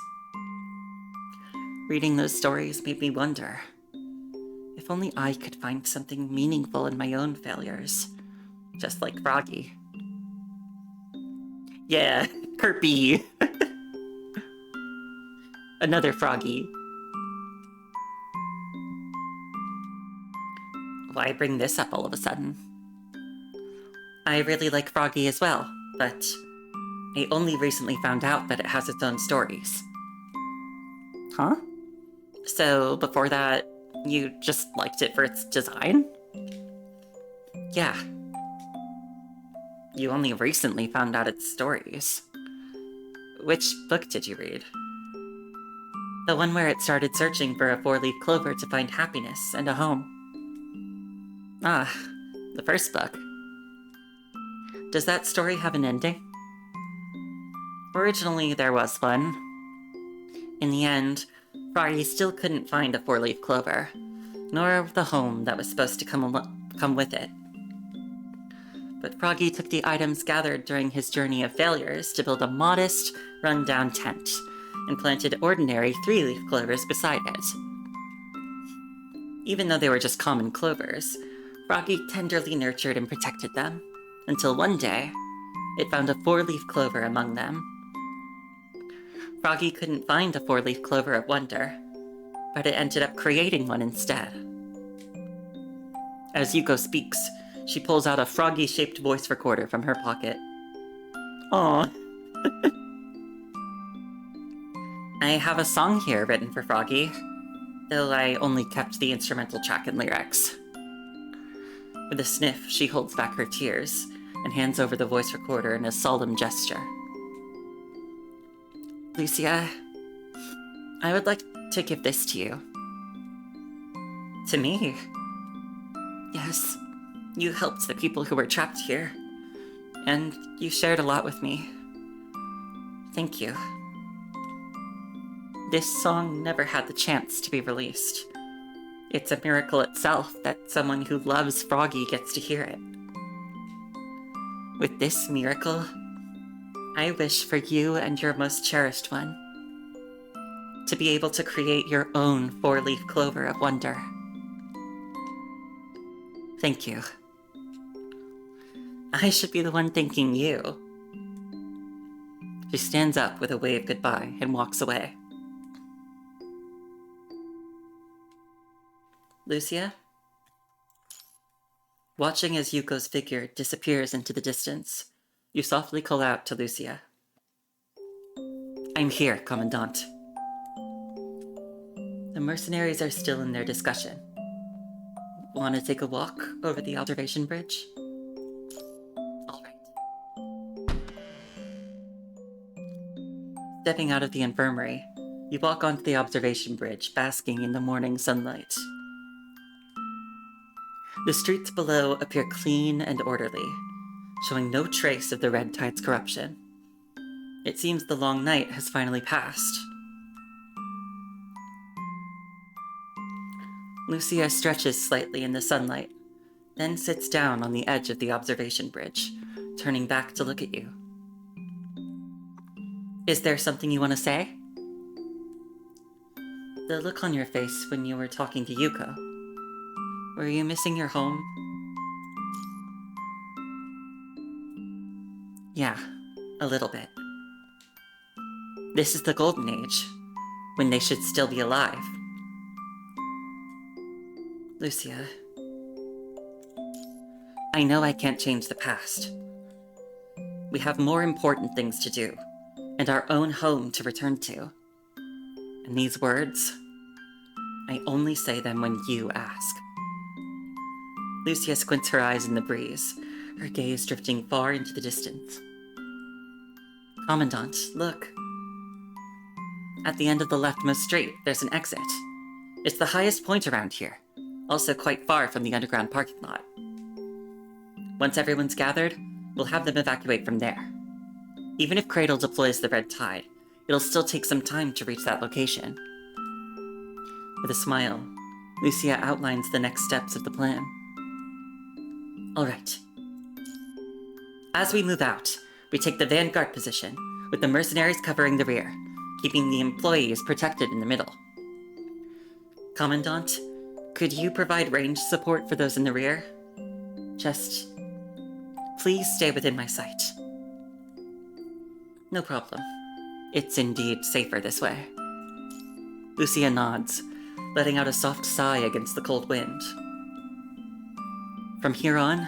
Reading those stories made me wonder, if only I could find something meaningful in my own failures, just like Froggy. Yeah, Kirby! Another Froggy. Why bring this up all of a sudden? I really like Froggy as well, but I only recently found out that it has its own stories. Huh? So before that, you just liked it for its design? Yeah. You only recently found out its stories. Which book did you read? The one where it started searching for a four-leaf clover to find happiness and a home. Ah, the first book. Does that story have an ending? Originally, there was one. In the end, Froggy still couldn't find a four-leaf clover, nor the home that was supposed to come with it. But Froggy took the items gathered during his journey of failures to build a modest, run-down tent, and planted ordinary three-leaf clovers beside it. Even though they were just common clovers, Froggy tenderly nurtured and protected them, until one day, it found a four-leaf clover among them. Froggy couldn't find a four-leaf clover of wonder, but it ended up creating one instead. As Yuko speaks, she pulls out a froggy-shaped voice recorder from her pocket. Aww. I have a song here written for Froggy, though I only kept the instrumental track and lyrics. With a sniff, she holds back her tears and hands over the voice recorder in a solemn gesture. Lucia, I would like to give this to you. To me? Yes, you helped the people who were trapped here, and you shared a lot with me. Thank you. This song never had the chance to be released. It's a miracle itself that someone who loves Froggy gets to hear it. With this miracle, I wish for you and your most cherished one to be able to create your own four-leaf clover of wonder. Thank you. I should be the one thanking you. She stands up with a wave goodbye and walks away. Lucia? Watching as Yuko's figure disappears into the distance, you softly call out to Lucia. I'm here, Commandant. The mercenaries are still in their discussion. Want to take a walk over the observation bridge? All right. Stepping out of the infirmary, you walk onto the observation bridge, basking in the morning sunlight. The streets below appear clean and orderly, showing no trace of the Red Tide's corruption. It seems the long night has finally passed. Lucia stretches slightly in the sunlight, then sits down on the edge of the observation bridge, turning back to look at you. Is there something you want to say? The look on your face when you were talking to Yuko. Were you missing your home? Yeah, a little bit. This is the Golden Age, when they should still be alive. Lucia, I know I can't change the past. We have more important things to do, and our own home to return to. And these words, I only say them when you ask. Lucia squints her eyes in the breeze, her gaze drifting far into the distance. Commandant, look. At the end of the leftmost street, there's an exit. It's the highest point around here, also quite far from the underground parking lot. Once everyone's gathered, we'll have them evacuate from there. Even if Cradle deploys the Red Tide, it'll still take some time to reach that location. With a smile, Lucia outlines the next steps of the plan. All right. As we move out, we take the vanguard position, with the mercenaries covering the rear, keeping the employees protected in the middle. Commandant, could you provide range support for those in the rear? Just, please stay within my sight. No problem. It's indeed safer this way. Lucia nods, letting out a soft sigh against the cold wind. From here on,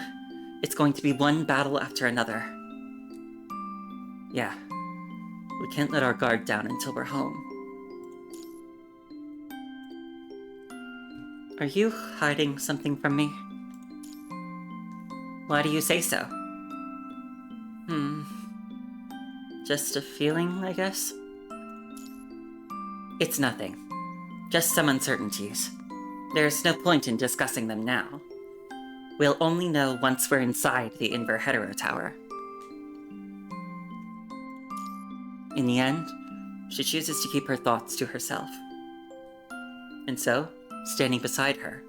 it's going to be one battle after another. Yeah, we can't let our guard down until we're home. Are you hiding something from me? Why do you say so? Just a feeling, I guess? It's nothing. Just some uncertainties. There's no point in discussing them now. We'll only know once we're inside the Inver Hetero Tower. In the end, she chooses to keep her thoughts to herself. And so, standing beside her,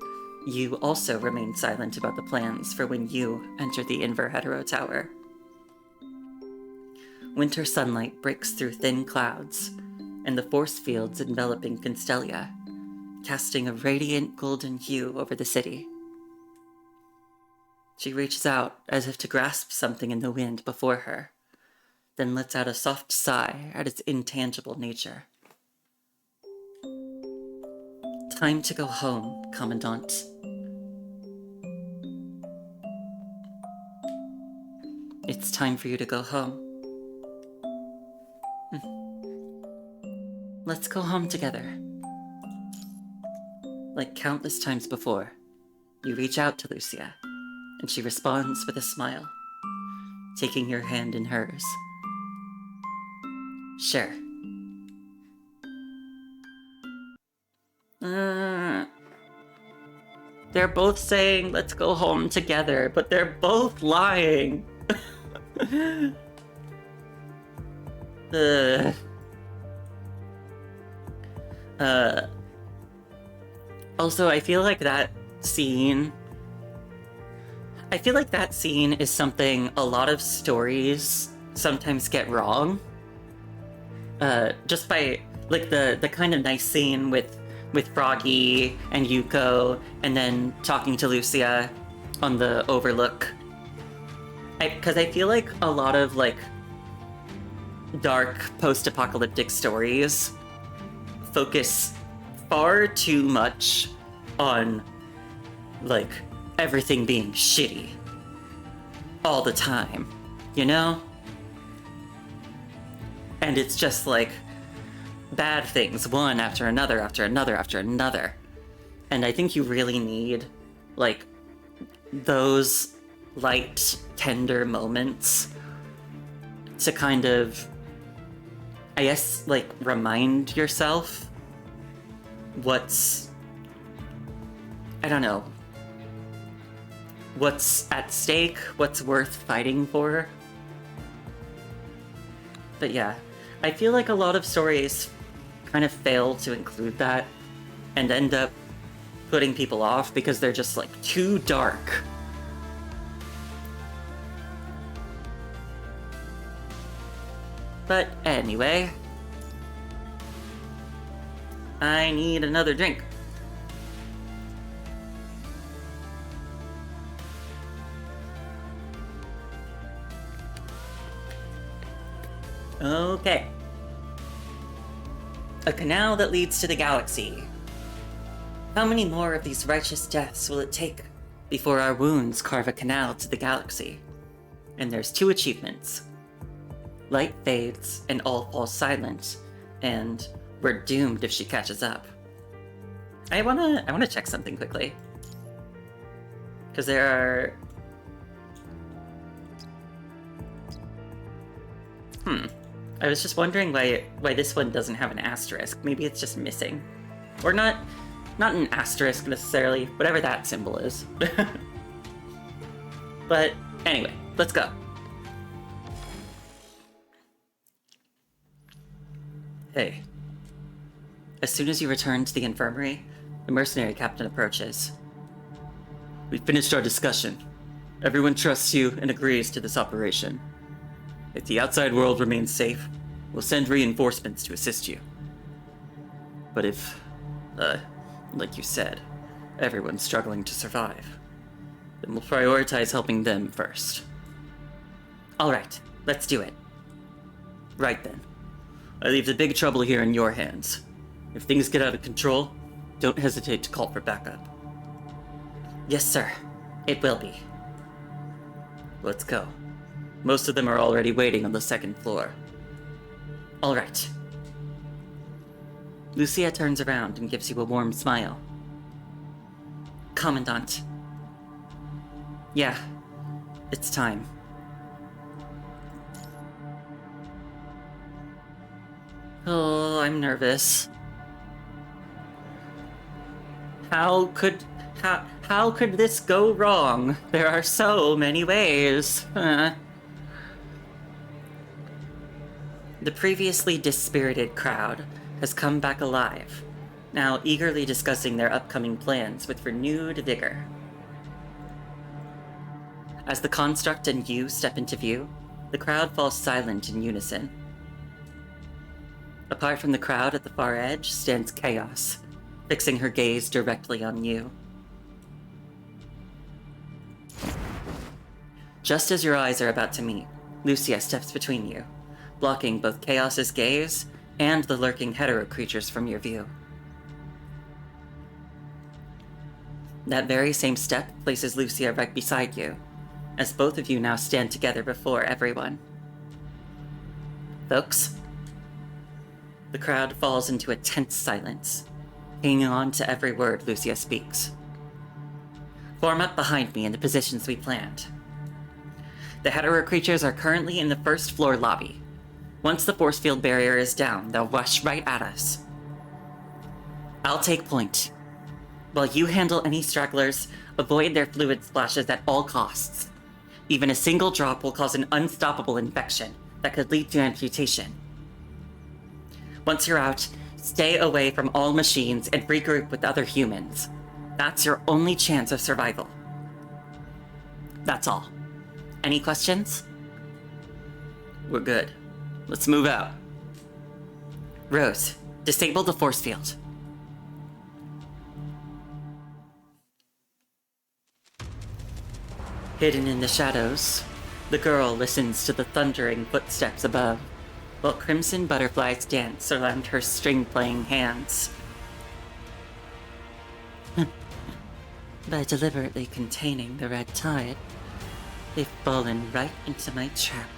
you also remain silent about the plans for when you enter the Inver Hetero Tower. Winter sunlight breaks through thin clouds, and the force fields enveloping Constellia, casting a radiant golden hue over the city. She reaches out as if to grasp something in the wind before her, then lets out a soft sigh at its intangible nature. Time to go home, Commandant. It's time for you to go home. Let's go home together. Like countless times before, you reach out to Lucia, and she responds with a smile, taking your hand in hers. Sure. They're both saying, let's go home together, but they're both lying. Also, I feel like that scene is something a lot of stories sometimes get wrong. Just by like the kind of nice scene with Froggy and Yuko, and then talking to Lucia on the Overlook. Because I feel like a lot of like dark post-apocalyptic stories focus far too much on like everything being shitty all the time, you know? And it's just like bad things, one after another, after another, after another. And I think you really need like those light, tender moments to kind of, I guess, like remind yourself what's, I don't know, what's at stake, what's worth fighting for. But yeah, I feel like a lot of stories kind of fail to include that and end up putting people off because they're just like too dark. But anyway, I need another drink. Okay. A canal that leads to the galaxy. How many more of these righteous deaths will it take before our wounds carve a canal to the galaxy? And there's 2 achievements. Light fades and all falls silent, and we're doomed if she catches up. I wanna check something quickly. Because there are... I was just wondering why this one doesn't have an asterisk. Maybe it's just missing. Or not an asterisk necessarily, whatever that symbol is. But anyway, let's go. Hey. As soon as you return to the infirmary, the mercenary captain approaches. We've finished our discussion. Everyone trusts you and agrees to this operation. If the outside world remains safe, we'll send reinforcements to assist you. But if, like you said, everyone's struggling to survive, then we'll prioritize helping them first. Alright, let's do it. Right then. I leave the big trouble here in your hands. If things get out of control, don't hesitate to call for backup. Yes, sir. It will be. Let's go. Most of them are already waiting on the 2nd floor. All right. Lucia turns around and gives you a warm smile. Commandant. Yeah, it's time. Oh, I'm nervous. How could this go wrong? There are so many ways. The previously dispirited crowd has come back alive, now eagerly discussing their upcoming plans with renewed vigor. As the construct and you step into view, the crowd falls silent in unison. Apart from the crowd at the far edge stands Chaos, fixing her gaze directly on you. Just as your eyes are about to meet, Lucia steps between you, blocking both Chaos's gaze and the lurking hetero creatures from your view. That very same step places Lucia right beside you, as both of you now stand together before everyone. Folks? The crowd falls into a tense silence, hanging on to every word Lucia speaks. Form up behind me in the positions we planned. The hetero creatures are currently in the 1st floor lobby. Once the force field barrier is down, they'll rush right at us. I'll take point. While you handle any stragglers, avoid their fluid splashes at all costs. Even a single drop will cause an unstoppable infection that could lead to amputation. Once you're out, stay away from all machines and regroup with other humans. That's your only chance of survival. That's all. Any questions? We're good. Let's move out. Rose, disable the force field. Hidden in the shadows, the girl listens to the thundering footsteps above, while crimson butterflies dance around her string-playing hands. By deliberately containing the red tide, they've fallen right into my trap,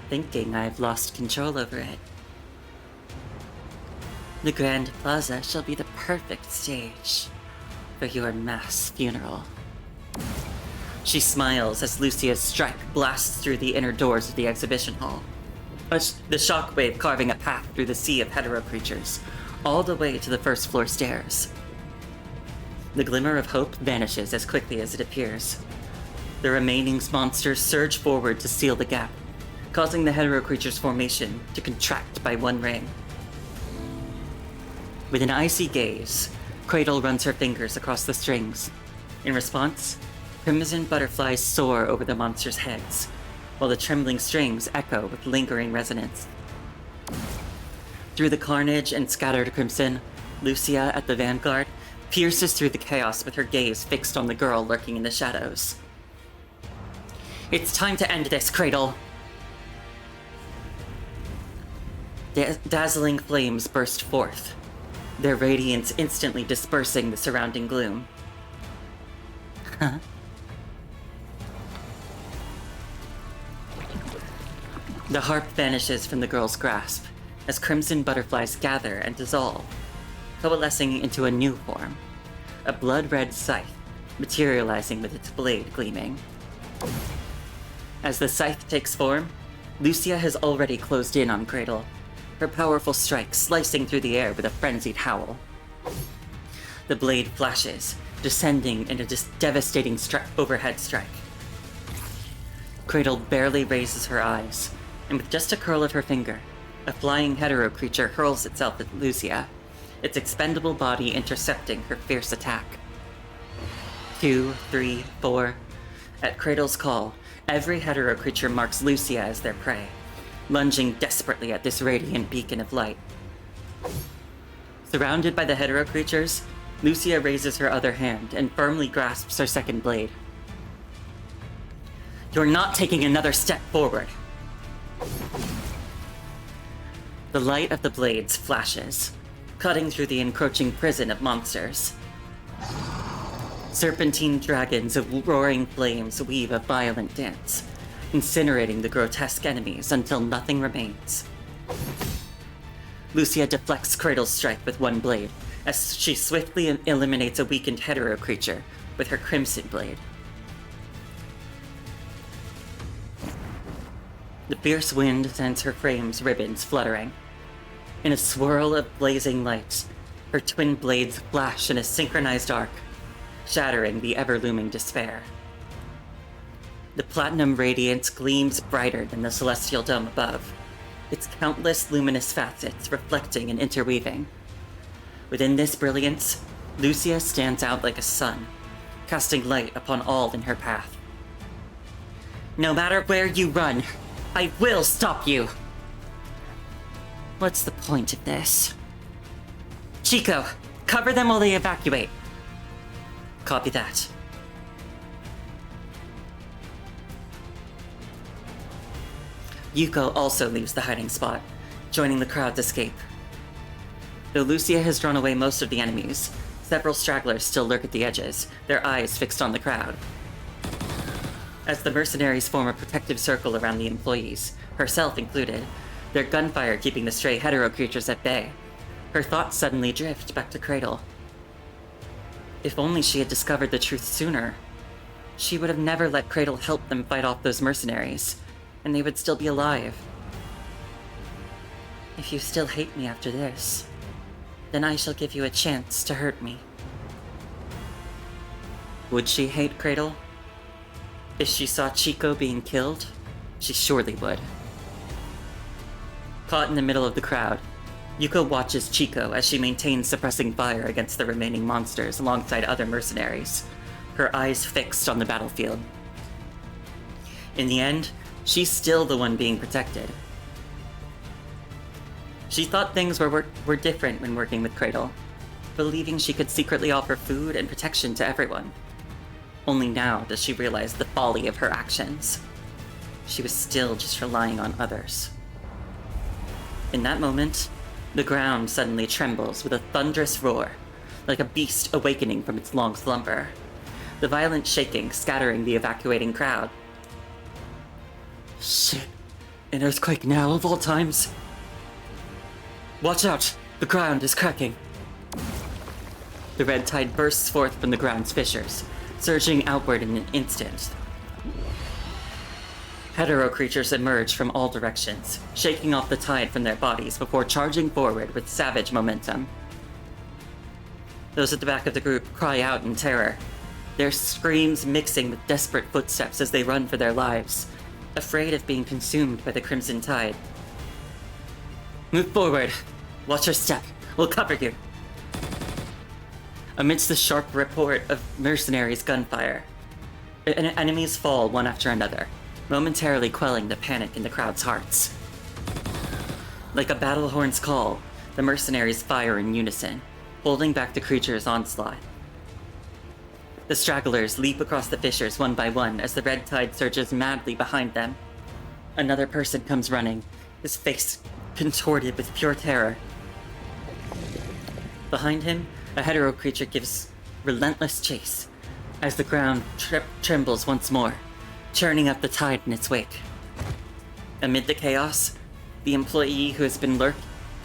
thinking I've lost control over it. The Grand Plaza shall be the perfect stage for your mass funeral. She smiles as Lucia's strike blasts through the inner doors of the exhibition hall, the shockwave carving a path through the sea of hetero creatures, all the way to the first floor stairs. The glimmer of hope vanishes as quickly as it appears. The remaining monsters surge forward to seal the gap, causing the hetero creature's formation to contract by one ring. With an icy gaze, Cradle runs her fingers across the strings. In response, crimson butterflies soar over the monsters' heads, while the trembling strings echo with lingering resonance. Through the carnage and scattered crimson, Lucia at the vanguard pierces through the chaos with her gaze fixed on the girl lurking in the shadows. It's time to end this, Cradle! Dazzling flames burst forth, their radiance instantly dispersing the surrounding gloom. The harp vanishes from the girl's grasp as crimson butterflies gather and dissolve, coalescing into a new form, a blood-red scythe materializing with its blade gleaming. As the scythe takes form, Lucia has already closed in on Cradle, her powerful strike slicing through the air with a frenzied howl. The blade flashes, descending in a devastating overhead strike. Cradle barely raises her eyes, and with just a curl of her finger, a flying hetero creature hurls itself at Lucia, its expendable body intercepting her fierce attack. 2, 3, 4. At Cradle's call, every hetero creature marks Lucia as their prey, lunging desperately at this radiant beacon of light. Surrounded by the hetero creatures, Lucia raises her other hand and firmly grasps her second blade. You're not taking another step forward. The light of the blades flashes, cutting through the encroaching prison of monsters. Serpentine dragons of roaring flames weave a violent dance, incinerating the grotesque enemies until nothing remains. Lucia deflects Cradle's strike with one blade, as she swiftly eliminates a weakened hetero creature with her crimson blade. The fierce wind sends her frame's ribbons fluttering. In a swirl of blazing light, her twin blades flash in a synchronized arc, shattering the ever-looming despair. The platinum radiance gleams brighter than the celestial dome above, its countless luminous facets reflecting and interweaving. Within this brilliance, Lucia stands out like a sun, casting light upon all in her path. No matter where you run, I will stop you! What's the point of this? Chico, cover them while they evacuate. Copy that. Yuko also leaves the hiding spot, joining the crowd's escape. Though Lucia has drawn away most of the enemies, several stragglers still lurk at the edges, their eyes fixed on the crowd. As the mercenaries form a protective circle around the employees, herself included, their gunfire keeping the stray hetero creatures at bay, her thoughts suddenly drift back to Cradle. If only she had discovered the truth sooner, she would have never let Cradle help them fight off those mercenaries, and they would still be alive. If you still hate me after this, then I shall give you a chance to hurt me. Would she hate Cradle? If she saw Chico being killed, she surely would. Caught in the middle of the crowd, Yuko watches Chico as she maintains suppressing fire against the remaining monsters alongside other mercenaries, her eyes fixed on the battlefield. In the end, she's still the one being protected. She thought things were different when working with Cradle, believing she could secretly offer food and protection to everyone. Only now does she realize the folly of her actions. She was still just relying on others. In that moment, the ground suddenly trembles with a thunderous roar, like a beast awakening from its long slumber, the violent shaking scattering the evacuating crowd. Shit. An earthquake now of all times? Watch out! The ground is cracking. The red tide bursts forth from the ground's fissures, surging outward in an instant. Hetero creatures emerge from all directions, shaking off the tide from their bodies before charging forward with savage momentum. Those at the back of the group cry out in terror, their screams mixing with desperate footsteps as they run for their lives, afraid of being consumed by the crimson tide. Move forward. Watch your step. We'll cover you. Amidst the sharp report of mercenaries' gunfire, enemies fall one after another, momentarily quelling the panic in the crowd's hearts. Like a battle horn's call, the mercenaries fire in unison, holding back the creature's onslaught. The stragglers leap across the fissures one by one as the red tide surges madly behind them. Another person comes running, his face contorted with pure terror. Behind him, a hetero creature gives relentless chase as the ground trembles once more, churning up the tide in its wake. Amid the chaos, the employee who has been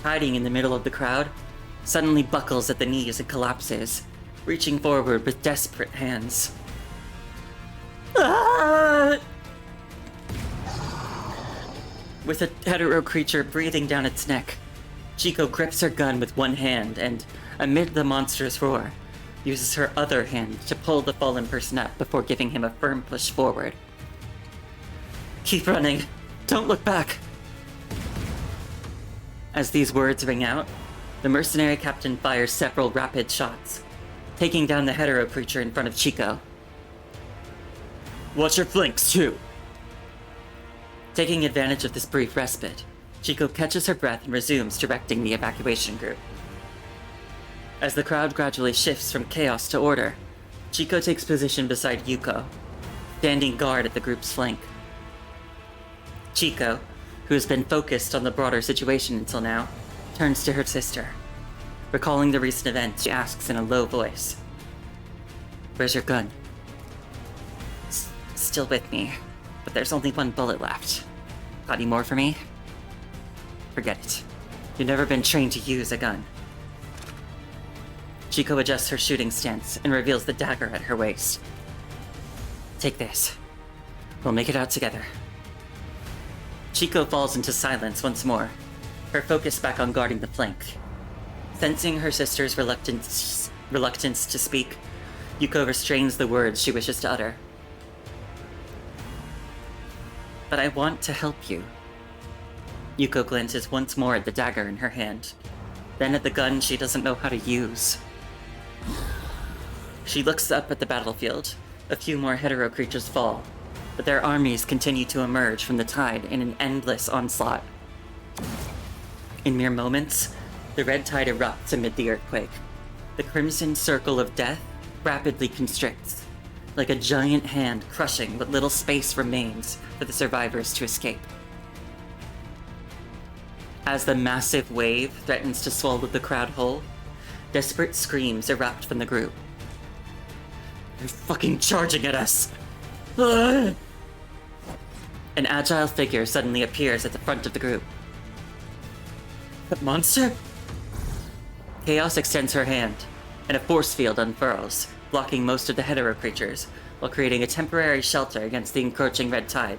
hiding in the middle of the crowd suddenly buckles at the knees and collapses, reaching forward with desperate hands. Ah! With a hetero creature breathing down its neck, Chico grips her gun with one hand and, amid the monster's roar, uses her other hand to pull the fallen person up before giving him a firm push forward. Keep running. Don't look back. As these words ring out, the mercenary captain fires several rapid shots, taking down the hetero creature in front of Chico. Watch your flanks, too. Taking advantage of this brief respite, Chico catches her breath and resumes directing the evacuation group. As the crowd gradually shifts from chaos to order, Chico takes position beside Yuko, standing guard at the group's flank. Chico, who has been focused on the broader situation until now, turns to her sister. Recalling the recent events, she asks in a low voice, "Where's your gun?" Still with me, but there's only one bullet left. Got any more for me? Forget it. You've never been trained to use a gun. Chico adjusts her shooting stance and reveals the dagger at her waist. Take this. We'll make it out together. Chico falls into silence once more, her focus back on guarding the flank. Sensing her sister's reluctance to speak, Yuko restrains the words she wishes to utter. But I want to help you. Yuko glances once more at the dagger in her hand, then at the gun she doesn't know how to use. She looks up at the battlefield. A few more hetero creatures fall, but their armies continue to emerge from the tide in an endless onslaught. In mere moments, the red tide erupts amid the earthquake. The crimson circle of death rapidly constricts, like a giant hand crushing what little space remains for the survivors to escape. As the massive wave threatens to swallow the crowd whole, desperate screams erupt from the group. They're fucking charging at us! Ugh! An agile figure suddenly appears at the front of the group. That monster? Chaos extends her hand, and a force field unfurls, blocking most of the hetero creatures, while creating a temporary shelter against the encroaching red tide.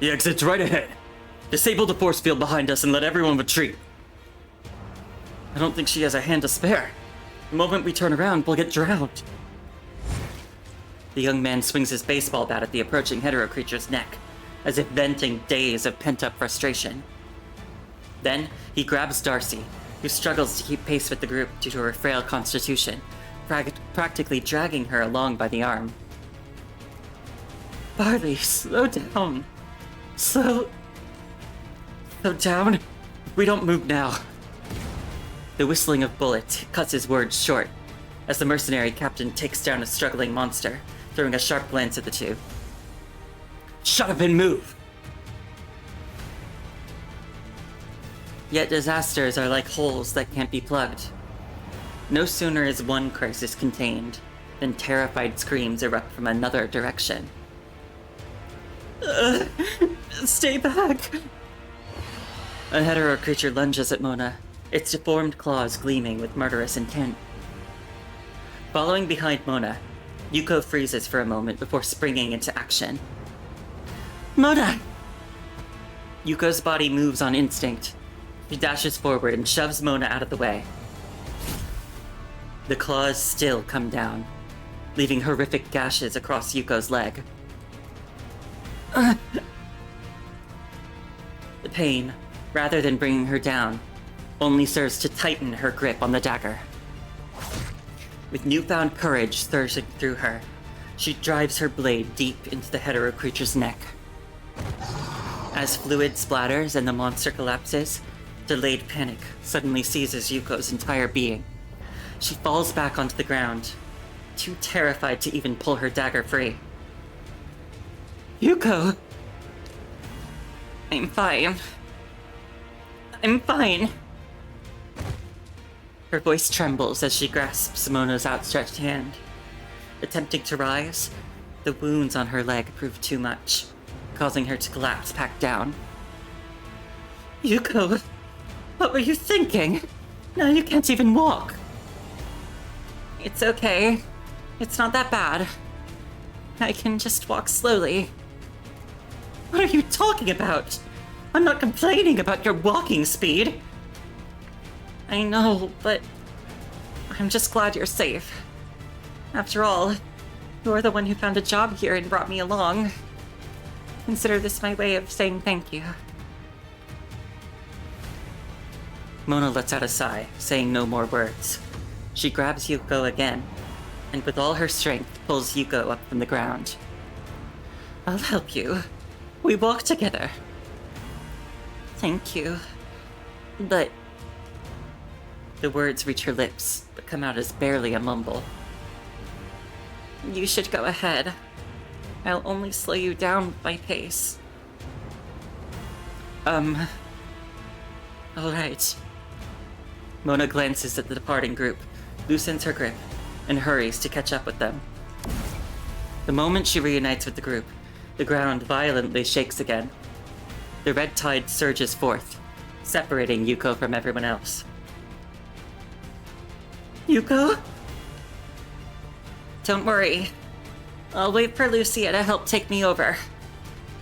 The exit's right ahead. Disable the force field behind us and let everyone retreat. I don't think she has a hand to spare. The moment we turn around, we'll get drowned. The young man swings his baseball bat at the approaching hetero creature's neck, as if venting days of pent-up frustration. Then, he grabs Darcy, who struggles to keep pace with the group due to her frail constitution, practically dragging her along by the arm. Barley, slow down. Slow down. We don't move now. The whistling of bullets cuts his words short as the mercenary captain takes down a struggling monster, throwing a sharp glance at the two. Shut up and move! Yet disasters are like holes that can't be plugged. No sooner is one crisis contained than terrified screams erupt from another direction. Stay back! A hetero creature lunges at Mona, its deformed claws gleaming with murderous intent. Following behind Mona, Yuko freezes for a moment before springing into action. Mona! Yuko's body moves on instinct. She dashes forward and shoves Mona out of the way. The claws still come down, leaving horrific gashes across Yuko's leg. The pain, rather than bringing her down, only serves to tighten her grip on the dagger. With newfound courage surging through her, she drives her blade deep into the hetero creature's neck. As fluid splatters and the monster collapses, delayed panic suddenly seizes Yuko's entire being. She falls back onto the ground, too terrified to even pull her dagger free. Yuko! I'm fine. I'm fine. Her voice trembles as she grasps Mona's outstretched hand. Attempting to rise, the wounds on her leg prove too much, causing her to collapse back down. Yuko, what were you thinking? Now you can't even walk. It's okay. It's not that bad. I can just walk slowly. What are you talking about? I'm not complaining about your walking speed. I know, but I'm just glad you're safe. After all, you're the one who found a job here and brought me along. Consider this my way of saying thank you. Mona lets out a sigh, saying no more words. She grabs Yuko again, and with all her strength pulls Yuko up from the ground. I'll help you. We walk together. Thank you. But... The words reach her lips, but come out as barely a mumble. You should go ahead. I'll only slow you down by pace. Alright. Mona glances at the departing group, loosens her grip, and hurries to catch up with them. The moment she reunites with the group, the ground violently shakes again. The red tide surges forth, separating Yuko from everyone else. Yuko? Don't worry. I'll wait for Lucia to help take me over.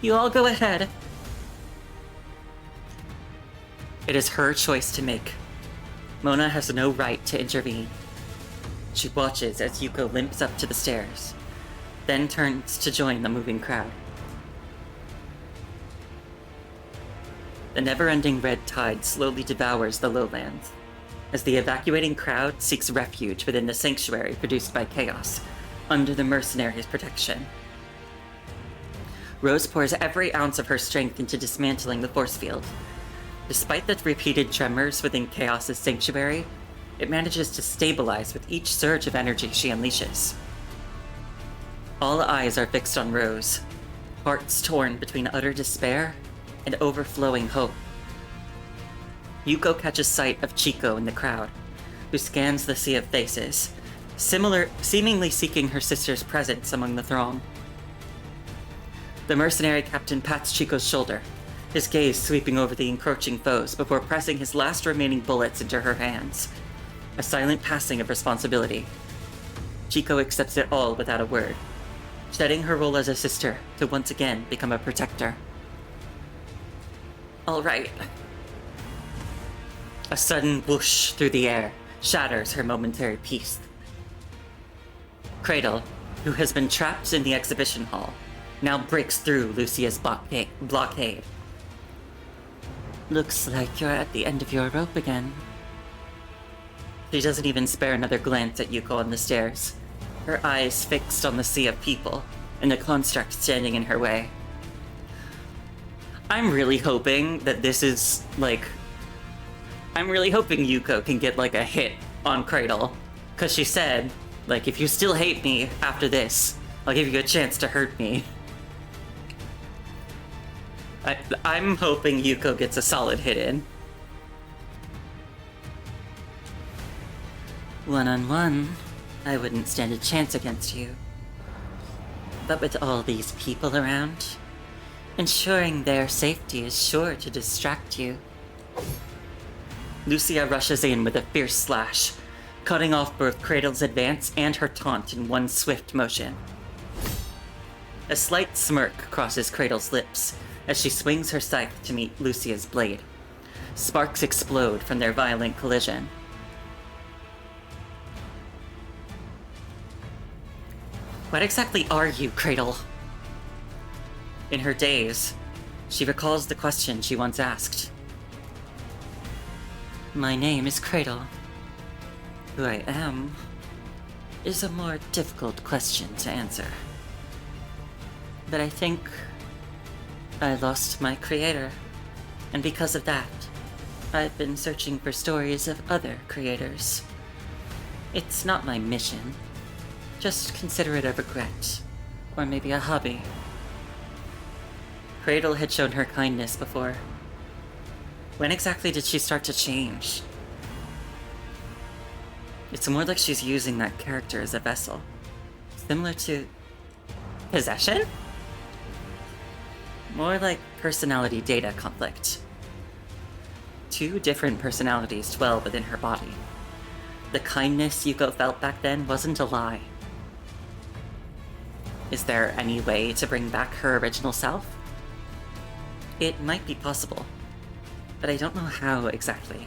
You all go ahead. It is her choice to make. Mona has no right to intervene. She watches as Yuko limps up to the stairs, then turns to join the moving crowd. The never-ending red tide slowly devours the lowlands, as the evacuating crowd seeks refuge within the sanctuary produced by chaos, under the mercenaries' protection. Rose pours every ounce of her strength into dismantling the force field. Despite the repeated tremors within Chaos's sanctuary, it manages to stabilize with each surge of energy she unleashes. All eyes are fixed on Rose, hearts torn between utter despair and overflowing hope. Yuko catches sight of Chico in the crowd, who scans the sea of faces, seemingly seeking her sister's presence among the throng. The mercenary captain pats Chico's shoulder, his gaze sweeping over the encroaching foes before pressing his last remaining bullets into her hands. A silent passing of responsibility. Chico accepts it all without a word, shedding her role as a sister to once again become a protector. All right. A sudden whoosh through the air shatters her momentary peace. Cradle, who has been trapped in the exhibition hall, now breaks through Lucia's blockade. Looks like you're at the end of your rope again. She doesn't even spare another glance at Yuko on the stairs, her eyes fixed on the sea of people, and the construct standing in her way. I'm really hoping that this is, like... I'm really hoping Yuko can get, like, a hit on Cradle. Because she said, like, if you still hate me after this, I'll give you a chance to hurt me. I'm hoping Yuko gets a solid hit in. One-on-one, I wouldn't stand a chance against you. But with all these people around, ensuring their safety is sure to distract you. Lucia rushes in with a fierce slash, cutting off both Cradle's advance and her taunt in one swift motion. A slight smirk crosses Cradle's lips as she swings her scythe to meet Lucia's blade. Sparks explode from their violent collision. What exactly are you, Cradle? In her daze, she recalls the question she once asked. My name is Cradle. Who I am is a more difficult question to answer. But I think I lost my creator, and because of that, I've been searching for stories of other creators. It's not my mission. Just consider it a regret, or maybe a hobby. Cradle had shown her kindness before. When exactly did she start to change? It's more like she's using that character as a vessel. Similar to... possession? More like personality data conflict. Two different personalities dwell within her body. The kindness Yuko felt back then wasn't a lie. Is there any way to bring back her original self? It might be possible, but I don't know how exactly.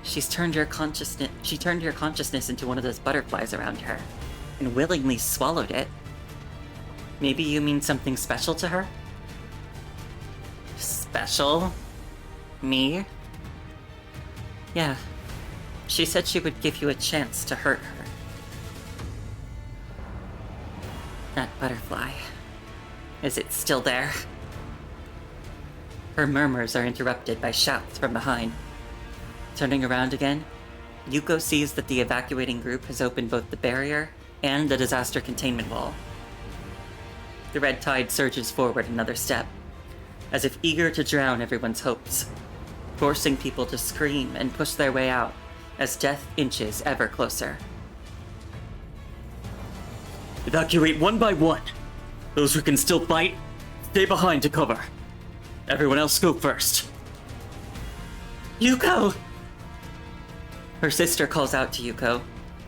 She turned your consciousness into one of those butterflies around her, and willingly swallowed it. Maybe you mean something special to her? Special? Me? Yeah. She said she would give you a chance to hurt her. That butterfly. Is it still there? Her murmurs are interrupted by shouts from behind. Turning around again, Yuko sees that the evacuating group has opened both the barrier and the disaster containment wall. The red tide surges forward another step, as if eager to drown everyone's hopes, forcing people to scream and push their way out as death inches ever closer. Evacuate one by one. Those who can still fight, stay behind to cover. Everyone else go first. Yuko! Her sister calls out to Yuko,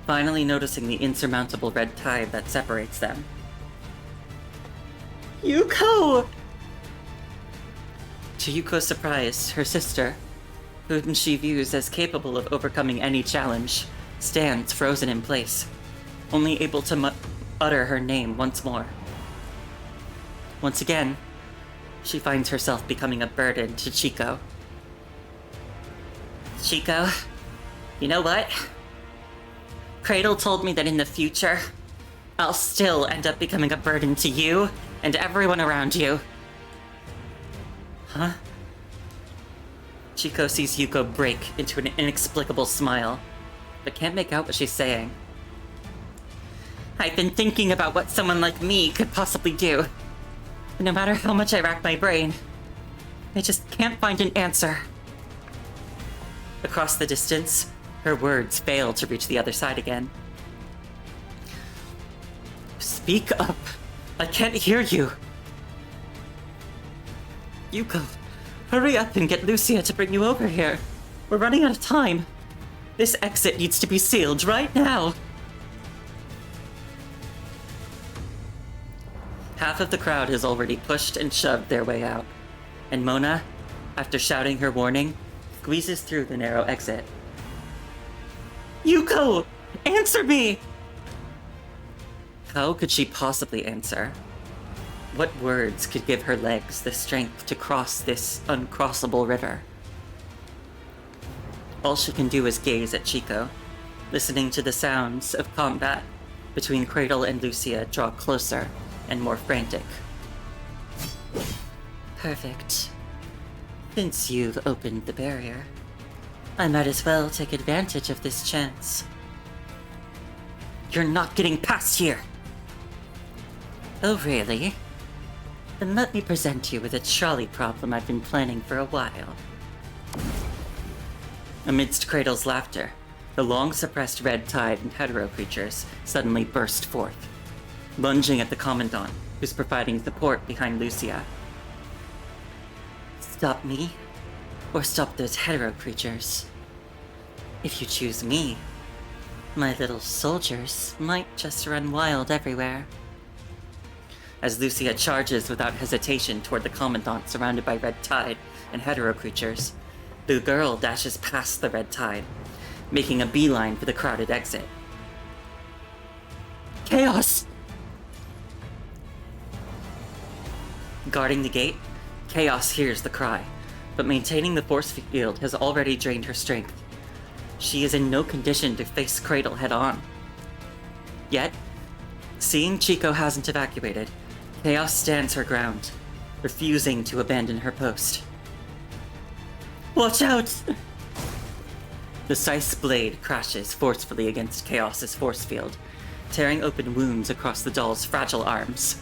finally noticing the insurmountable red tide that separates them. Yuko! To Yuko's surprise, her sister, whom she views as capable of overcoming any challenge, stands frozen in place, only able to utter her name once more. Once again, she finds herself becoming a burden to Chico. Chico, you know what? Cradle told me that in the future, I'll still end up becoming a burden to you and everyone around you. Huh? Chico sees Yuko break into an inexplicable smile, but can't make out what she's saying. I've been thinking about what someone like me could possibly do. But no matter how much I rack my brain, I just can't find an answer. Across the distance, her words fail to reach the other side again. Speak up. I can't hear you. Yuko, hurry up and get Lucia to bring you over here. We're running out of time. This exit needs to be sealed right now. Half of the crowd has already pushed and shoved their way out, and Mona, after shouting her warning, squeezes through the narrow exit. Yuko! Answer me! How could she possibly answer? What words could give her legs the strength to cross this uncrossable river? All she can do is gaze at Chico, listening to the sounds of combat between Cradle and Lucia draw closer and more frantic. Perfect. Since you've opened the barrier, I might as well take advantage of this chance. You're not getting past here! Oh, really? Then let me present you with a trolley problem I've been planning for a while. Amidst Cradle's laughter, the long-suppressed red tide and hetero creatures suddenly burst forth, lunging at the Commandant, who's providing support behind Lucia. Stop me, or stop those hetero creatures. If you choose me, my little soldiers might just run wild everywhere. As Lucia charges without hesitation toward the Commandant surrounded by red tide and hetero creatures, the girl dashes past the red tide, making a beeline for the crowded exit. Chaos! Guarding the gate, Chaos hears the cry, but maintaining the force field has already drained her strength. She is in no condition to face Cradle head-on. Yet, seeing Chico hasn't evacuated, Chaos stands her ground, refusing to abandon her post. Watch out! The scythe's blade crashes forcefully against Chaos's force field, tearing open wounds across the doll's fragile arms.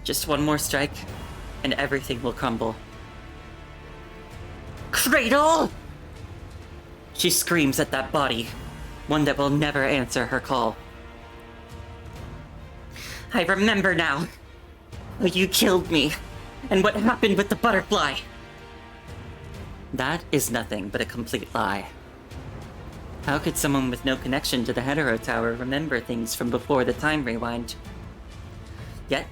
Just one more strike, and everything will crumble. Cradle! She screams at that body, one that will never answer her call. I remember now. You killed me, and what happened with the butterfly. That is nothing but a complete lie. How could someone with no connection to the Hetero Tower remember things from before the time rewind? Yet,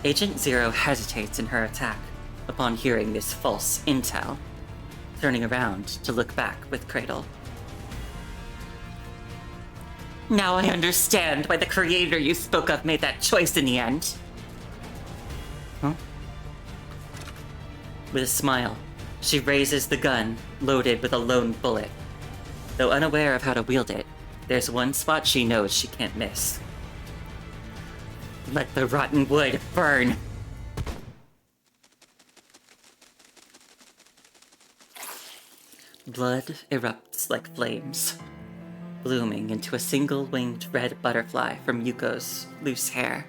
Agent Zero hesitates in her attack upon hearing this false intel, turning around to look back with Cradle. Now I understand why the creator you spoke of made that choice in the end. Huh? With a smile, she raises the gun, loaded with a lone bullet. Though unaware of how to wield it, there's one spot she knows she can't miss. Let the rotten wood burn! Blood erupts like flames, blooming into a single-winged red butterfly from Yuko's loose hair.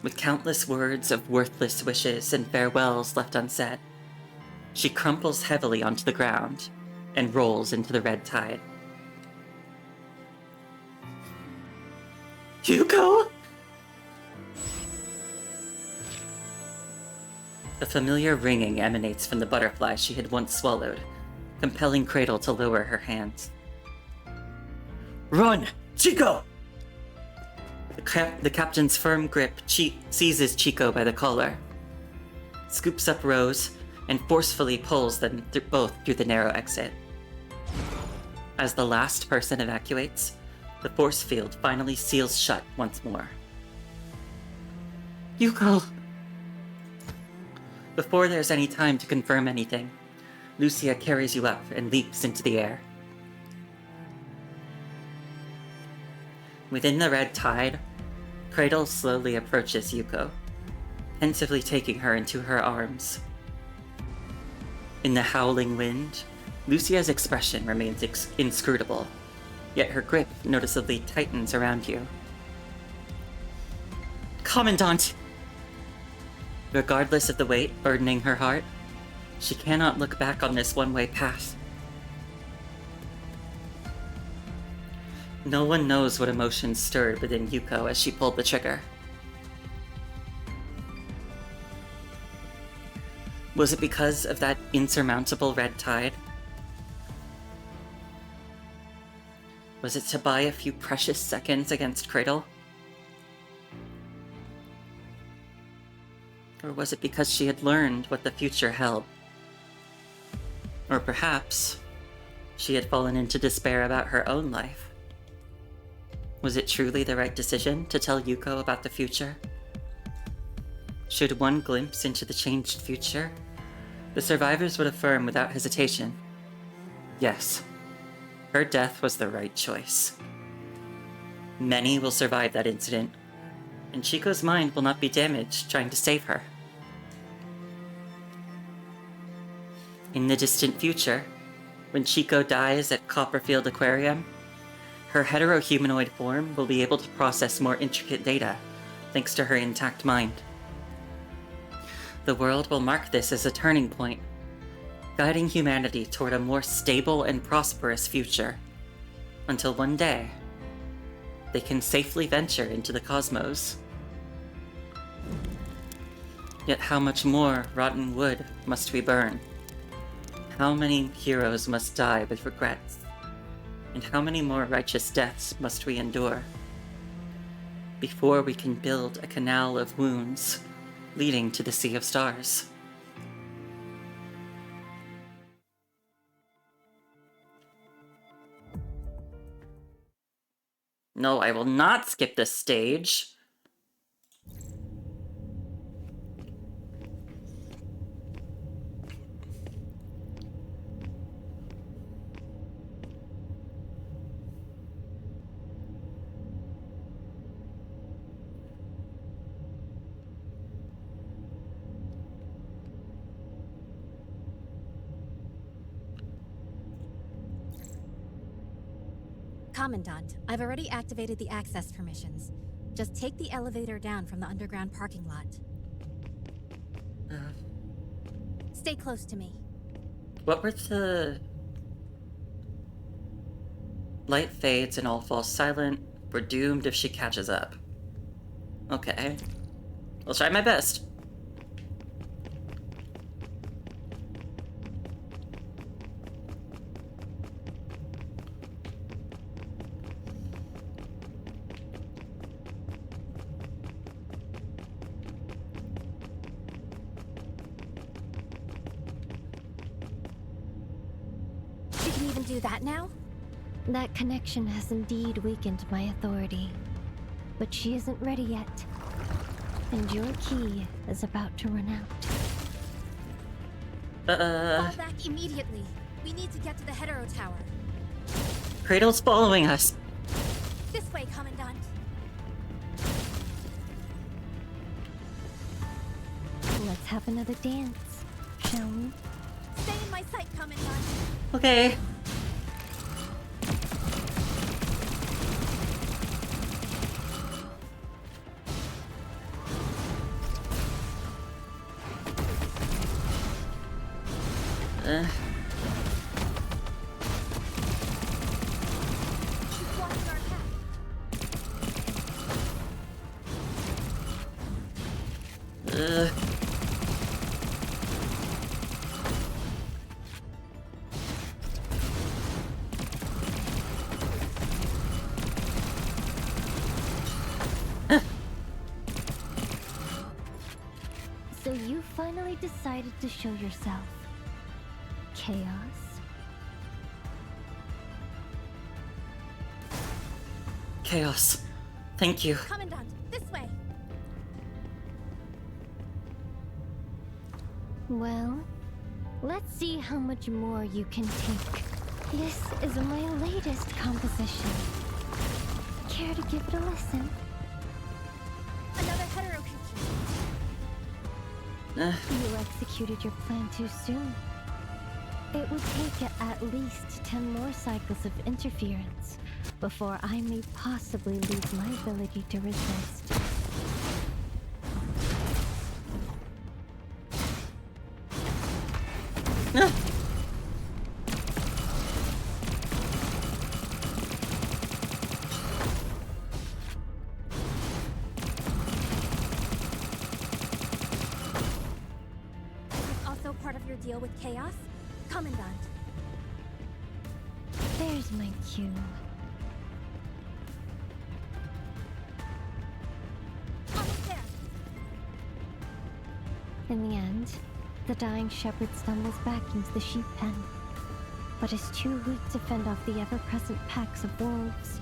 With countless words of worthless wishes and farewells left unsaid, she crumples heavily onto the ground and rolls into the red tide. Yuko! A familiar ringing emanates from the butterfly she had once swallowed, compelling Cradle to lower her hands. Run! Chico! The captain's firm grip seizes Chico by the collar, scoops up Rose, and forcefully pulls them both through the narrow exit. As the last person evacuates, the force field finally seals shut once more. Yuko! Before there's any time to confirm anything, Lucia carries you up and leaps into the air. Within the red tide, Cradle slowly approaches Yuko, pensively taking her into her arms. In the howling wind, Lucia's expression remains inscrutable, yet her grip noticeably tightens around you. Commandant! Regardless of the weight burdening her heart, she cannot look back on this one-way path. No one knows what emotions stirred within Yuko as she pulled the trigger. Was it because of that insurmountable red tide? Was it to buy a few precious seconds against Cradle? Or was it because she had learned what the future held? Or perhaps she had fallen into despair about her own life? Was it truly the right decision to tell Yuko about the future? Should one glimpse into the changed future, the survivors would affirm without hesitation, yes, Her death was the right choice. Many will survive that incident, and Chico's mind will not be damaged trying to save her. In the distant future, when Chico dies at Copperfield Aquarium, her hetero-humanoid form will be able to process more intricate data, thanks to her intact mind. The world will mark this as a turning point, guiding humanity toward a more stable and prosperous future, until one day, they can safely venture into the cosmos. Yet how much more rotten wood must we burn? How many heroes must die with regrets? And how many more righteous deaths must we endure before we can build a canal of wounds leading to the Sea of Stars? No, I will not skip this stage. Commandant, I've already activated the access permissions. Just take the elevator down from the underground parking lot. Stay close to me. What were the... Light fades and all falls silent. We're doomed if she catches up. Okay. I'll try my best. She can even do that now? That connection has indeed weakened my authority. But she isn't ready yet. And your key is about to run out. Fall back immediately. We need to get to the Hetero Tower. Cradle's following us. This way, Commandant. Let's have another dance, shall we? Stay in my sight, Commandant. Okay. She's blocking our path. So you finally decided to show yourself. Chaos? Chaos. Thank you. Commandant, this way. Well, let's see how much more you can take. This is my latest composition. Care to give it a listen? Another hetero creature. You executed your plan too soon. It would take at least 10 more cycles of interference before I may possibly lose my ability to resist. Is this also part of your deal with Chaos? Commandant. There's my cue. Almost there. In the end, the dying shepherd stumbles back into the sheep pen, but is too weak to fend off the ever-present packs of wolves.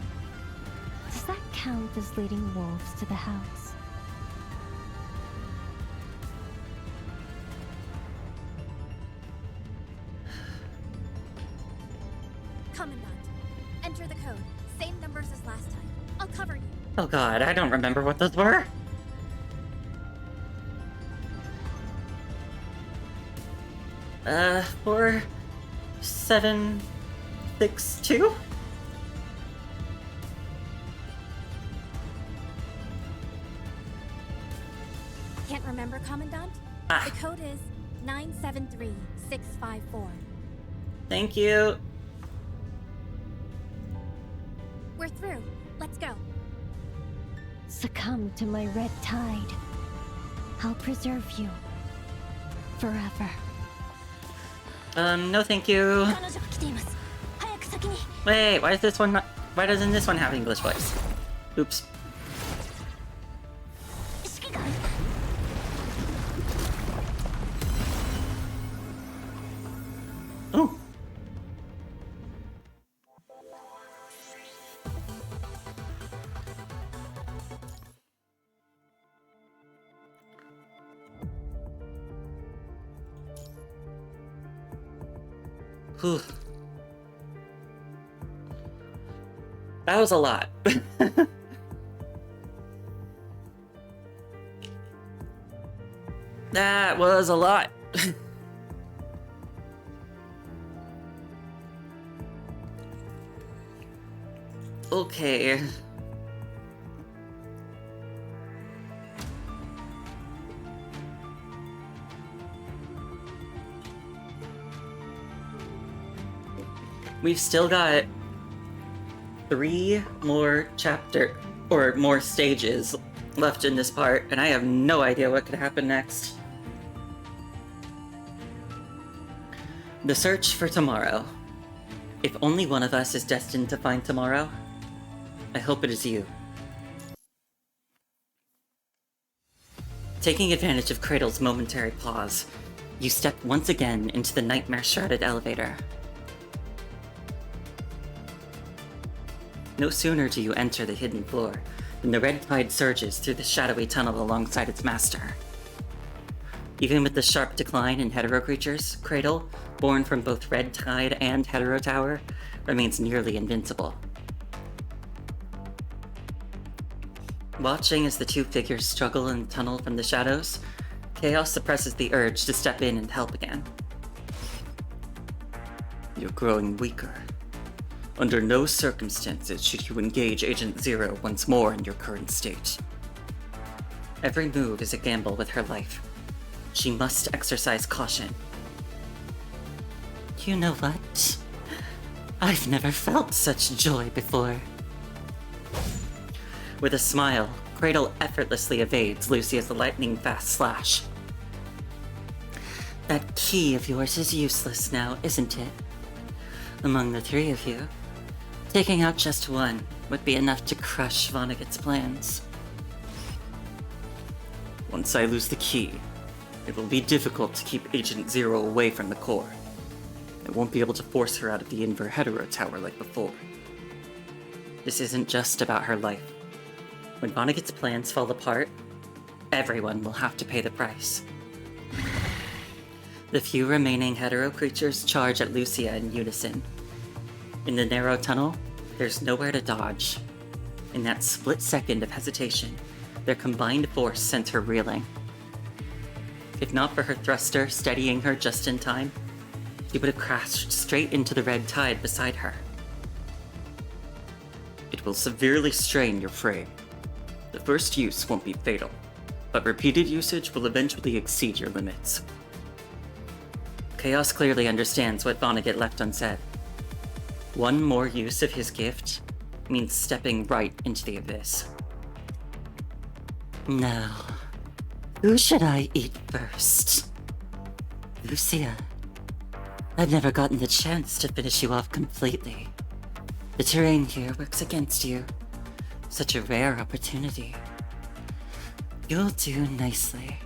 Does that count as leading wolves to the house? Commandant, enter the code. Same numbers as last time. I'll cover you. Oh god, I don't remember what those were. 4762? Can't remember, Commandant? Ah. The code is 973654. Thank you. We're through. Let's go. Succumb to my red tide. I'll preserve you. Forever. No thank you. Wait, why is this one not... Why doesn't this one have English voice? Oops. Oh. Whew. That was a lot. That was a lot. Okay. We've still got 3 more more stages left in this part, and I have no idea what could happen next. The search for tomorrow. If only one of us is destined to find tomorrow, I hope it is you. Taking advantage of Cradle's momentary pause, you step once again into the nightmare-shrouded elevator. No sooner do you enter the hidden floor than the red tide surges through the shadowy tunnel alongside its master. Even with the sharp decline in hetero creatures, Cradle, born from both Red Tide and Hetero Tower, remains nearly invincible. Watching as the two figures struggle in the tunnel from the shadows, Chaos suppresses the urge to step in and help again. You're growing weaker. Under no circumstances should you engage Agent Zero once more in your current state. Every move is a gamble with her life. She must exercise caution. You know what? I've never felt such joy before. With a smile, Cradle effortlessly evades Lucia's lightning-fast slash. That key of yours is useless now, isn't it? Among the 3 of you, taking out just one would be enough to crush Vonnegut's plans. Once I lose the key, it will be difficult to keep Agent Zero away from the core. I won't be able to force her out of the Inver Hetero Tower like before. This isn't just about her life. When Vonnegut's plans fall apart, everyone will have to pay the price. The few remaining hetero creatures charge at Lucia in unison. In the narrow tunnel, there's nowhere to dodge. In that split second of hesitation, their combined force sent her reeling. If not for her thruster steadying her just in time, she would have crashed straight into the red tide beside her. It will severely strain your frame. The first use won't be fatal, but repeated usage will eventually exceed your limits. Chaos clearly understands what Vonnegut left unsaid. One more use of his gift means stepping right into the abyss. Now, who should I eat first? Lucia. I've never gotten the chance to finish you off completely. The terrain here works against you. Such a rare opportunity. You'll do nicely.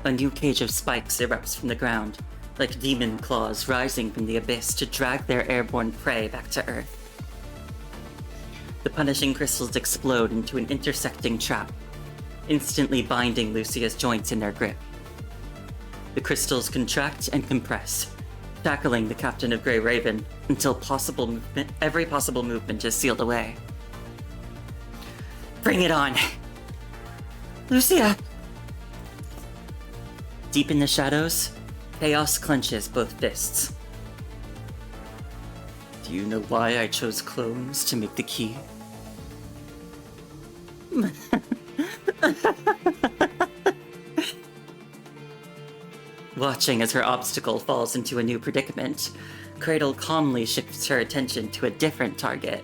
A new cage of spikes erupts from the ground, like demon claws rising from the abyss to drag their airborne prey back to Earth. The punishing crystals explode into an intersecting trap, instantly binding Lucia's joints in their grip. The crystals contract and compress, tackling the captain of Grey Raven until every possible movement is sealed away. Bring it on! Lucia! Deep in the shadows, Chaos clenches both fists. Do you know why I chose clones to make the key? Watching as her obstacle falls into a new predicament, Cradle calmly shifts her attention to a different target.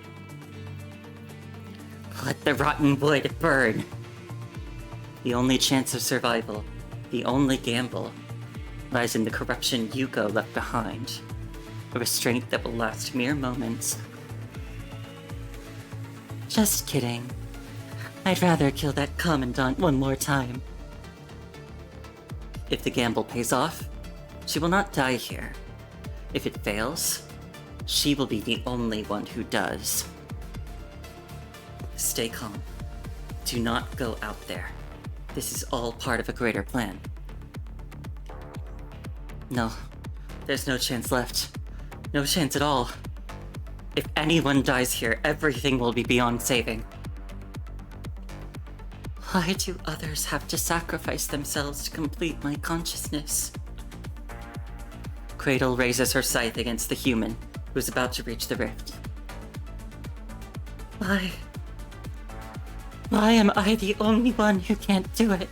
Let the rotten wood burn. The only chance of survival, the only gamble, lies in the corruption Yuko left behind. A restraint that will last mere moments. Just kidding. I'd rather kill that commandant one more time. If the gamble pays off, she will not die here. If it fails, she will be the only one who does. Stay calm. Do not go out there. This is all part of a greater plan. No, there's no chance left. No chance at all. If anyone dies here, everything will be beyond saving. Why do others have to sacrifice themselves to complete my consciousness? Cradle raises her scythe against the human, who is about to reach the rift. Why am I the only one who can't do it?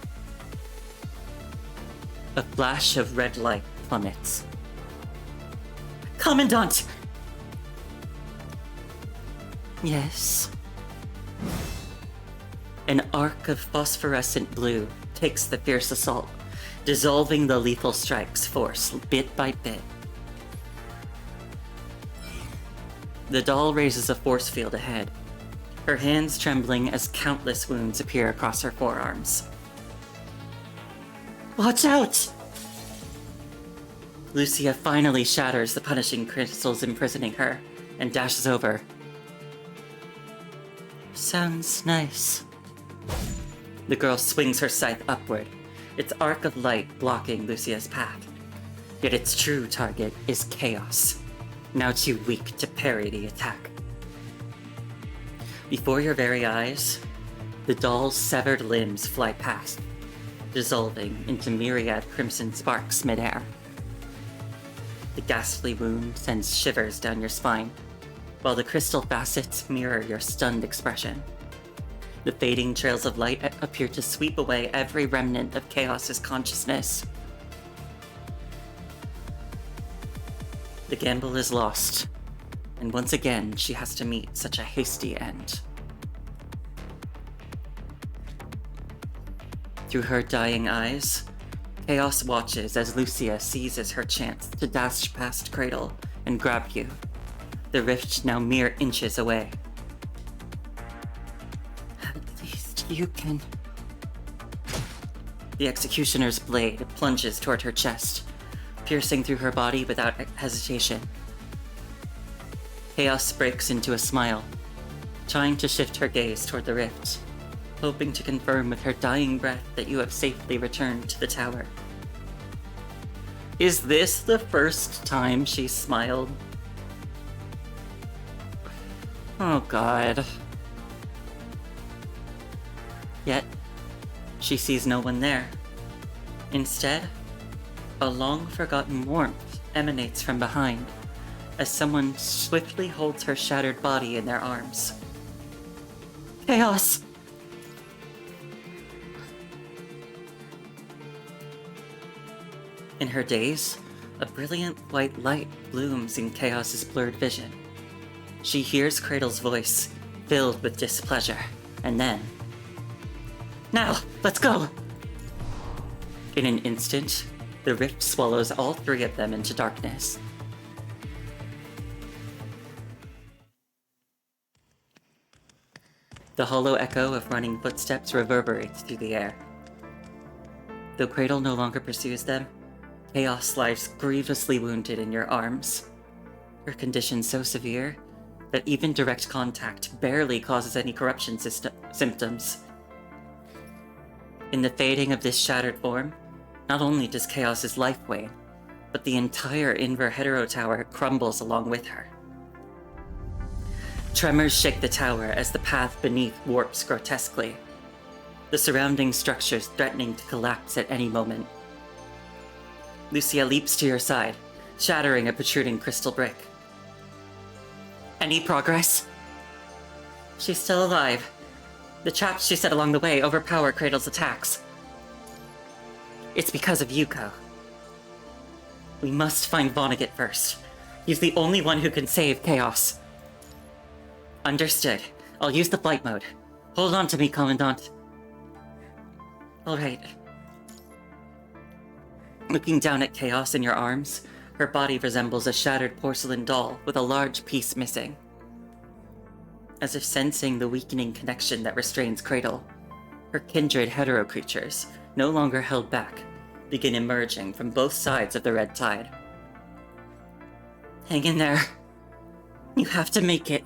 A flash of red light plummets. Commandant! Yes. An arc of phosphorescent blue takes the fierce assault, dissolving the lethal strike's force bit by bit. The doll raises a force field ahead, her hands trembling as countless wounds appear across her forearms. Watch out! Lucia finally shatters the punishing crystals imprisoning her and dashes over. Sounds nice. The girl swings her scythe upward, its arc of light blocking Lucia's path. Yet its true target is Chaos, now too weak to parry the attack. Before your very eyes, the doll's severed limbs fly past, dissolving into myriad crimson sparks midair. The ghastly wound sends shivers down your spine, while the crystal facets mirror your stunned expression. The fading trails of light appear to sweep away every remnant of Chaos's consciousness. The gamble is lost, and once again she has to meet such a hasty end. Through her dying eyes, Chaos watches as Lucia seizes her chance to dash past Cradle and grab you, the rift now mere inches away. At least you can... The executioner's blade plunges toward her chest, piercing through her body without hesitation. Chaos breaks into a smile, trying to shift her gaze toward the rift, hoping to confirm with her dying breath that you have safely returned to the tower. Is this the first time she smiled? Oh god. Yet, she sees no one there. Instead, a long-forgotten warmth emanates from behind, as someone swiftly holds her shattered body in their arms. Chaos! In her daze, a brilliant white light blooms in Chaos's blurred vision. She hears Cradle's voice, filled with displeasure, and then... Now, let's go! In an instant, the rift swallows all three of them into darkness. The hollow echo of running footsteps reverberates through the air. Though Cradle no longer pursues them, Chaos lies grievously wounded in your arms. Her condition so severe that even direct contact barely causes any corruption symptoms. In the fading of this shattered form, not only does Chaos's life wane, but the entire Inver Hetero Tower crumbles along with her. Tremors shake the tower as the path beneath warps grotesquely, the surrounding structures threatening to collapse at any moment. Lucia leaps to your side, shattering a protruding crystal brick. Any progress? She's still alive. The traps she set along the way overpower Cradle's attacks. It's because of Yuko. We must find Vonnegut first. He's the only one who can save Chaos. Understood. I'll use the flight mode. Hold on to me, Commandant. Alright. Looking down at Chaos in your arms, her body resembles a shattered porcelain doll with a large piece missing. As if sensing the weakening connection that restrains Cradle, her kindred hetero creatures, no longer held back, begin emerging from both sides of the red tide. Hang in there. You have to make it.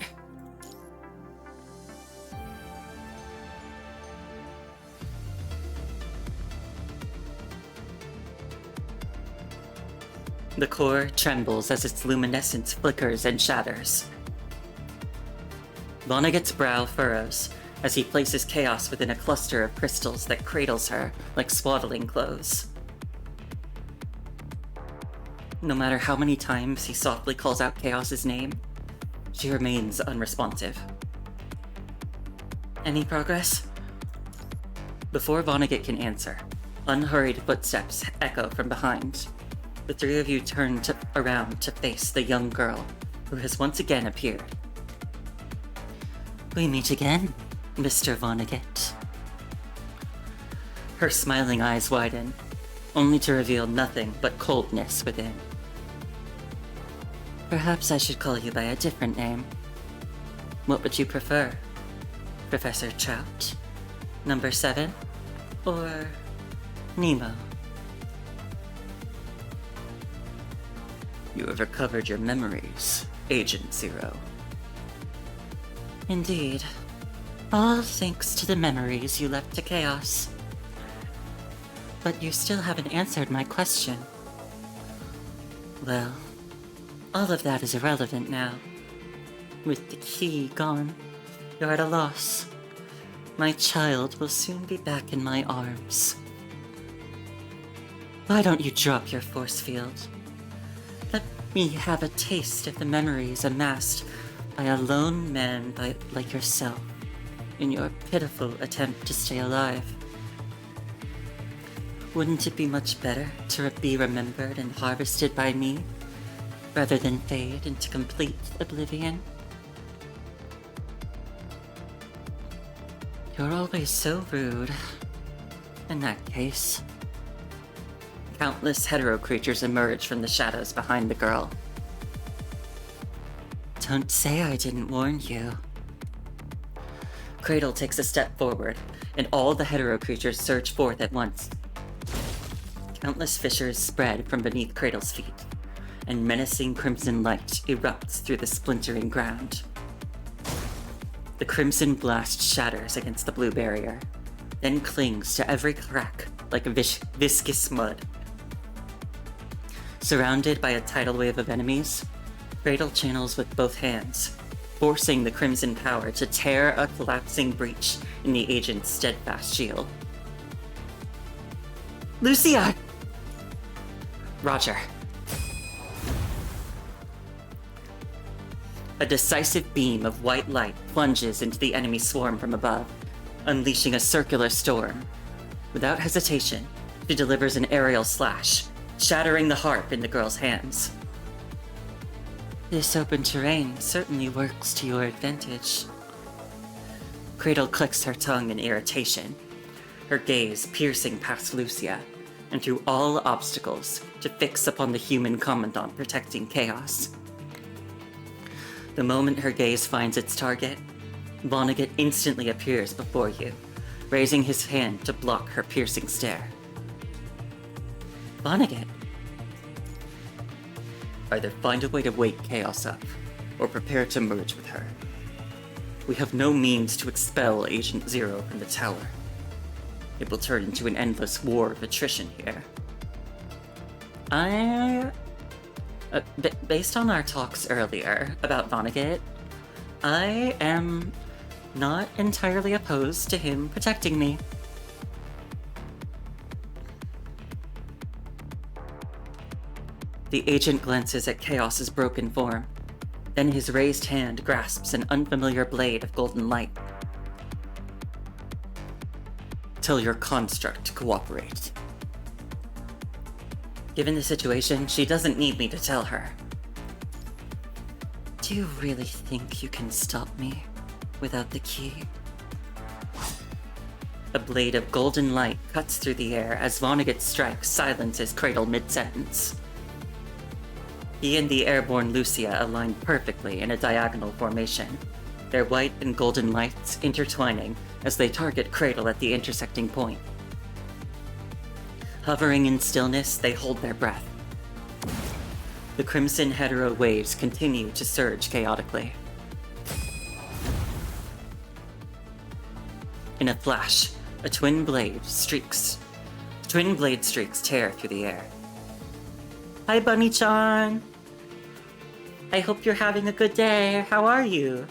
The core trembles as its luminescence flickers and shatters. Vonnegut's brow furrows as he places Chaos within a cluster of crystals that cradles her like swaddling clothes. No matter how many times he softly calls out Chaos's name, she remains unresponsive. Any progress? Before Vonnegut can answer, unhurried footsteps echo from behind. The three of you turn around to face the young girl, who has once again appeared. We meet again, Mr. Vonnegut. Her smiling eyes widen, only to reveal nothing but coldness within. Perhaps I should call you by a different name. What would you prefer? Professor Trout? Number 7? Or Nemo? You have recovered your memories, Agent Zero. Indeed. All thanks to the memories you left to Chaos. But you still haven't answered my question. Well, all of that is irrelevant now. With the key gone, you're at a loss. My child will soon be back in my arms. Why don't you drop your force field? Let me have a taste of the memories amassed by a lone man like yourself in your pitiful attempt to stay alive. Wouldn't it be much better to be remembered and harvested by me, rather than fade into complete oblivion? You're always so rude. In that case. Countless hetero creatures emerge from the shadows behind the girl. Don't say I didn't warn you. Cradle takes a step forward, and all the hetero creatures surge forth at once. Countless fissures spread from beneath Cradle's feet, and menacing crimson light erupts through the splintering ground. The crimson blast shatters against the blue barrier, then clings to every crack like a viscous mud. Surrounded by a tidal wave of enemies, Cradle channels with both hands, forcing the crimson power to tear a collapsing breach in the agent's steadfast shield. Lucia! Roger. A decisive beam of white light plunges into the enemy swarm from above, unleashing a circular storm. Without hesitation, she delivers an aerial slash, shattering the harp in the girl's hands. This open terrain certainly works to your advantage. Cradle clicks her tongue in irritation, her gaze piercing past Lucia, and through all obstacles to fix upon the human commandant protecting Chaos. The moment her gaze finds its target, Vonnegut instantly appears before you, raising his hand to block her piercing stare. Vonnegut. Either find a way to wake Chaos up, or prepare to merge with her. We have no means to expel Agent Zero from the tower. It will turn into an endless war of attrition here. Based on our talks earlier about Vonnegut, I am not entirely opposed to him protecting me. The agent glances at Chaos's broken form. Then his raised hand grasps an unfamiliar blade of golden light. Tell your construct to cooperate. Given the situation, she doesn't need me to tell her. Do you really think you can stop me without the key? A blade of golden light cuts through the air as Vonnegut's strike silences Cradle mid-sentence. He and the airborne Lucia align perfectly in a diagonal formation, their white and golden lights intertwining as they target Cradle at the intersecting point. Hovering in stillness, they hold their breath. The crimson hetero waves continue to surge chaotically. In a flash, twin blade streaks tear through the air. Hi, Bunny-chan! I hope you're having a good day. How are you?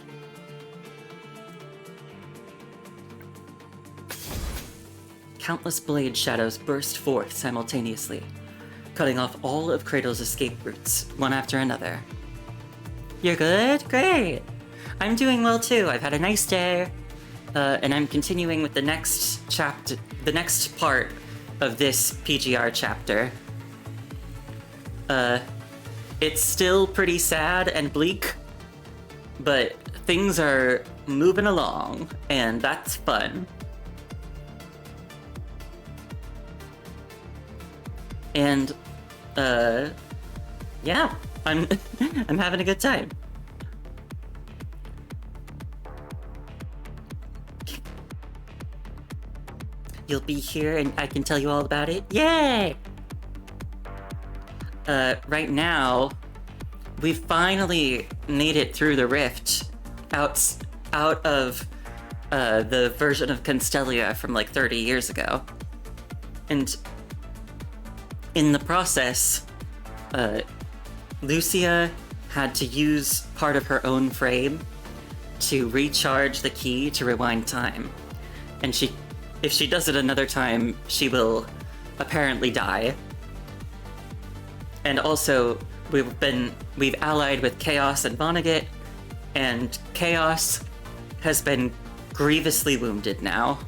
Countless blade shadows burst forth simultaneously, cutting off all of Cradle's escape routes, one after another. You're good? Great! I'm doing well too. I've had a nice day. And I'm continuing with the next part of this PGR chapter. It's still pretty sad and bleak, but things are moving along, and that's fun. And, yeah, I'm I'm having a good time. You'll be here and I can tell you all about it. Yay! Right now, we finally made it through the rift out of the version of Constellia from like 30 years ago. And in the process, Lucia had to use part of her own frame to recharge the key to rewind time. And if she does it another time, she will apparently die. And also, we've allied with Chaos and Vonnegut, and Chaos has been grievously wounded now,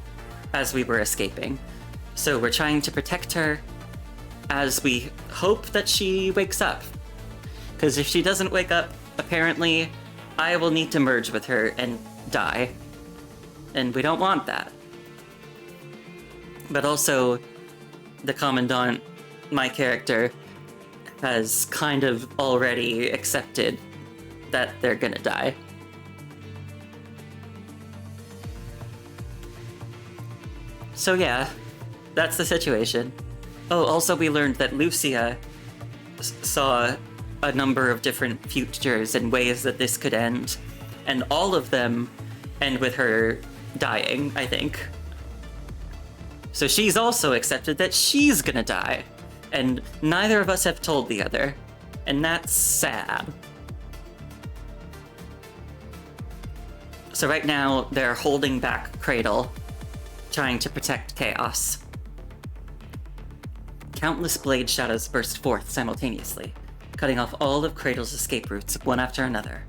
as we were escaping. So we're trying to protect her as we hope that she wakes up. Because if she doesn't wake up, apparently, I will need to merge with her and die. And we don't want that. But also, the Commandant, my character, has kind of already accepted that they're gonna die. So yeah, that's the situation. Oh, also we learned that Lucia saw a number of different futures and ways that this could end, and all of them end with her dying, I think. So she's also accepted that she's gonna die, and neither of us have told the other, and that's sad. So right now, they're holding back Cradle, trying to protect Chaos. Countless blade shadows burst forth simultaneously, cutting off all of Cradle's escape routes one after another.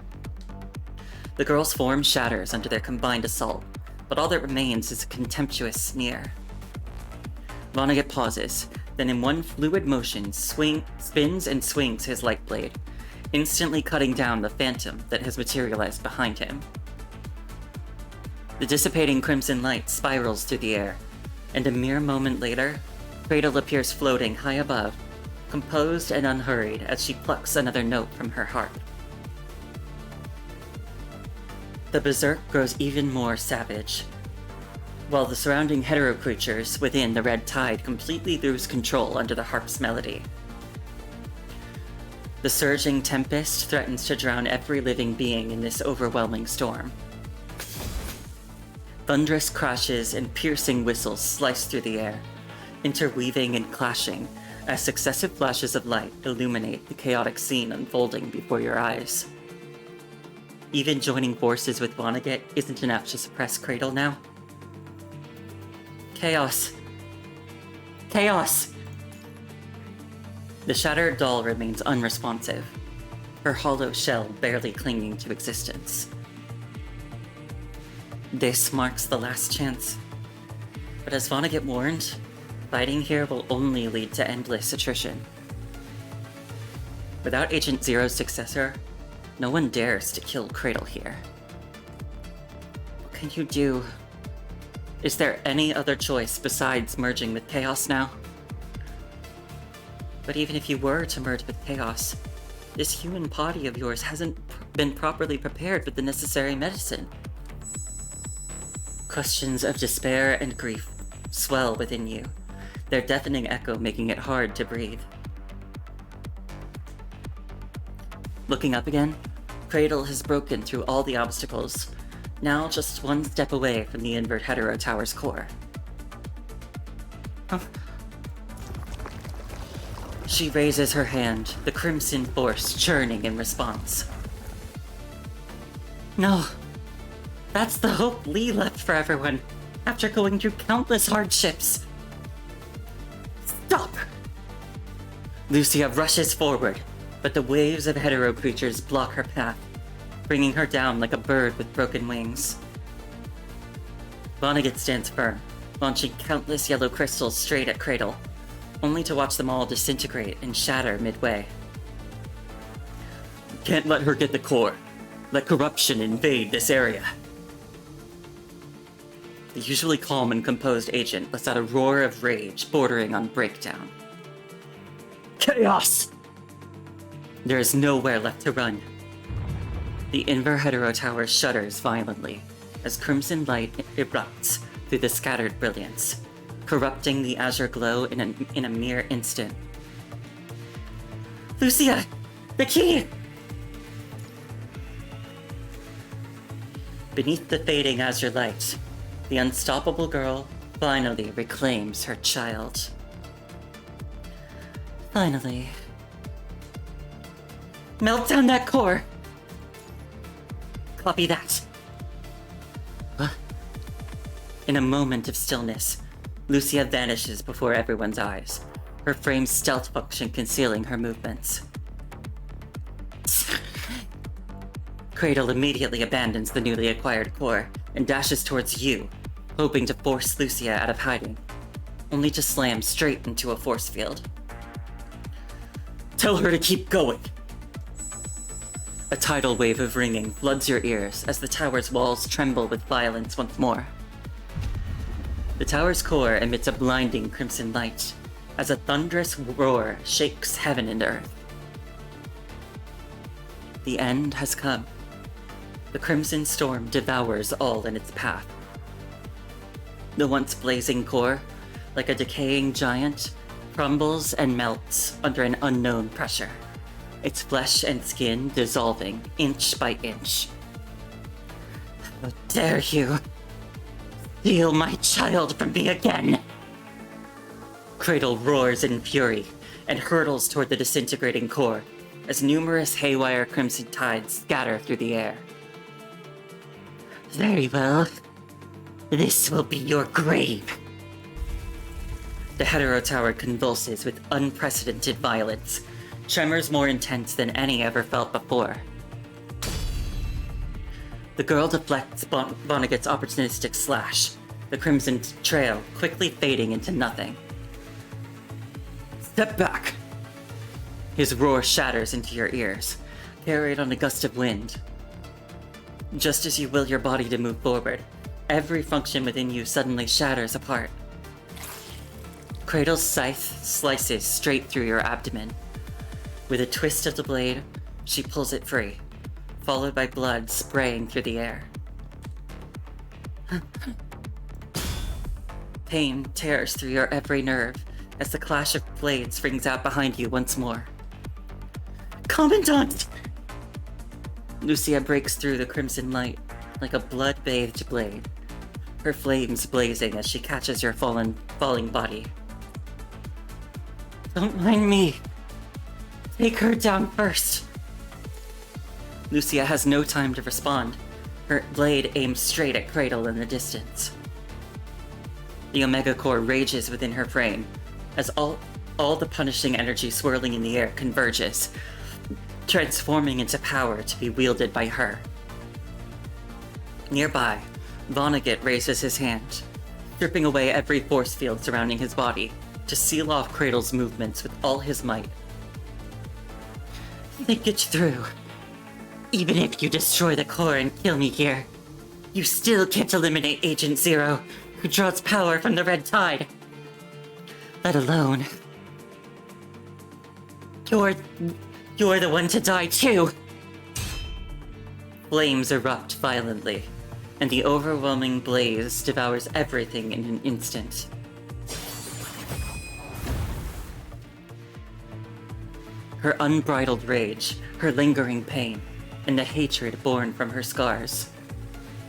The girl's form shatters under their combined assault, but all that remains is a contemptuous sneer. Vonnegut pauses, then in one fluid motion spins and swings his light blade, instantly cutting down the phantom that has materialized behind him. The dissipating crimson light spirals through the air, and a mere moment later, Cradle appears floating high above, composed and unhurried as she plucks another note from her harp. The berserk grows even more savage, while the surrounding hetero creatures within the red tide completely lose control under the harp's melody. The surging tempest threatens to drown every living being in this overwhelming storm. Thunderous crashes and piercing whistles slice through the air, interweaving and clashing as successive flashes of light illuminate the chaotic scene unfolding before your eyes. Even joining forces with Vonnegut isn't enough to suppress Cradle now. Chaos! Chaos! The shattered doll remains unresponsive, her hollow shell barely clinging to existence. This marks the last chance. But as Vonnegut warned, fighting here will only lead to endless attrition. Without Agent Zero's successor, no one dares to kill Cradle here. What can you do? Is there any other choice besides merging with Chaos now? But even if you were to merge with Chaos, this human body of yours hasn't been properly prepared with the necessary medicine. Questions of despair and grief swell within you, their deafening echo making it hard to breathe. Looking up again, Cradle has broken through all the obstacles, now just one step away from the Invert Hetero Tower's core. She raises her hand, the crimson force churning in response. No! That's the hope Lee left for everyone, after going through countless hardships. Stop! Lucia rushes forward, but the waves of hetero creatures block her path, bringing her down like a bird with broken wings. Vonnegut stands firm, launching countless yellow crystals straight at Cradle, only to watch them all disintegrate and shatter midway. Can't let her get the core. Let corruption invade this area. The usually calm and composed agent lets out a roar of rage bordering on breakdown. Chaos! There is nowhere left to run. The Invert Hetero Tower shudders violently as crimson light erupts through the scattered brilliance, corrupting the azure glow in a mere instant. Lucia! The key! Beneath the fading azure light, the unstoppable girl finally reclaims her child. Finally. Melt down that core! Copy that. Huh? In a moment of stillness, Lucia vanishes before everyone's eyes, her frame's stealth function concealing her movements. Cradle immediately abandons the newly acquired core and dashes towards you, hoping to force Lucia out of hiding, only to slam straight into a force field. Tell her to keep going! A tidal wave of ringing floods your ears as the tower's walls tremble with violence once more. The tower's core emits a blinding crimson light, as a thunderous roar shakes heaven and earth. The end has come. The crimson storm devours all in its path. The once blazing core, like a decaying giant, crumbles and melts under an unknown pressure, its flesh and skin dissolving inch by inch. How dare you steal my child from me again! Cradle roars in fury and hurtles toward the disintegrating core as numerous haywire crimson tides scatter through the air. Very well. This will be your grave. The Hetero Tower convulses with unprecedented violence, tremors more intense than any ever felt before. The girl deflects Vonnegut's opportunistic slash, the crimson trail quickly fading into nothing. Step back! His roar shatters into your ears, carried on a gust of wind. Just as you will your body to move forward, every function within you suddenly shatters apart. Cradle's scythe slices straight through your abdomen. With a twist of the blade, she pulls it free, followed by blood spraying through the air. Pain tears through your every nerve as the clash of blades rings out behind you once more. Commandant! Lucia breaks through the crimson light like a blood-bathed blade, her flames blazing as she catches your falling body. Don't mind me. Take her down first. Lucia has no time to respond. Her blade aims straight at Cradle in the distance. The Omega Core rages within her frame as all the punishing energy swirling in the air converges, transforming into power to be wielded by her. Nearby, Vonnegut raises his hand, stripping away every force field surrounding his body to seal off Cradle's movements with all his might. Think it through. Even if you destroy the core and kill me here, you still can't eliminate Agent Zero, who draws power from the Red Tide. Let alone... You're the one to die too! Flames erupt violently, and the overwhelming blaze devours everything in an instant. Her unbridled rage, her lingering pain, and the hatred born from her scars.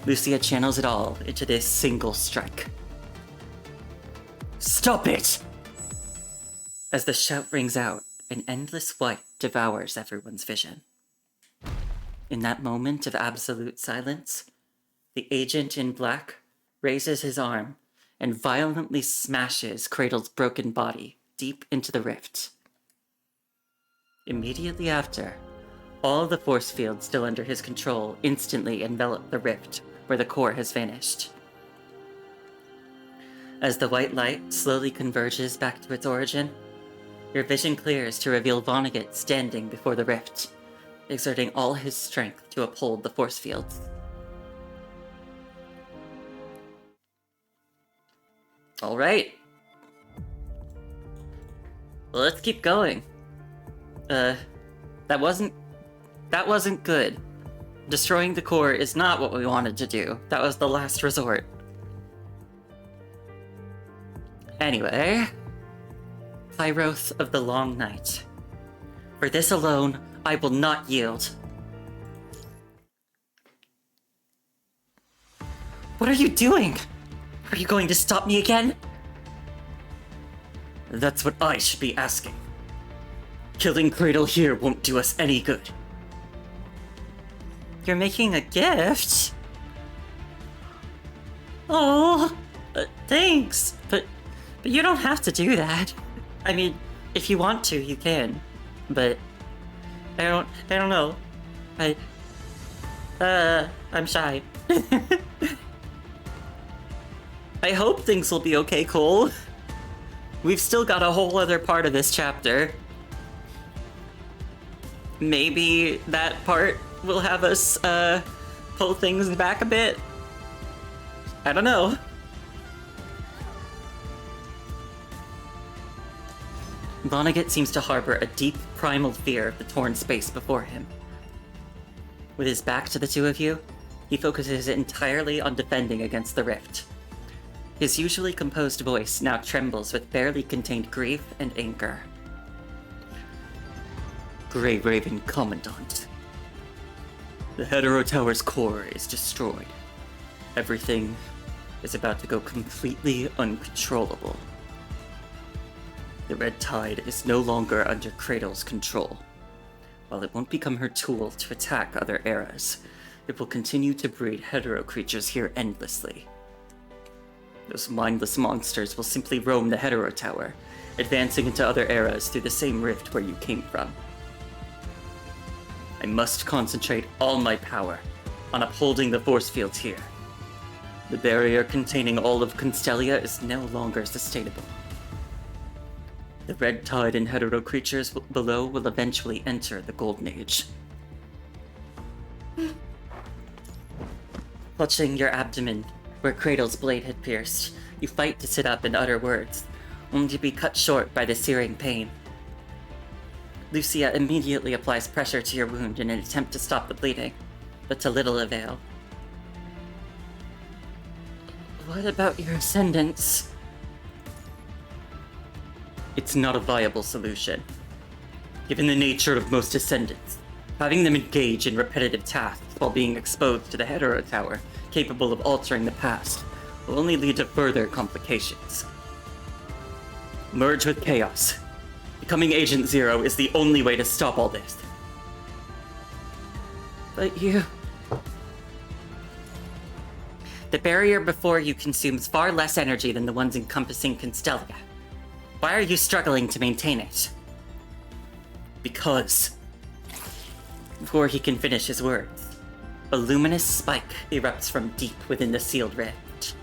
Lucia channels it all into this single strike. Stop it! As the shout rings out, an endless white devours everyone's vision. In that moment of absolute silence, the agent in black raises his arm and violently smashes Cradle's broken body deep into the rift. Immediately after, all the force fields still under his control instantly envelop the rift where the core has vanished. As the white light slowly converges back to its origin, your vision clears to reveal Vonnegut standing before the rift, exerting all his strength to uphold the force fields. All right. Well, let's keep going. That wasn't good. Destroying the core is not what we wanted to do. That was the last resort. Anyway, Pyroth of the Long Night. For this alone, I will not yield. What are you doing? Are you going to stop me again? That's what I should be asking. Killing Cradle here won't do us any good. You're making a gift? Oh, thanks, but you don't have to do that. I mean, if you want to, you can, but I don't know. I'm shy. I hope things will be okay, Cole. We've still got a whole other part of this chapter. Maybe that part will have us, pull things back a bit. I don't know. Vonnegut seems to harbor a deep, primal fear of the torn space before him. With his back to the two of you, he focuses entirely on defending against the rift. His usually composed voice now trembles with barely contained grief and anger. Grey Raven Commandant. The Hetero Tower's core is destroyed. Everything is about to go completely uncontrollable. The Red Tide is no longer under Cradle's control. While it won't become her tool to attack other eras, it will continue to breed hetero creatures here endlessly. Those mindless monsters will simply roam the Hetero Tower, advancing into other eras through the same rift where you came from. I must concentrate all my power on upholding the force fields here. The barrier containing all of Constellia is no longer sustainable. The Red Tide and hetero creatures below will eventually enter the Golden Age. Clutching your abdomen, where Cradle's blade had pierced, you fight to sit up and utter words, only to be cut short by the searing pain. Lucia immediately applies pressure to your wound in an attempt to stop the bleeding, but to little avail. What about your ascendants? It's not a viable solution. Given the nature of most ascendants, having them engage in repetitive tasks while being exposed to the Hetero Tower, capable of altering the past, will only lead to further complications. Merge with chaos. Becoming Agent Zero is the only way to stop all this. But you... The barrier before you consumes far less energy than the ones encompassing Constellia. Why are you struggling to maintain it? Because... Before he can finish his words, a luminous spike erupts from deep within the sealed rift.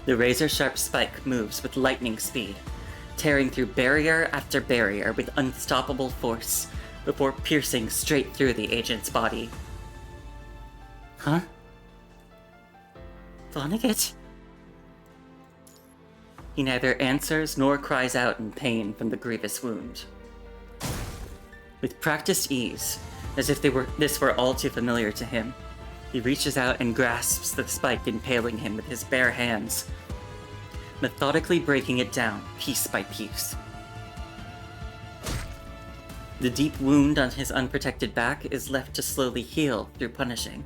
The razor-sharp spike moves with lightning speed, tearing through barrier after barrier with unstoppable force before piercing straight through the agent's body. Huh? Vonnegut? He neither answers nor cries out in pain from the grievous wound. With practiced ease, as if this were all too familiar to him, he reaches out and grasps the spike impaling him with his bare hands, methodically breaking it down piece by piece. The deep wound on his unprotected back is left to slowly heal through punishing.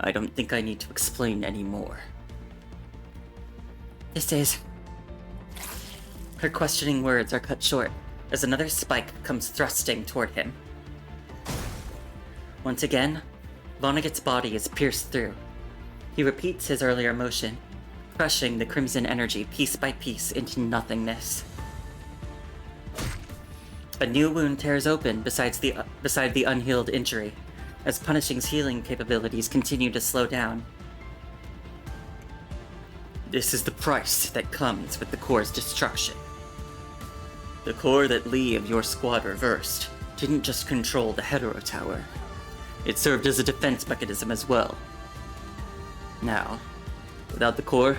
I don't think I need to explain anymore. This is... Her questioning words are cut short as another spike comes thrusting toward him. Once again, Vonnegut's body is pierced through. He repeats his earlier motion, crushing the crimson energy piece by piece into nothingness. A new wound tears open beside the unhealed injury, as Punishing's healing capabilities continue to slow down. This is the price that comes with the core's destruction. The core that Lee of your squad reversed didn't just control the Hetero Tower. It served as a defense mechanism as well. Now, without the core,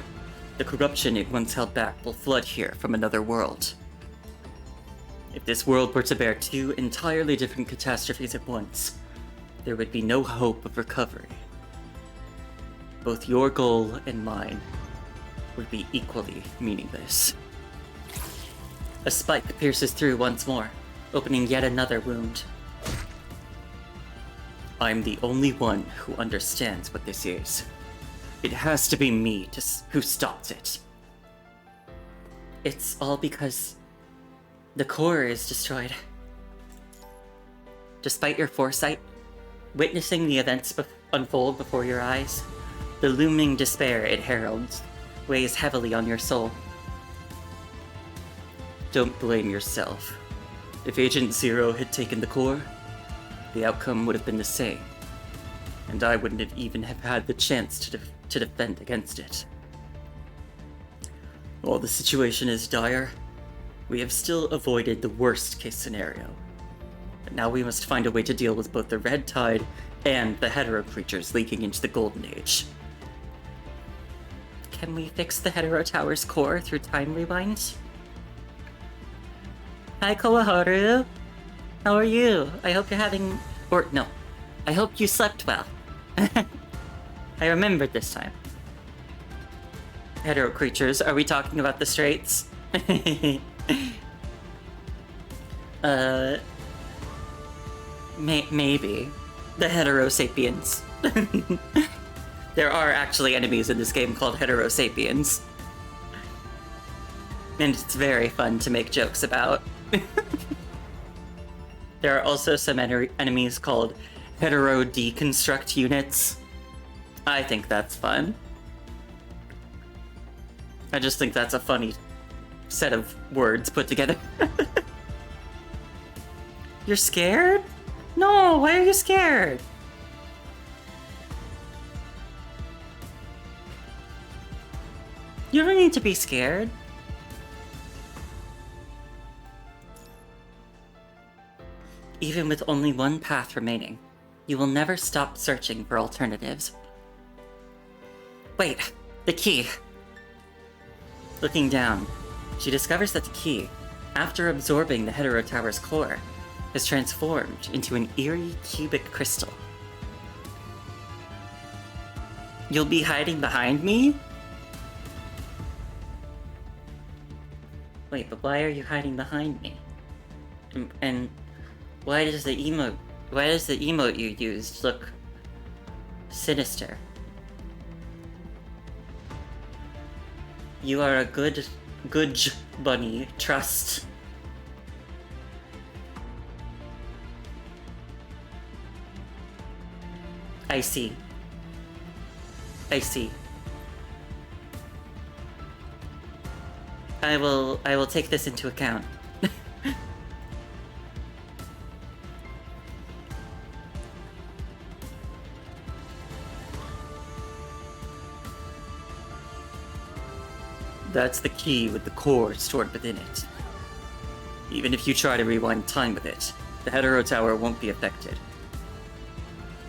the corruption it once held back will flood here from another world. If this world were to bear two entirely different catastrophes at once, there would be no hope of recovery. Both your goal and mine would be equally meaningless. A spike pierces through once more, opening yet another wound. I'm the only one who understands what this is. It has to be me who stops it. It's all because the core is destroyed. Despite your foresight, witnessing the events unfold before your eyes, the looming despair it heralds weighs heavily on your soul. Don't blame yourself. If Agent Zero had taken the core, the outcome would have been the same, and I wouldn't have even have had the chance to defend against it. While the situation is dire, we have still avoided the worst-case scenario. But now we must find a way to deal with both the Red Tide and the Hetero creatures leaking into the Golden Age. Can we fix the Hetero Tower's core through time rewind? Hi, Koaharu. How are you? I hope you're having... Or, no. I hope you slept well. I remembered this time. Hetero creatures, are we talking about the straights? Maybe. The Hetero Sapiens. There are actually enemies in this game called Hetero Sapiens. And it's very fun to make jokes about. There are also some enemies called Hetero Deconstruct Units. I think that's fun. I just think that's a funny set of words put together. You're scared? No, why are you scared? You don't need to be scared. Even with only one path remaining, you will never stop searching for alternatives. Wait, the key. Looking down, she discovers that the key, after absorbing the Hetero Tower's core, is transformed into an eerie cubic crystal. You'll be hiding behind me? Wait, but why are you hiding behind me? And why does the emote you used look sinister? You are a good Good bunny. Trust. I see. I see. I will take this into account. That's the key with the core stored within it. Even if you try to rewind time with it, the Hetero Tower won't be affected.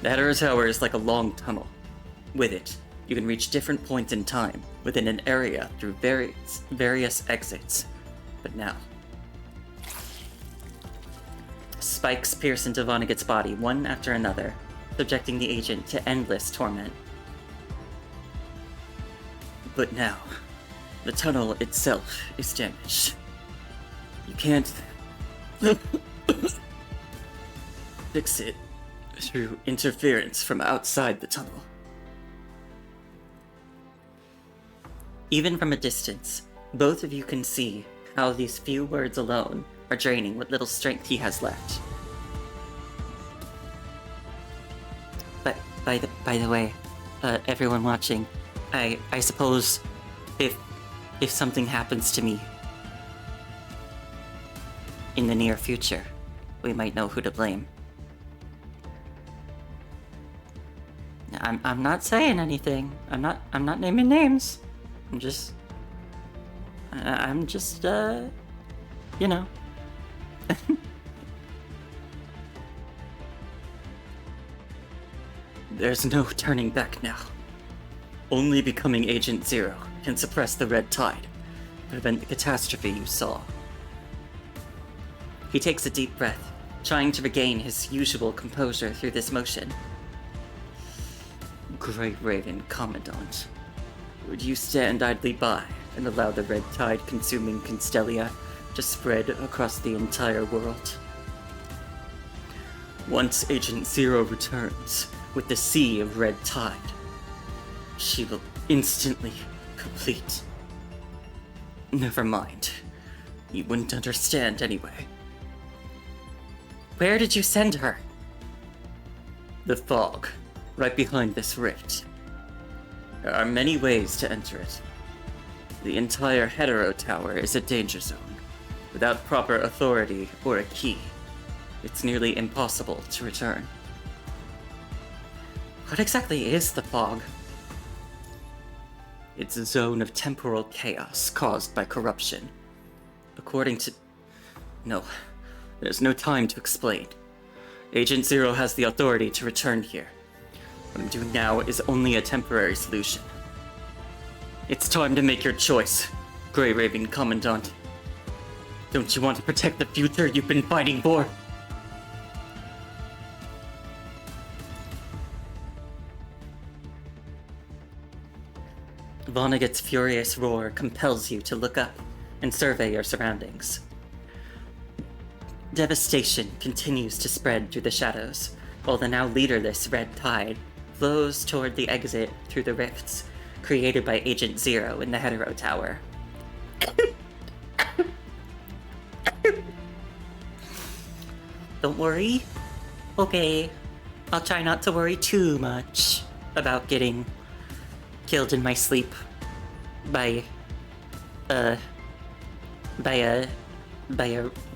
The Hetero Tower is like a long tunnel. With it, you can reach different points in time within an area through various exits. But now, spikes pierce into Vonnegut's body one after another, subjecting the agent to endless torment. But now, the tunnel itself is damaged. You can't fix it through interference from outside the tunnel. Even from a distance, both of you can see how these few words alone are draining what little strength he has left. But by the way, everyone watching, I suppose if something happens to me in the near future, we might know who to blame. I'm not saying anything. I'm not naming names. I'm just you know. There's no turning back now. Only becoming Agent Zero can suppress the red tide, prevent the catastrophe you saw. He takes a deep breath, trying to regain his usual composure through this motion. Great Raven Commandant, would you stand idly by and allow the red tide consuming Constellia to spread across the entire world? Once Agent Zero returns with the sea of red tide, she will instantly complete. Never mind. You wouldn't understand anyway. Where did you send her? The fog, right behind this rift. There are many ways to enter it. The entire Hetero Tower is a danger zone. Without proper authority or a key, it's nearly impossible to return. What exactly is the fog? It's a zone of temporal chaos caused by corruption. According to... No, there's no time to explain. Agent Zero has the authority to return here. What I'm doing now is only a temporary solution. It's time to make your choice, Grey Raven Commandant. Don't you want to protect the future you've been fighting for? Vonnegut's furious roar compels you to look up and survey your surroundings. Devastation continues to spread through the shadows, while the now leaderless red tide flows toward the exit through the rifts created by Agent Zero in the Hetero Tower. Don't worry. Okay. I'll try not to worry too much about getting killed in my sleep by a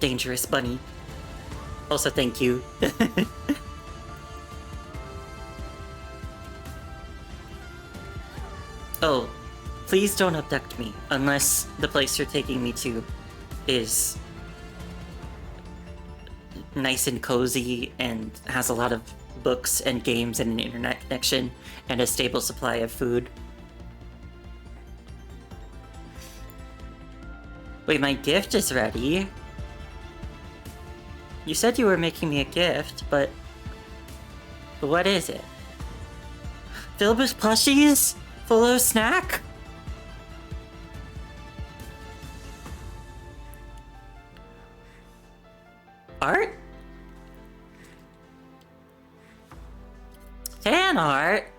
dangerous bunny. Also, thank you. Oh, please don't abduct me unless the place you're taking me to is nice and cozy and has a lot of books and games and an internet connection and a stable supply of food. Wait, my gift is ready. You said you were making me a gift, but what is it? Filled with plushies? Full of snack? Art? Fan art?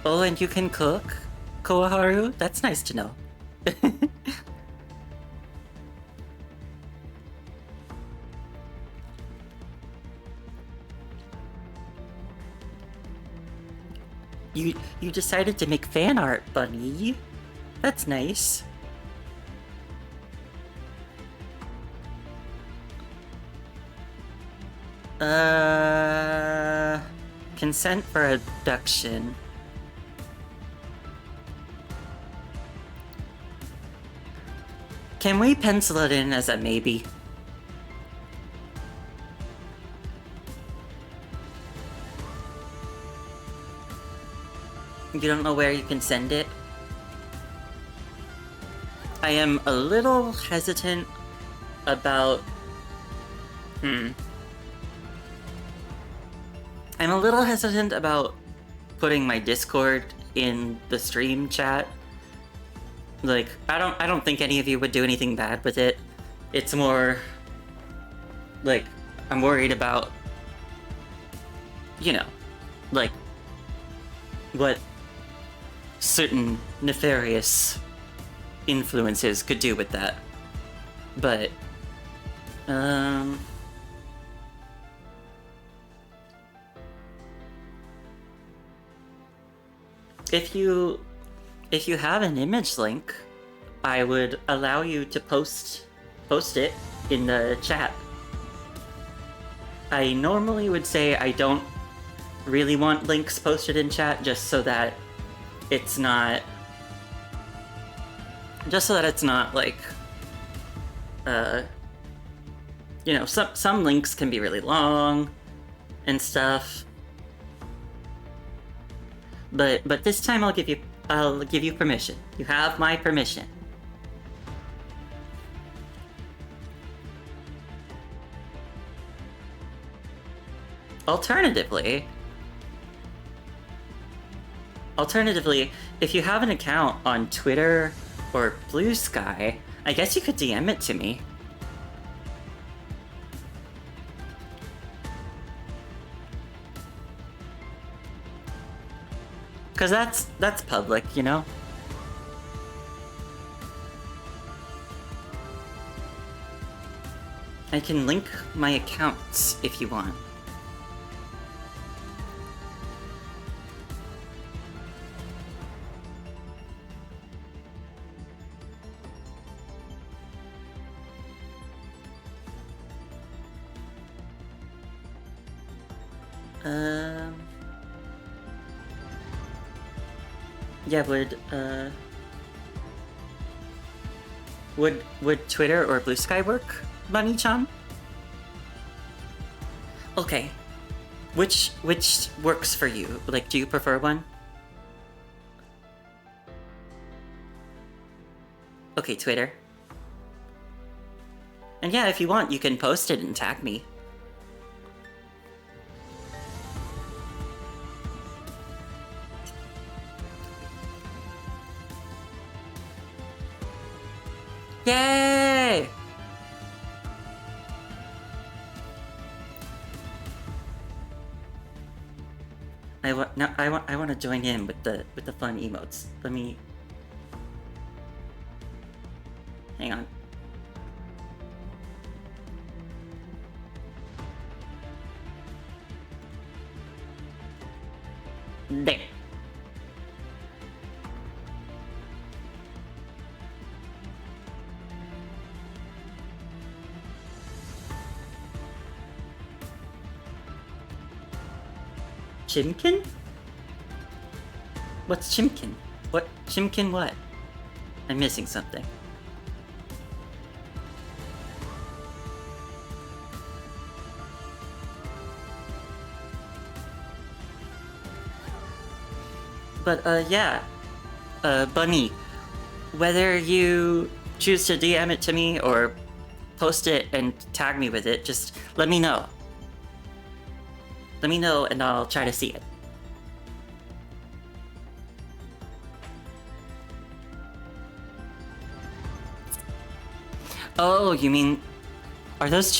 Oh, and you can cook, Koharu? That's nice to know. You decided to make fan art, Bunny. That's nice. Consent for abduction. Can we pencil it in as a maybe? You don't know where you can send it? I am a little hesitant about... I'm a little hesitant about putting my Discord in the stream chat. Like, I don't think any of you would do anything bad with it. It's more... like, I'm worried about... you know, like... what certain nefarious influences could do with that. But, if you have an image link, I would allow you to post it in the chat. I normally would say I don't really want links posted in chat just so that it's not like you know, some links can be really long and stuff, but this time I'll give you permission. You have my permission. Alternatively, if you have an account on Twitter or Blue Sky, I guess you could DM it to me. Cause that's public, you know? I can link my accounts if you want. Yeah, would Twitter or Blue Sky work, Bunny-chan? Okay. Which works for you? Like, do you prefer one? Okay, Twitter. And yeah, if you want, you can post it and tag me. Yay! I want to join in with the fun emotes. Let me hang on. There. Chimkin? What's Chimkin? What? Chimkin what? I'm missing something. But, yeah. Bunny, whether you choose to DM it to me or post it and tag me with it, just let me know. Let me know and I'll try to see it. Oh, you mean... Are those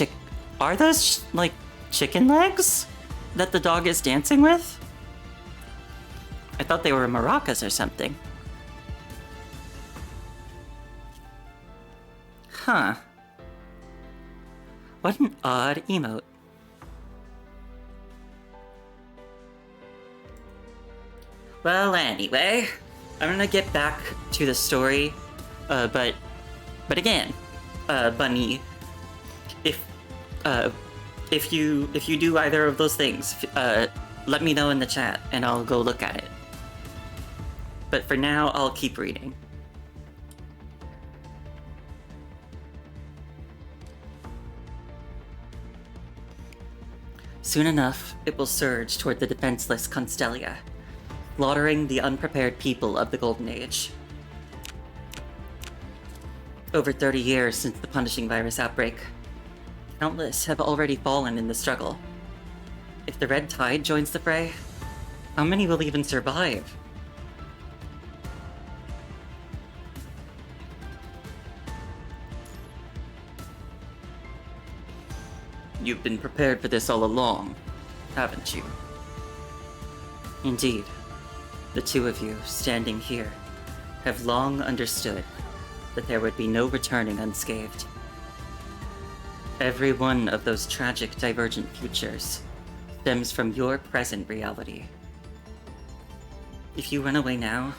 like chicken legs that the dog is dancing with? I thought they were maracas or something. Huh. What an odd emote. Well, anyway, I'm gonna get back to the story, but again, Bunny, if you do either of those things, let me know in the chat and I'll go look at it. But for now, I'll keep reading. Soon enough, it will surge toward the defenseless Constellia, slaughtering the unprepared people of the Golden Age. Over 30 years since the punishing virus outbreak, countless have already fallen in the struggle. If the Red Tide joins the fray, how many will even survive? You've been prepared for this all along, haven't you? Indeed. The two of you, standing here, have long understood that there would be no returning unscathed. Every one of those tragic divergent futures stems from your present reality. If you run away now,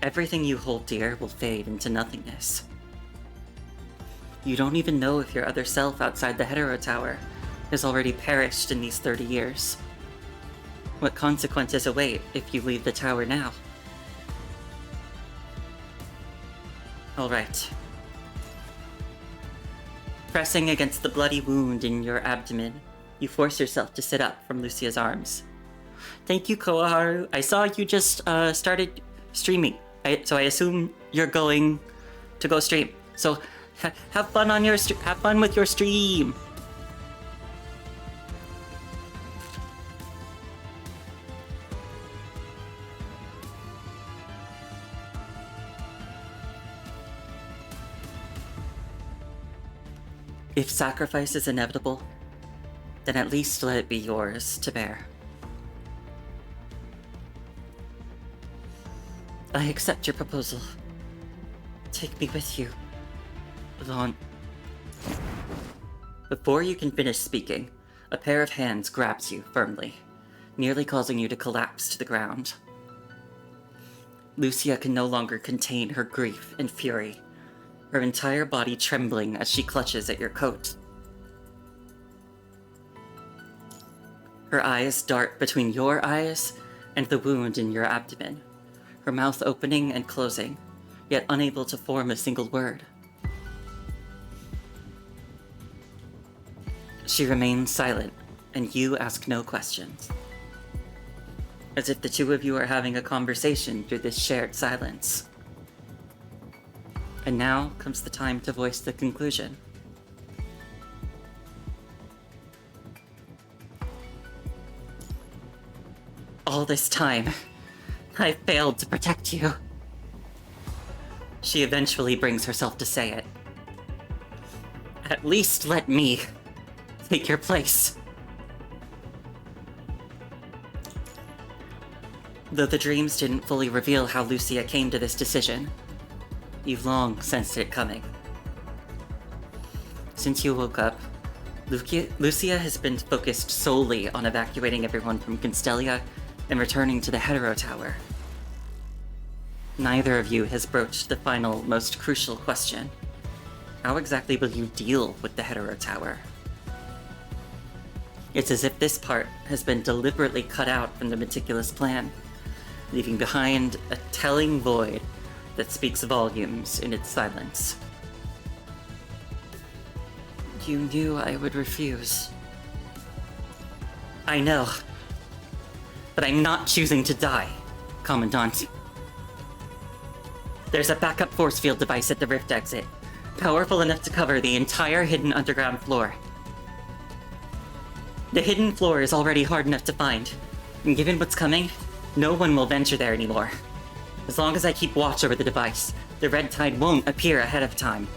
everything you hold dear will fade into nothingness. You don't even know if your other self outside the Hetero Tower has already perished in these 30 years. What consequences await if you leave the tower now? Alright. Pressing against the bloody wound in your abdomen, you force yourself to sit up from Lucia's arms. Thank you, Koharu. I saw you just started streaming, so I assume you're going to go stream. So have fun on your have fun with your stream. If sacrifice is inevitable, then at least let it be yours to bear. I accept your proposal. Take me with you. Vaughn. Before you can finish speaking, a pair of hands grabs you firmly, nearly causing you to collapse to the ground. Lucia can no longer contain her grief and fury, her entire body trembling as she clutches at your coat. Her eyes dart between your eyes and the wound in your abdomen, her mouth opening and closing, yet unable to form a single word. She remains silent, and you ask no questions. As if the two of you are having a conversation through this shared silence. And now comes the time to voice the conclusion. All this time, I failed to protect you. She eventually brings herself to say it. At least let me take your place. Though the dreams didn't fully reveal how Lucia came to this decision, you've long sensed it coming. Since you woke up, Lucia has been focused solely on evacuating everyone from Constellia and returning to the Hetero Tower. Neither of you has broached the final, most crucial question. How exactly will you deal with the Hetero Tower? It's as if this part has been deliberately cut out from the meticulous plan, leaving behind a telling void that speaks volumes in its silence. You knew I would refuse. I know. But I'm not choosing to die, Commandant. There's a backup force field device at the rift exit, powerful enough to cover the entire hidden underground floor. The hidden floor is already hard enough to find, and given what's coming, no one will venture there anymore. As long as I keep watch over the device, the Red Tide won't appear ahead of time.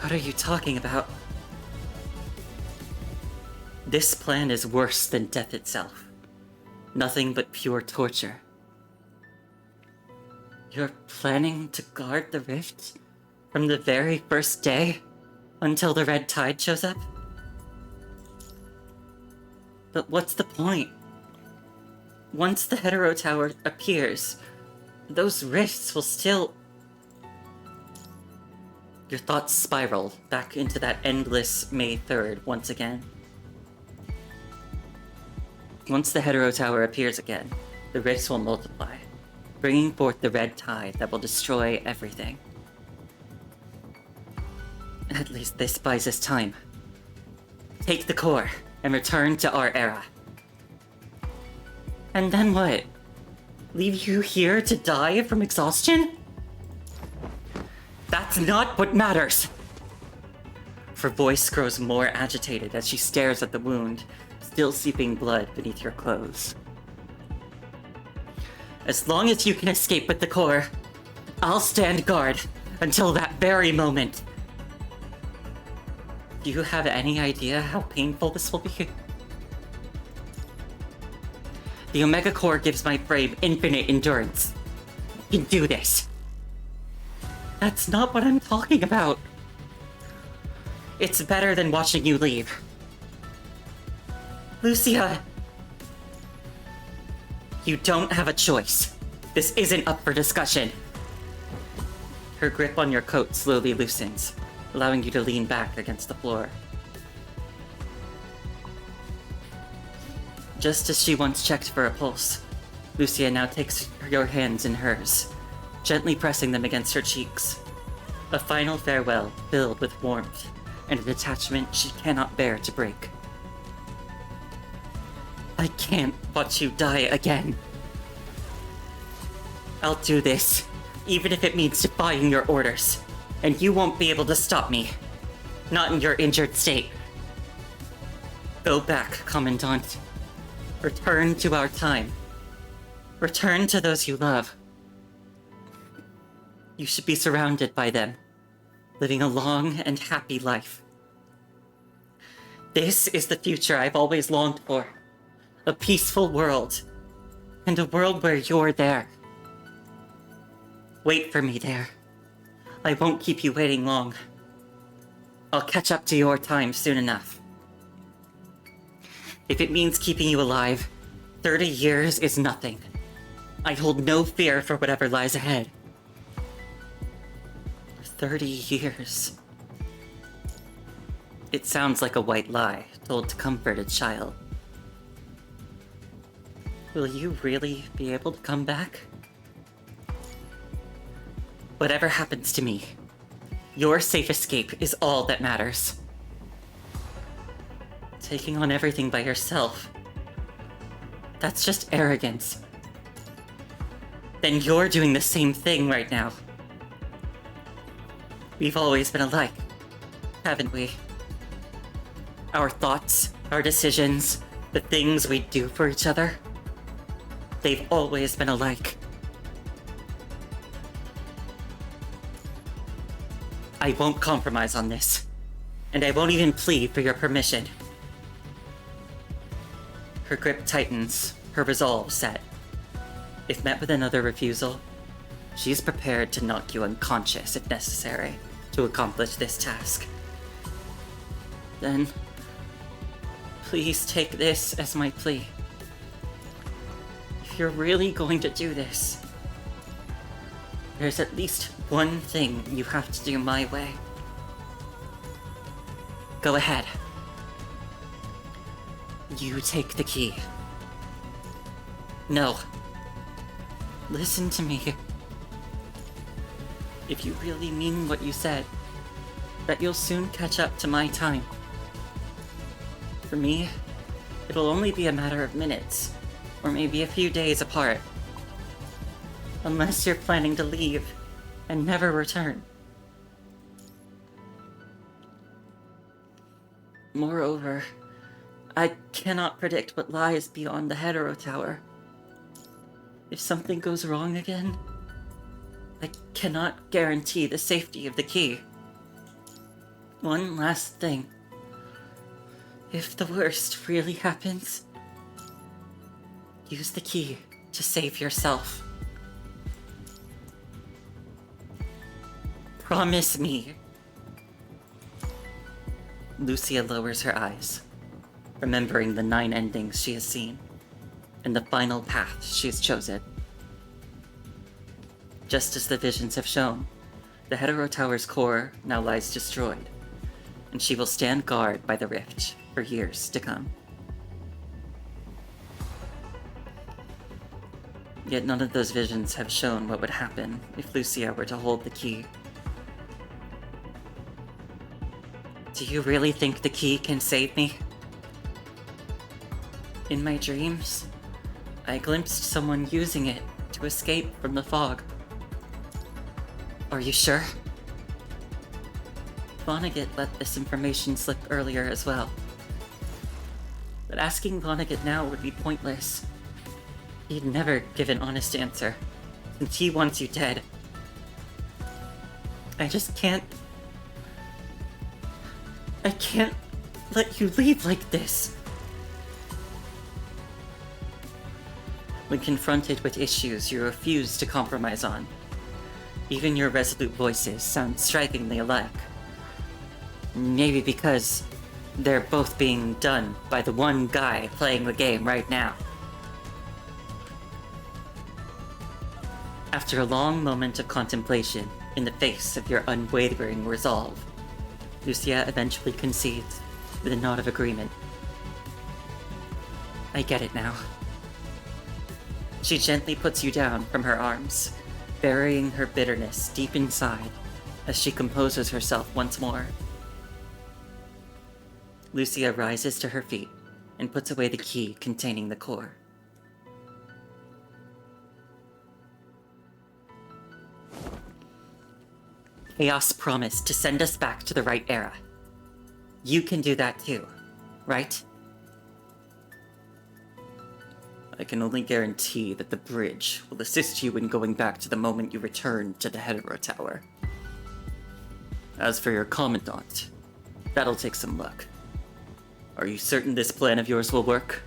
What are you talking about? This plan is worse than death itself. Nothing but pure torture. You're planning to guard the rift from the very first day until the red tide shows up? But what's the point? Once the Hetero Tower appears, those rifts will still... Your thoughts spiral back into that endless May 3rd once again. Once the Hetero Tower appears again, the rifts will multiply, bringing forth the red tide that will destroy everything. At least this buys us time. Take the core and return to our era. And then what? Leave you here to die from exhaustion? That's not what matters! Her voice grows more agitated as she stares at the wound, still seeping blood beneath your clothes. As long as you can escape with the core, I'll stand guard until that very moment. Do you have any idea how painful this will be? The Omega Core gives my frame infinite endurance. You can do this. That's not what I'm talking about. It's better than watching you leave. Lucia! You don't have a choice. This isn't up for discussion. Her grip on your coat slowly loosens, allowing you to lean back against the floor. Just as she once checked for a pulse, Lucia now takes your hands in hers, gently pressing them against her cheeks. A final farewell filled with warmth and an attachment she cannot bear to break. I can't watch you die again. I'll do this, even if it means defying your orders, and you won't be able to stop me. Not in your injured state. Go back, Commandant. Return to our time. Return to those you love. You should be surrounded by them, living a long and happy life. This is the future I've always longed for. A peaceful world, and a world where you're there. Wait for me there. I won't keep you waiting long. I'll catch up to your time soon enough. If it means keeping you alive, 30 years is nothing. I hold no fear for whatever lies ahead. 30 years. It sounds like a white lie told to comfort a child. Will you really be able to come back? Whatever happens to me, your safe escape is all that matters. Taking on everything by yourself, that's just arrogance. Then you're doing the same thing right now. We've always been alike, haven't we? Our thoughts, our decisions, the things we do for each other, they've always been alike. I won't compromise on this, and I won't even plead for your permission. Her grip tightens, her resolve set. If met with another refusal, she's prepared to knock you unconscious if necessary to accomplish this task. Then, please take this as my plea. If you're really going to do this, there's at least one thing you have to do my way. Go ahead. You take the key. No. Listen to me. If you really mean what you said, that you'll soon catch up to my time. For me, it'll only be a matter of minutes, or maybe a few days apart. Unless you're planning to leave and never return. Moreover, I cannot predict what lies beyond the Hetero Tower. If something goes wrong again, I cannot guarantee the safety of the key. One last thing. If the worst really happens, Use the key to save yourself. Promise me. Lucia lowers her eyes, remembering the 9 endings she has seen, and the final path she has chosen. Just as the visions have shown, the Hetero Tower's core now lies destroyed, and she will stand guard by the rift for years to come. Yet none of those visions have shown what would happen if Lucia were to hold the key. Do you really think the key can save me? In my dreams, I glimpsed someone using it to escape from the fog. Are you sure? Vonnegut let this information slip earlier as well. But asking Vonnegut now would be pointless. He'd never give an honest answer, since he wants you dead. I just can't... I can't let you leave like this. When confronted with issues you refuse to compromise on, even your resolute voices sound strikingly alike. Maybe because they're both being done by the one guy playing the game right now. After a long moment of contemplation in the face of your unwavering resolve, Lucia eventually concedes with a nod of agreement. I get it now. She gently puts you down from her arms, burying her bitterness deep inside as she composes herself once more. Lucia rises to her feet and puts away the key containing the core. Chaos promised to send us back to the right era. You can do that too, right? I can only guarantee that the bridge will assist you in going back to the moment you return to the Hetero Tower. As for your Commandant, that'll take some luck. Are you certain this plan of yours will work?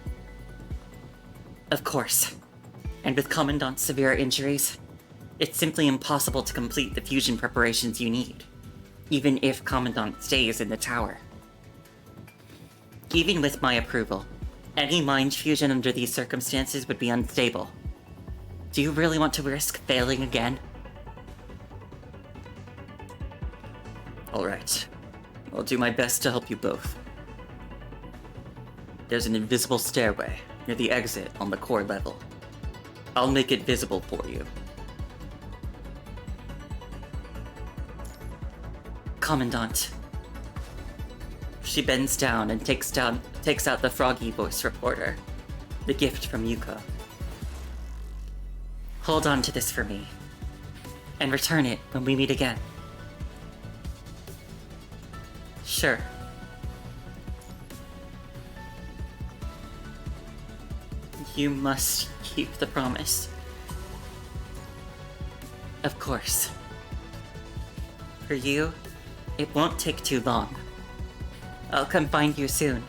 Of course. And with Commandant's severe injuries, it's simply impossible to complete the fusion preparations you need, even if Commandant stays in the tower. Even with my approval, any mind fusion under these circumstances would be unstable. Do you really want to risk failing again? Alright. I'll do my best to help you both. There's an invisible stairway near the exit on the core level. I'll make it visible for you. Commandant. She bends down and takes out the froggy voice recorder, the gift from Yuko. Hold on to this for me, and return it when we meet again. Sure. You must keep the promise. Of course. For you, it won't take too long. I'll come find you soon.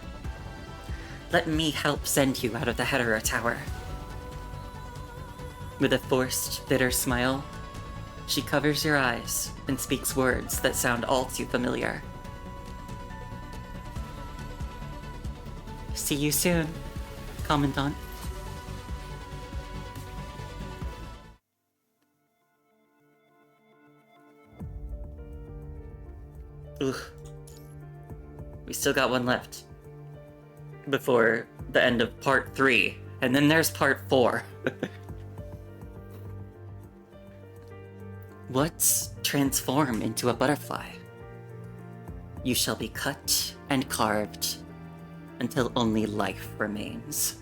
Let me help send you out of the Hetero Tower. With a forced, bitter smile, she covers your eyes and speaks words that sound all too familiar. See you soon, Commandant. Ugh. We still got one left. Before the end of part 3. And then there's part 4. What's transform into a butterfly? You shall be cut and carved until only life remains.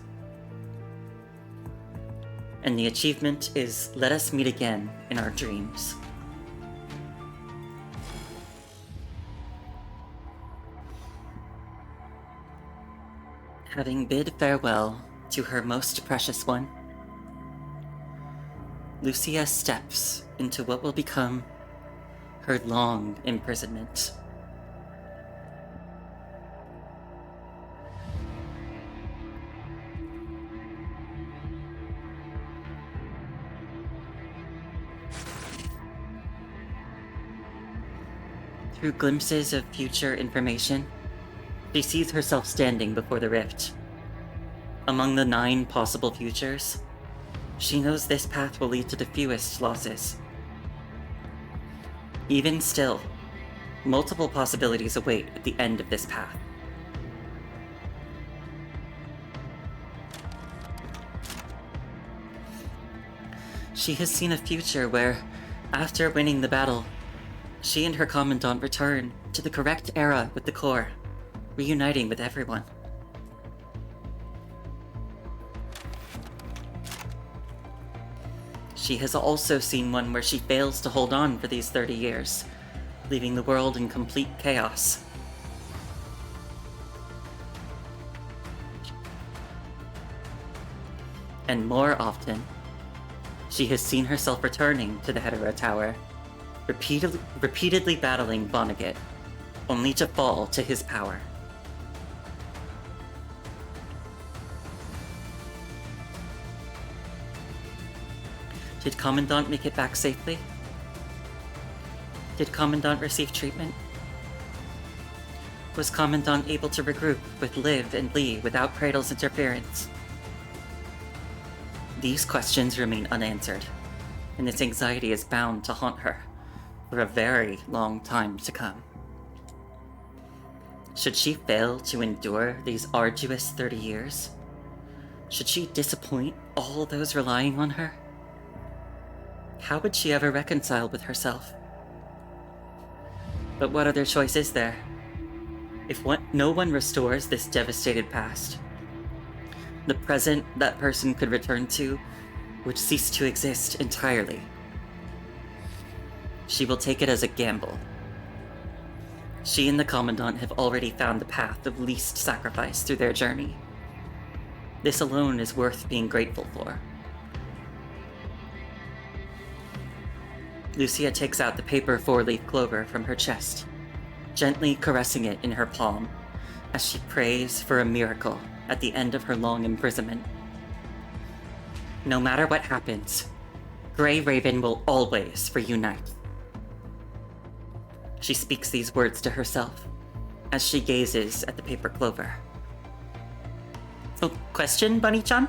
And the achievement is let us meet again in our dreams. Having bid farewell to her most precious one, Lucia steps into what will become her long imprisonment. Through glimpses of future information, she sees herself standing before the rift. Among the 9 possible futures, she knows this path will lead to the fewest losses. Even still, multiple possibilities await at the end of this path. She has seen a future where, after winning the battle, she and her commandant return to the correct era with the core, reuniting with everyone. She has also seen one where she fails to hold on for these 30 years, leaving the world in complete chaos. And more often, she has seen herself returning to the Hetero Tower, repeatedly battling Vonnegut, only to fall to his power. Did Commandant make it back safely? Did Commandant receive treatment? Was Commandant able to regroup with Liv and Lee without Cradle's interference? These questions remain unanswered, and this anxiety is bound to haunt her for a very long time to come. Should she fail to endure these arduous 30 years? Should she disappoint all those relying on her? How would she ever reconcile with herself? But what other choice is there? If no one restores this devastated past, the present that person could return to would cease to exist entirely. She will take it as a gamble. She and the Commandant have already found the path of least sacrifice through their journey. This alone is worth being grateful for. Lucia takes out the paper 4-leaf clover from her chest, gently caressing it in her palm as she prays for a miracle at the end of her long imprisonment. No matter what happens, Grey Raven will always reunite. She speaks these words to herself as she gazes at the paper clover. Oh, question, Bunny-chan?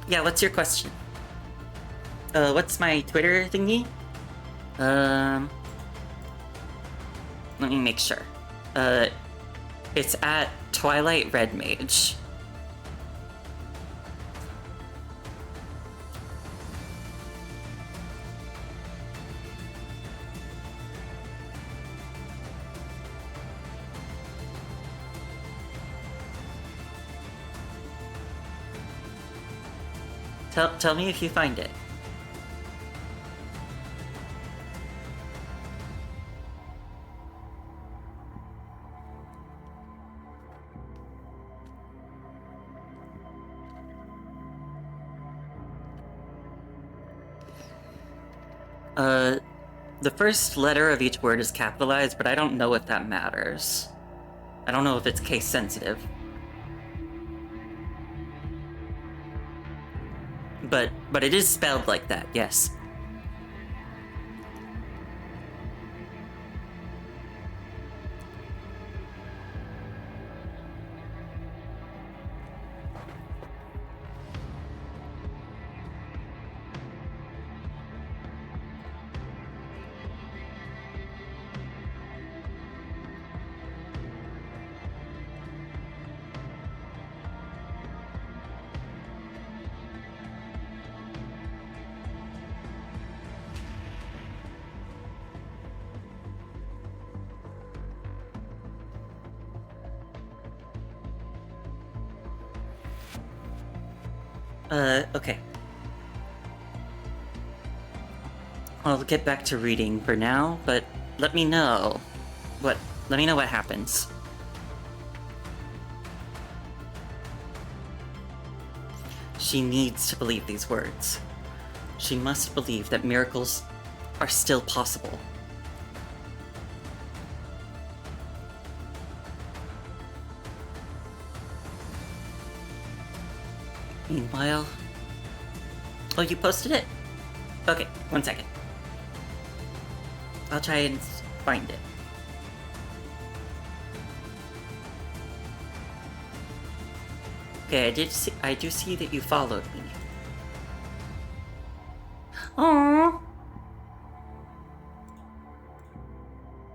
Yeah, what's your question? What's my Twitter thingy? Let me make sure. It's at Twilight Red Mage. Tell me if you find it. The first letter of each word is capitalized, but I don't know if that matters. I don't know if it's case sensitive. But it is spelled like that, yes. Okay. I'll get back to reading for now, but let me know what happens. She needs to believe these words. She must believe that miracles are still possible. Meanwhile, Oh, you posted it? Okay, 1 second. I'll try and find it. Okay, I do see that you followed me. Aww.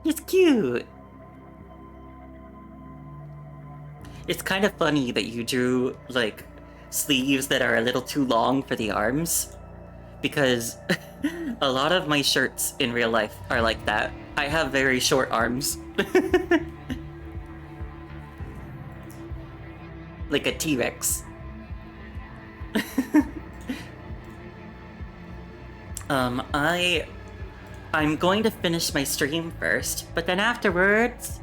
It's cute. It's kind of funny that you drew, like, sleeves that are a little too long for the arms. Because a lot of my shirts in real life are like that. I have very short arms. Like a T-Rex. I'm going to finish my stream first, but then afterwards,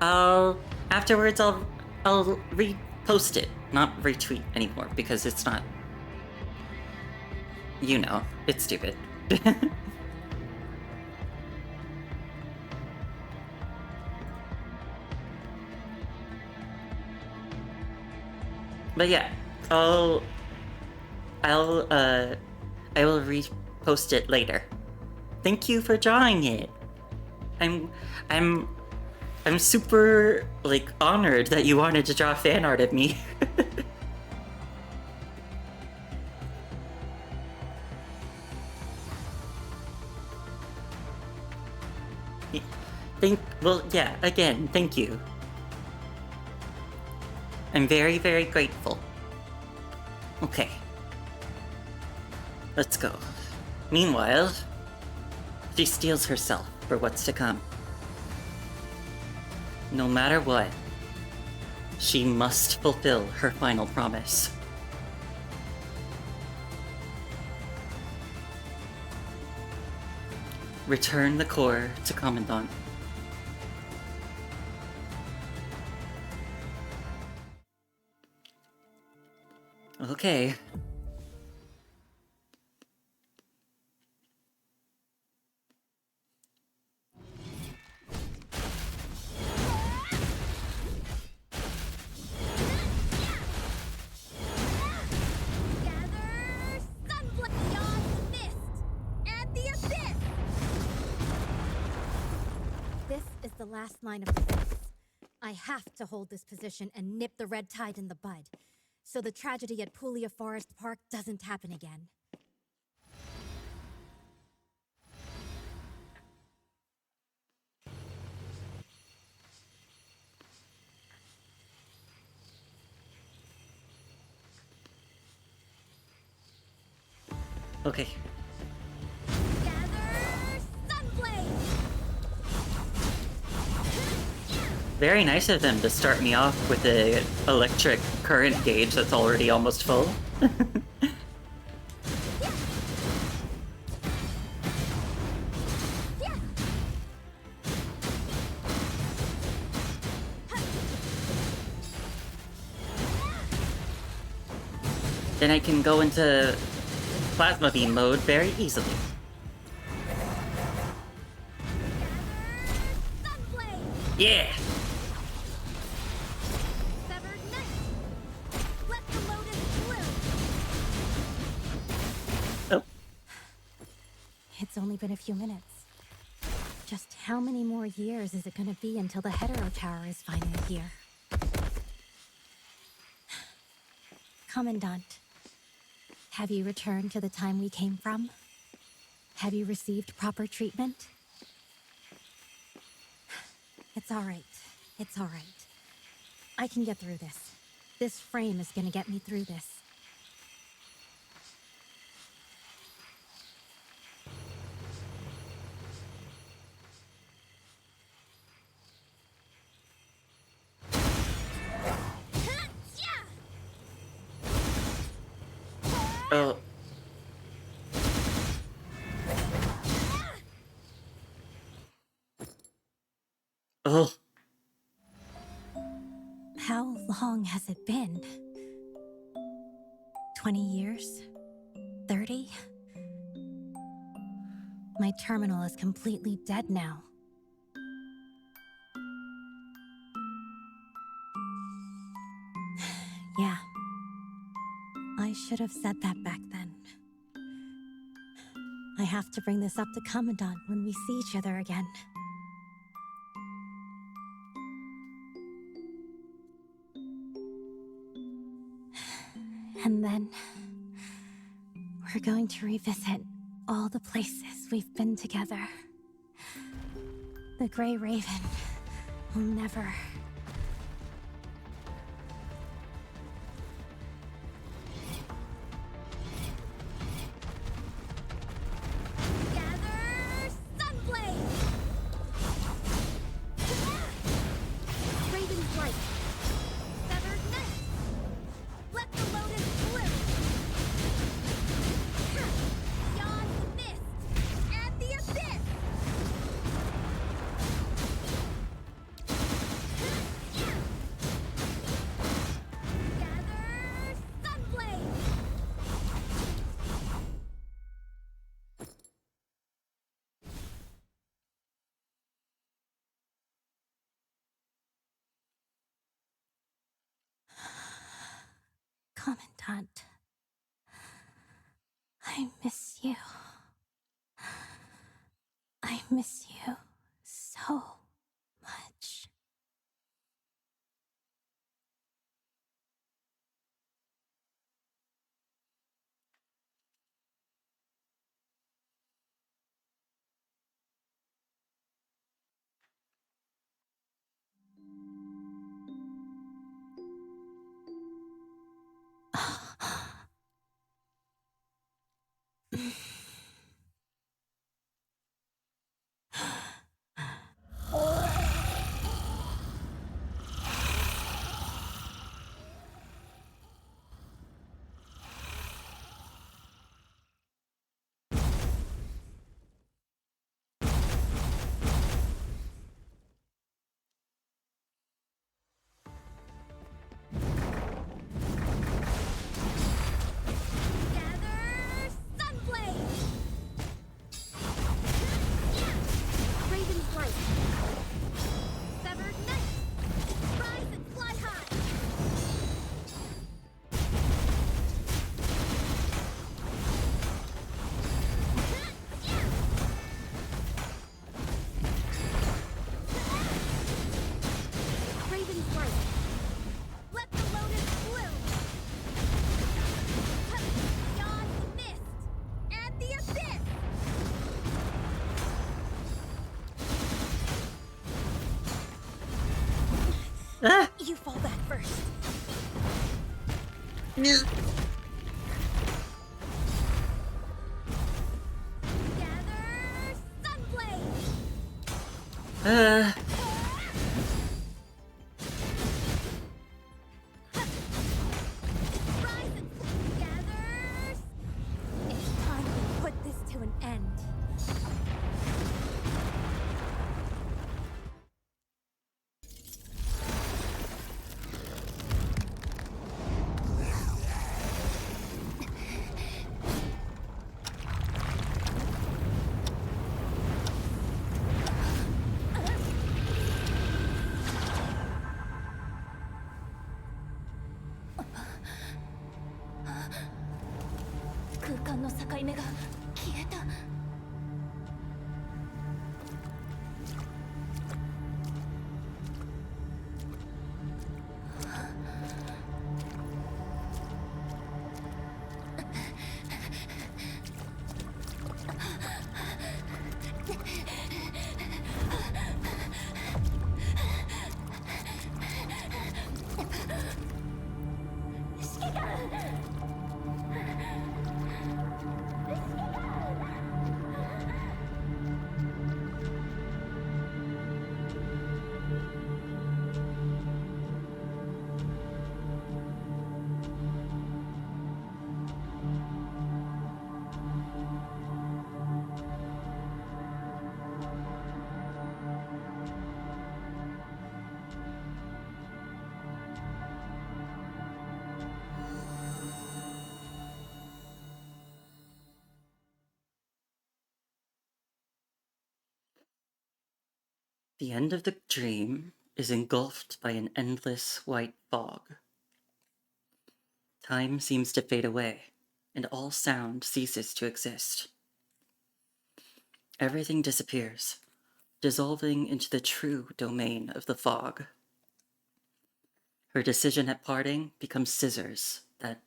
I'll repost it, not retweet anymore, because it's not, you know, it's stupid. But yeah, I will repost it later. Thank you for drawing it. I'm super, like, honored that you wanted to draw fan art of me. Well, yeah, again, thank you. I'm very, very grateful. Okay. Let's go. Meanwhile, she steels herself for what's to come. No matter what, she must fulfill her final promise. Return the core to Commandant. Okay. This is the last line of defense. I have to hold this position and nip the red tide in the bud, so the tragedy at Puglia Forest Park doesn't happen again. Okay. Very nice of them to start me off with the electric current gauge that's already almost full. Then I can go into plasma beam mode very easily. Yeah! Oh. It's only been a few minutes. Just how many more years is it gonna be until the Hetero Tower is finally here? Commandant, have you returned to the time we came from? Have you received proper treatment? It's all right. It's all right. I can get through this. This frame is gonna get me through this. Oh. Oh. How long has it been? 20 years? 30? My terminal is completely dead now. Yeah. I should have said that back then. have to bring this up to Commandant when we see each other again. And then we're going to revisit all the places we've been together. The Grey Raven will never... Gather Sunblade! Raven's Light! Severed Night! Let the Lotus bloom! Beyond the mist and the abyss! Gather Sunblade! Commandant, I miss you. I miss you so much. Gather Sunblade! Raven's Light! Severed Night! Rise and fly high! Raven's Light! Let the Lotus bloom! Beyond the mist and the abyss! Ah! You fall back first. Gather Sunblade! Ah! Rise and gather. It's time to put this to an end. The end of the dream is engulfed by an endless white fog. Time seems to fade away, and all sound ceases to exist. Everything disappears, dissolving into the true domain of the fog. Her decision at parting becomes scissors that,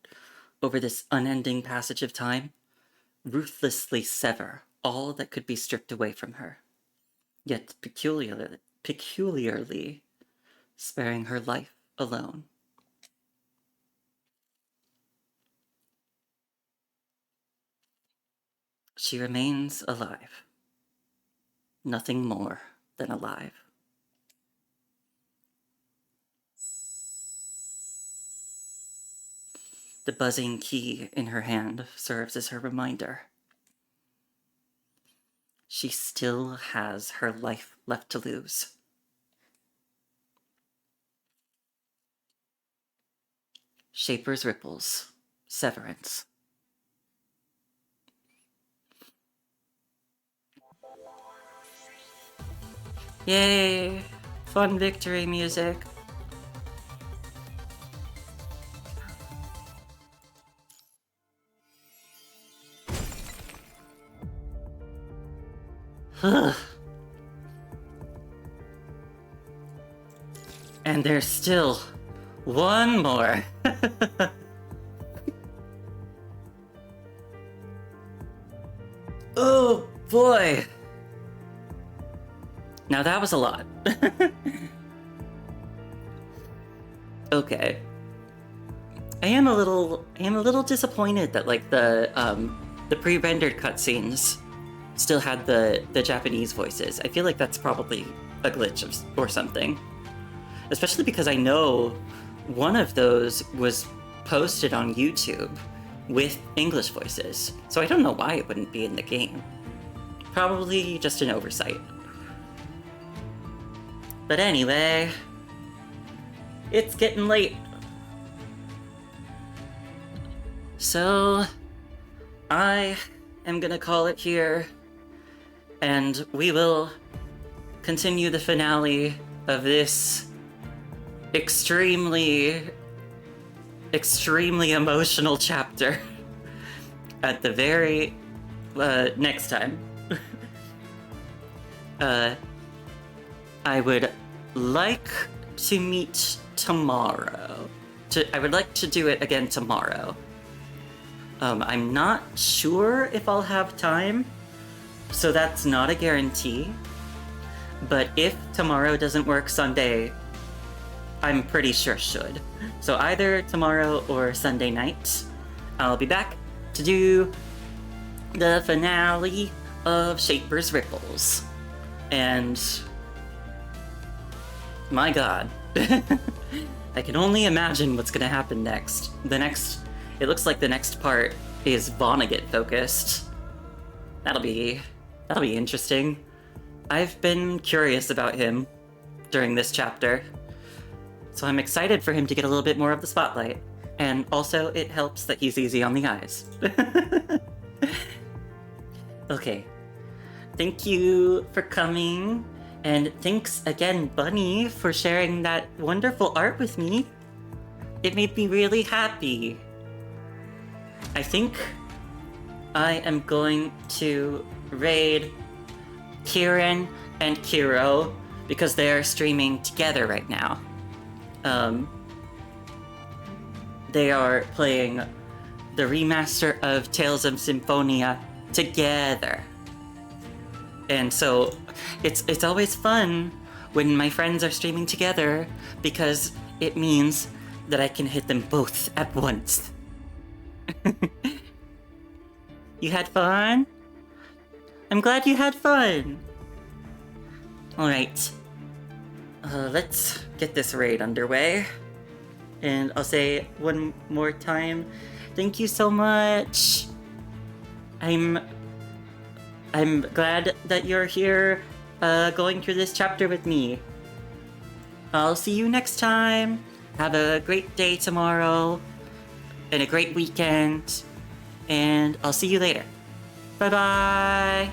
over this unending passage of time, ruthlessly sever all that could be stripped away from her, yet peculiarly sparing her life alone. She remains alive. Nothing more than alive. The buzzing key in her hand serves as her reminder. She still has her life left to lose. Shaper's Ripples, Severance. Yay! Fun victory music. And there's still one more. Oh boy. Now that was a lot. Okay. I am a little disappointed that like the pre-rendered cutscenes still had the Japanese voices. I feel like that's probably a glitch or something. Especially because I know one of those was posted on YouTube with English voices. So I don't know why it wouldn't be in the game. Probably just an oversight. But anyway, it's getting late. So I am gonna call it here, and we will continue the finale of this extremely emotional chapter at the very next time. I would like to meet tomorrow. I would like to do it again tomorrow. I'm not sure if I'll have time, so that's not a guarantee. But if tomorrow doesn't work, Sunday, I'm pretty sure should. So either tomorrow or Sunday night, I'll be back to do the finale of Shaper's Ripples. And my god. I can only imagine what's gonna happen next. It looks like the next part is Vonnegut focused. That'll be interesting. I've been curious about him during this chapter, so I'm excited for him to get a little bit more of the spotlight. And also, it helps that he's easy on the eyes. Okay. Thank you for coming, and thanks again, Bunny, for sharing that wonderful art with me. It made me really happy. I think I am going to raid Kieran and Kiro because they are streaming together right now. They are playing the remaster of Tales of Symphonia together. And so it's always fun when my friends are streaming together because it means that I can hit them both at once. You had fun? I'm glad you had fun. Alright. Let's get this raid underway. And I'll say one more time, thank you so much. I'm glad that you're here going through this chapter with me. I'll see you next time. Have a great day tomorrow and a great weekend. And I'll see you later. Bye-bye.